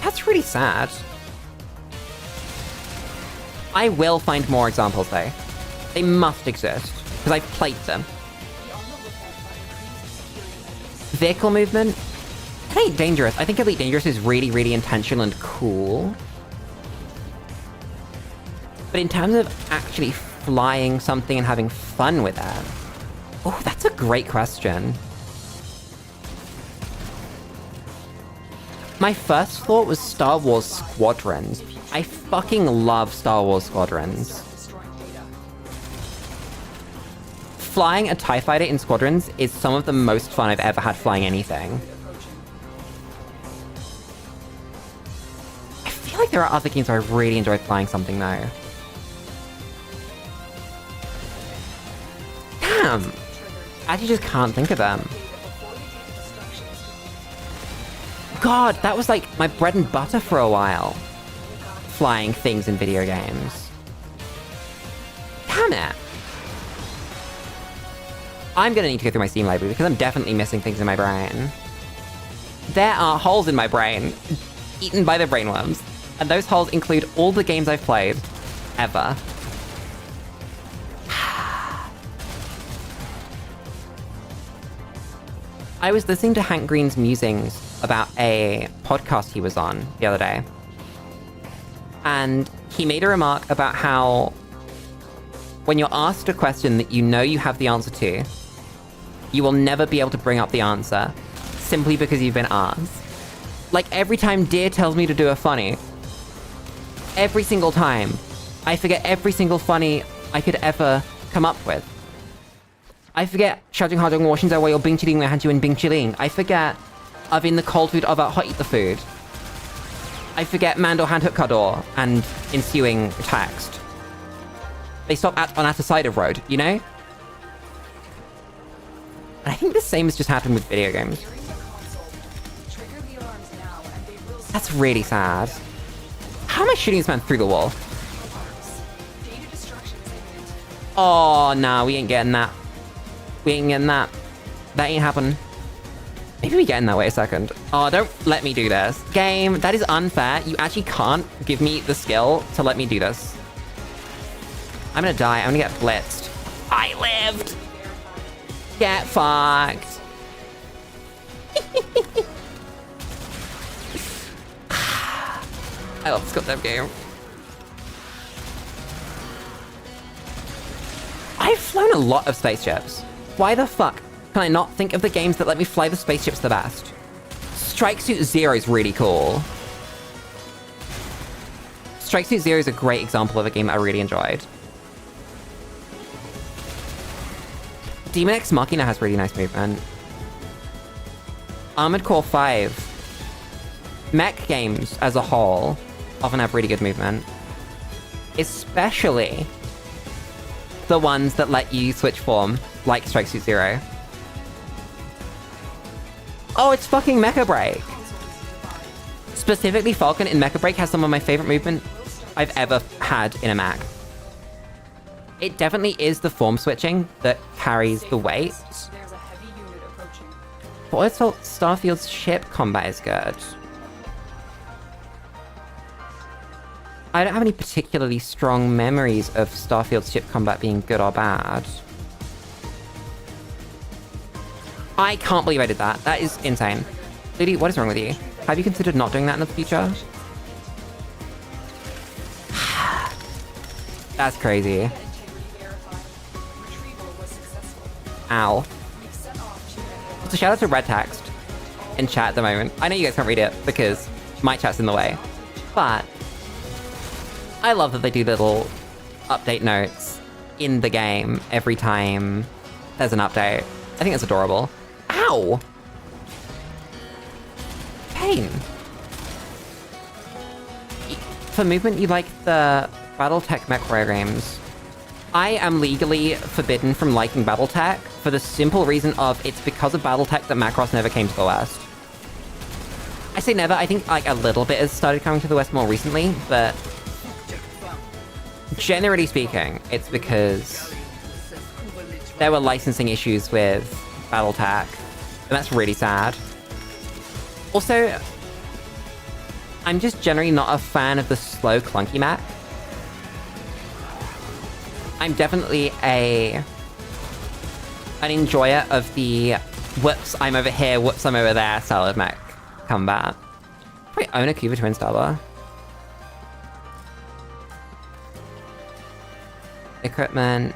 That's really sad. I will find more examples though. They must exist, because I've played them. Vehicle movement? Elite Dangerous. I think Elite Dangerous is really, really intentional and cool. But in terms of actually flying something and having fun with it, oh, that's a great question. My first thought was Star Wars Squadrons. I fucking love Star Wars Squadrons. Flying a TIE fighter in Squadrons is some of the most fun I've ever had flying anything. I feel like there are other games where I really enjoy flying something though. Damn! I actually just can't think of them. God, that was like my bread and butter for a while. Flying things in video games. Damn it! I'm gonna need to go through my Steam library because I'm definitely missing things in my brain. There are holes in my brain, eaten by the brainworms, and those holes include all the games I've played, ever. I was listening to Hank Green's musings about a podcast he was on the other day. And he made a remark about how when you're asked a question that you know you have the answer to, you will never be able to bring up the answer simply because you've been asked. Like every time Deer tells me to do a funny, every single time, I forget every single funny I could ever come up with. I forget shouting hard on Washington while you're bing chilling my hand you in bing chilling. I forget of in the cold food of hot eat the food. I forget Mando hand hook cuddle and ensuing text. They stop on a side of road, you know? And I think the same has just happened with video games. That's really sad. How am I shooting this man through the wall? Oh, nah, we ain't getting that. We ain't getting that. That ain't happening. Maybe we get in that way a second. Oh, don't let me do this. Game, that is unfair. You actually can't give me the skill to let me do this. I'm gonna die. I'm gonna get blitzed. I lived! Get fucked. I love this goddamn game. I've flown a lot of spaceships. Why the fuck can I not think of the games that let me fly the spaceships the best? Strike Suit Zero is really cool. Strike Suit Zero is a great example of a game I really enjoyed. Demon X Machina has really nice movement. Armored Core 5. Mech games as a whole often have really good movement. Especially the ones that let you switch form, like Strike Suit Zero. Oh, it's fucking Mecha Break! Specifically, Falcon in Mecha Break has some of my favorite movement I've ever had in a Mac. It definitely is the form switching that carries the weight, But also, Starfield's ship combat is good. I don't have any particularly strong memories of Starfield's ship combat being good or bad. I can't believe I did that. That is insane. Lulu, what is wrong with you? Have you considered not doing that in the future? That's crazy. Integrity verified. Retrieval was successful. Ow. We've set off too many So shout out to red text in chat at the moment. I know you guys can't read it because my chat's in the way. But I love that they do little update notes in the game every time there's an update. I think it's adorable. Ow! Pain. For movement, you like the Battletech mech warrior games. I am legally forbidden from liking Battletech for the simple reason of it's because of Battletech that Macross never came to the West. I say never, I think like a little bit has started coming to the West more recently, but generally speaking, it's because there were licensing issues with Battletech, and that's really sad. Also, I'm just generally not a fan of the slow, clunky mech. I'm definitely an enjoyer of the whoops, I'm over here, whoops, I'm over there style of mech combat. Probably own a Cuba Twin Starber. Equipment,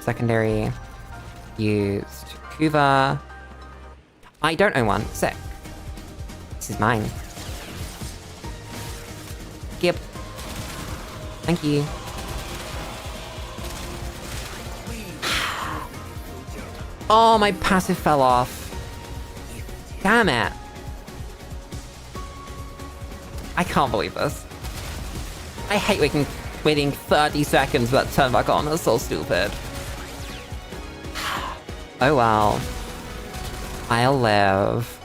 secondary, used, Cuba. I don't own one, sick. This is mine. Yep. Thank you. Oh, my passive fell off. Damn it. I can't believe this. I hate waiting 30 seconds for that to turn back on. That's so stupid. Oh well. I'll live.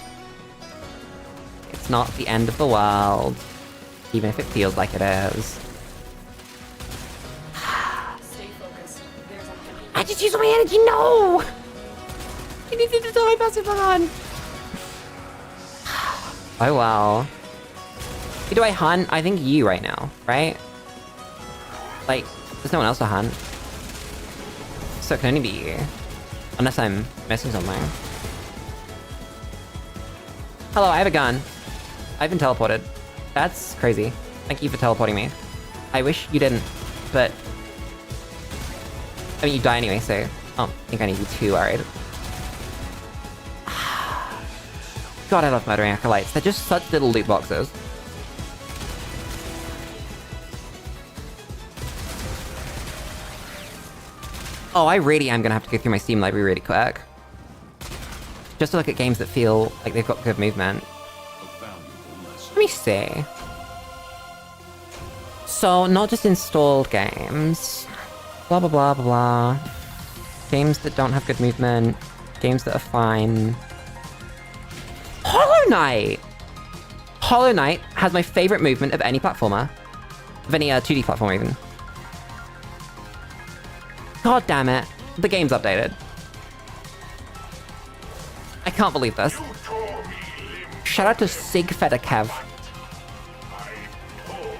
It's not the end of the world. Even if it feels like it is. Stay focused. There's a heavy I just used my energy. No. You need to turn my passive on. Oh well. Who do I hunt? I think you right now, right? Like, there's no one else to hunt. So it can only be you. Unless I'm missing something. Hello, I have a gun. I've been teleported. That's crazy. Thank you for teleporting me. I wish you didn't, but... I mean, you die anyway, so... I don't think I need to be too worried. God, I love murdering acolytes. They're just such little loot boxes. Oh, I really am gonna have to go through my Steam library really quick. Just to look at games that feel like they've got good movement. Let me see. So, not just installed games. Blah, blah, blah, blah, blah. Games that don't have good movement. Games that are fine. Hollow Knight! Hollow Knight has my favorite movement of any platformer. Of any 2D platformer, even. God damn it. The game's updated. I can't believe this. Shout out to Sigfeder Kev.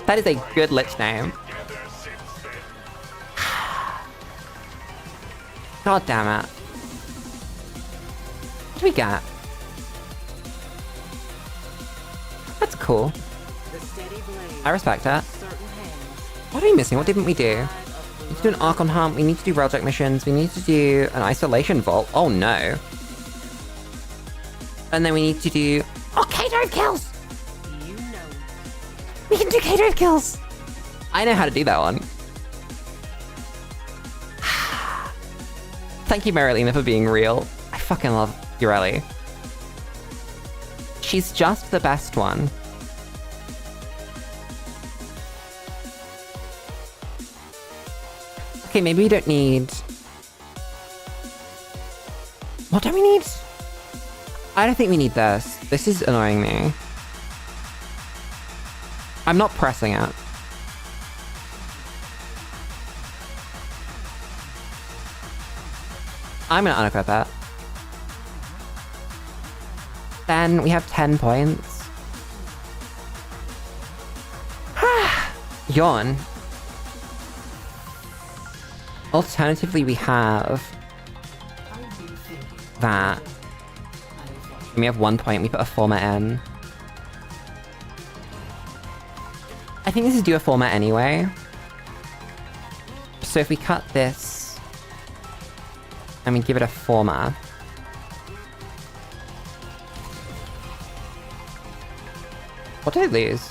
That is a good lich name. God damn it. What do we got? That's cool. I respect that. What are we missing? What didn't we do? We need to do an Archon Hunt, we need to do Railjack missions, we need to do an Isolation Vault. Oh no. And then we need to do... Oh, K-Drive kills. We can do K-Drive kills. I know how to do that one. Thank you, Marilena, for being real. I fucking love Ureli. She's just the best one. Okay, maybe we don't need... What do we need? I don't think we need this. This is annoying me. I'm not pressing it. I'm gonna unequip it. Then we have 10 points. Yawn. Alternatively, we have that. And we have 1 point, we put a format in. I think this is due a format anyway. So if we cut this and we give it a format. What did I lose?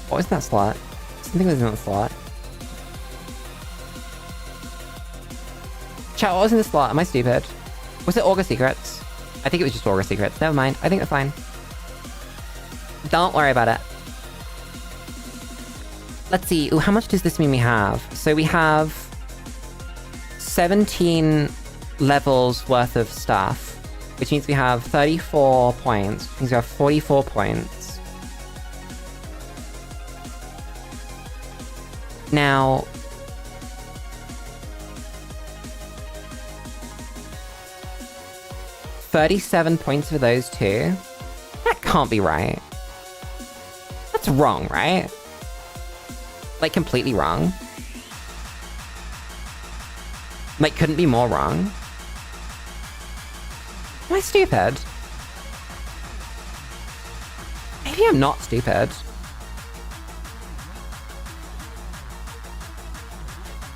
What was that slot? Something was in that slot. Chat, what was in the slot? Am I stupid? Was it August Secrets? I think it was just August Secrets. Never mind. I think we're fine. Don't worry about it. Let's see. Ooh, how much does this mean we have? So we have 17 levels worth of stuff, which means we have 34 points, which means we have 44 points. Now, $37 points for those two? That can't be right. That's wrong, right? Like, completely wrong. Like, couldn't be more wrong. Am I stupid? Maybe I'm not stupid.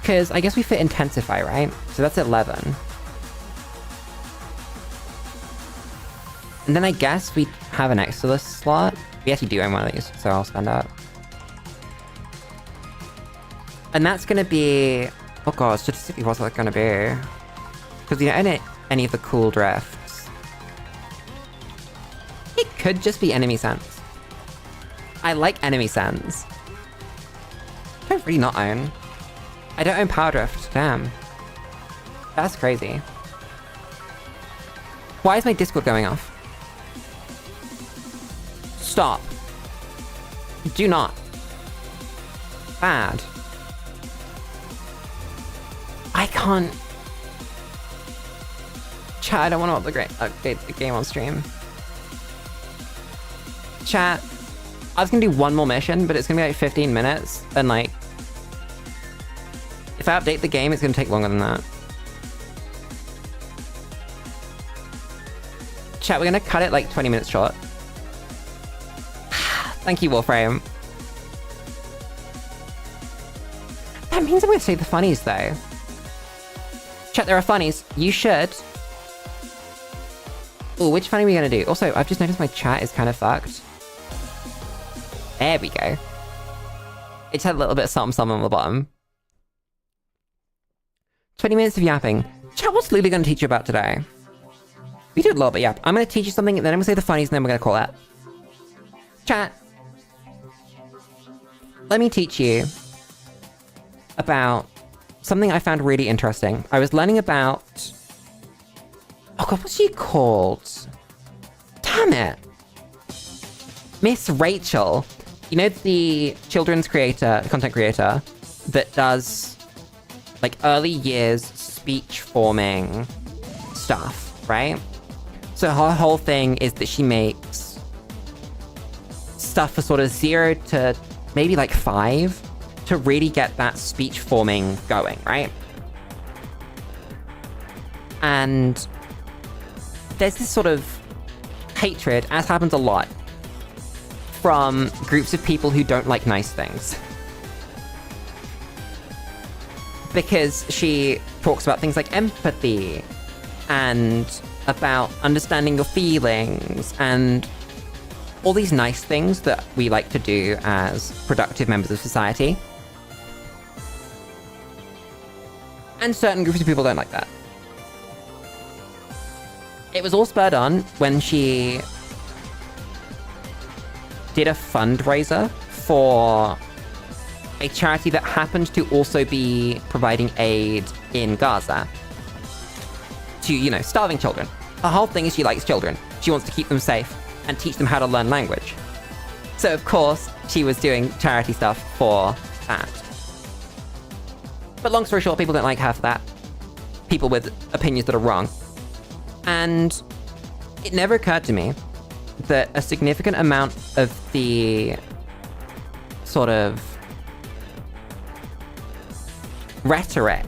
Because I guess we fit Intensify, right? So that's 11. And then I guess we have an Exilus slot. We actually do own one of these, so I'll spend that. And that's gonna be... Oh god, statistically what's that gonna be? Because you know, any of the cool drifts. It could just be enemy sense. I like enemy sense. I don't really not own. I don't own power drift, damn. That's crazy. Why is my Discord going off? Stop. Do not. Bad. I can't... Chat, I don't want to update the game on stream. Chat, I was gonna do one more mission, but it's gonna be like 15 minutes, and like... If I update the game, it's gonna take longer than that. Chat, we're gonna cut it like 20 minutes short. Thank you, Warframe. That means I'm gonna save the funnies, though. Chat, there are funnies. You should. Ooh, which funny are we gonna do? Also, I've just noticed my chat is kind of fucked. There we go. It just had a little bit of something on the bottom. 20 minutes of yapping. Chat, what's Lulu gonna teach you about today? We do a little bit yap. I'm gonna teach you something, and then I'm gonna say the funnies, and then we're gonna call it. Chat. Let me teach you about something I found really interesting. I was learning about... Oh god, what's she called? Damn it! Miss Rachel. You know the children's content creator, that does, like, early years speech forming stuff, right? So her whole thing is that she makes stuff for sort of 0 to maybe like 5 to really get that speech forming going, right? And there's this sort of hatred, as happens a lot, from groups of people who don't like nice things. Because she talks about things like empathy and about understanding your feelings and all these nice things that we like to do as productive members of society. And certain groups of people don't like that. It was all spurred on when she did a fundraiser for a charity that happened to also be providing aid in Gaza to, you know, starving children. Her whole thing is she likes children. She wants to keep them safe and teach them how to learn language. So of course, she was doing charity stuff for that. But long story short, people don't like her for that. People with opinions that are wrong. And it never occurred to me that a significant amount of the sort of rhetoric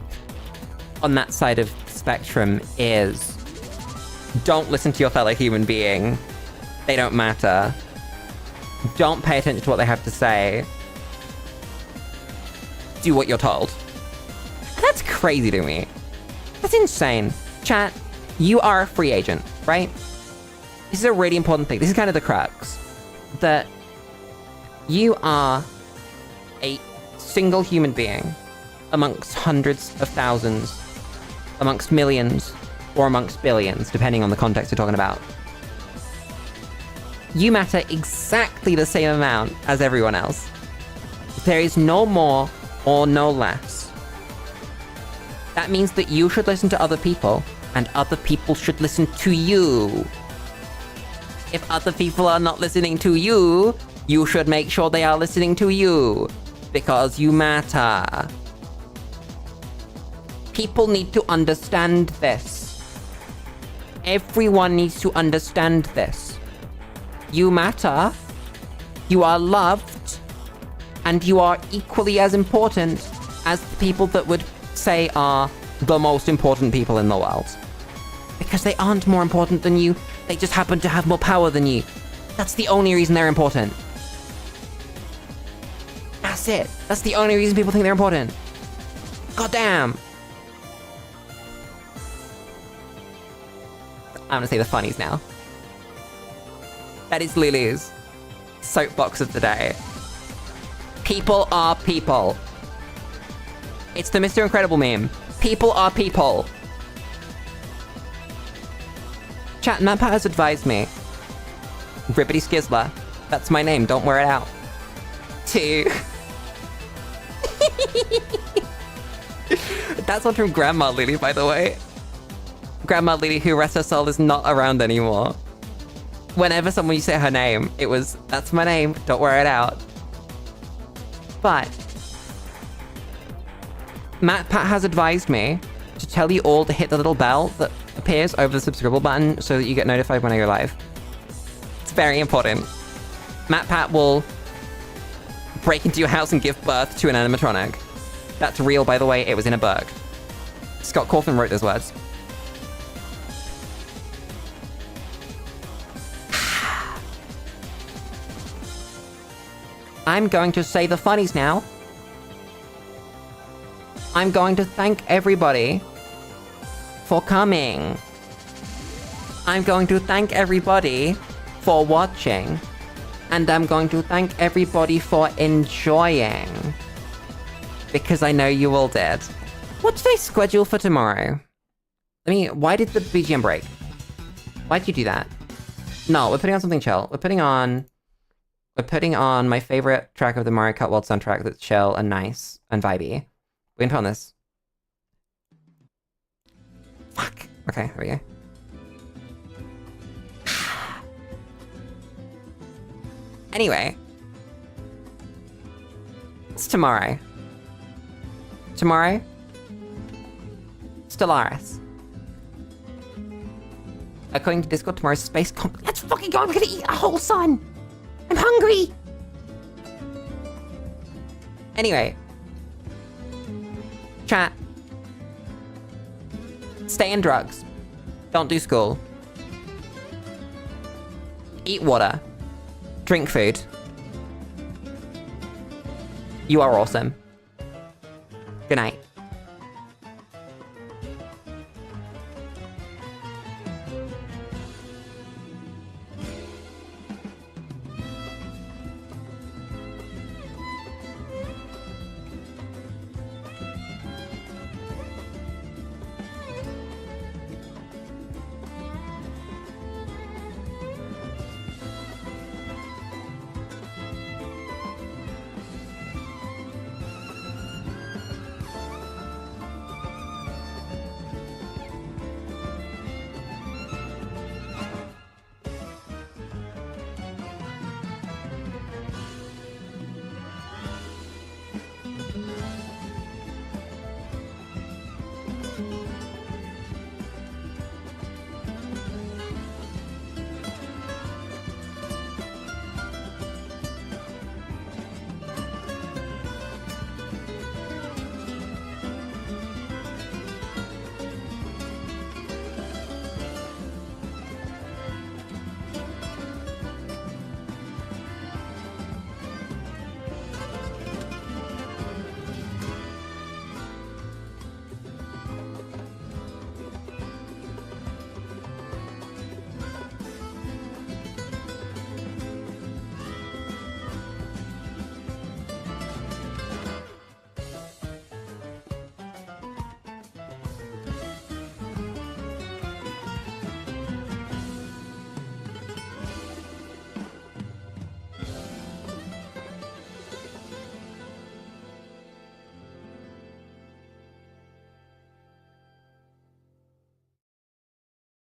on that side of the spectrum is don't listen to your fellow human being. They don't matter. Don't pay attention to what they have to say. Do what you're told. That's crazy to me. That's insane. Chat, you are a free agent, right? This is a really important thing. This is kind of the crux. That you are a single human being amongst hundreds of thousands, amongst millions, or amongst billions, depending on the context you're talking about. You matter exactly the same amount as everyone else. There is no more or no less. That means that you should listen to other people, and other people should listen to you. If other people are not listening to you, you should make sure they are listening to you, because you matter. People need to understand this. Everyone needs to understand this. You matter, you are loved, and you are equally as important as the people that would say are the most important people in the world. Because they aren't more important than you, they just happen to have more power than you. That's the only reason they're important. That's it. That's the only reason people think they're important. God damn. I'm gonna say the funnies now. That is Lulu's soapbox of the day. People are people. It's the Mr. Incredible meme. People are people. Chat, Mappa has advised me. Ribbity Skizzler. That's my name, don't wear it out. To... That's one from Grandma Lily, by the way. Grandma Lily, who rest her soul, is not around anymore. Whenever someone used to say her name, it was, that's my name, don't wear it out. But Matt Pat has advised me to tell you all to hit the little bell that appears over the subscribe button so that you get notified when I go live. It's very important. Matt Pat will break into your house and give birth to an animatronic. That's real, by the way, it was in a book. Scott Cawthon wrote those words. I'm going to say the funnies now. I'm going to thank everybody for coming. I'm going to thank everybody for watching. And I'm going to thank everybody for enjoying. Because I know you all did. What did I schedule for tomorrow? I mean, why did the BGM break? Why did you do that? No, we're putting on something chill. We're putting on my favorite track of the Mario Kart World soundtrack that's chill and nice and vibey. We're gonna put on this. Fuck. Okay, here we go. Anyway. It's tomorrow. Tomorrow? Stellaris. According to Discord, tomorrow's space comp- Let's fucking go. I'm gonna eat a whole sun. I'm hungry. Anyway. Chat. Stay in drugs. Don't do school. Eat water. Drink food. You are awesome. Good night.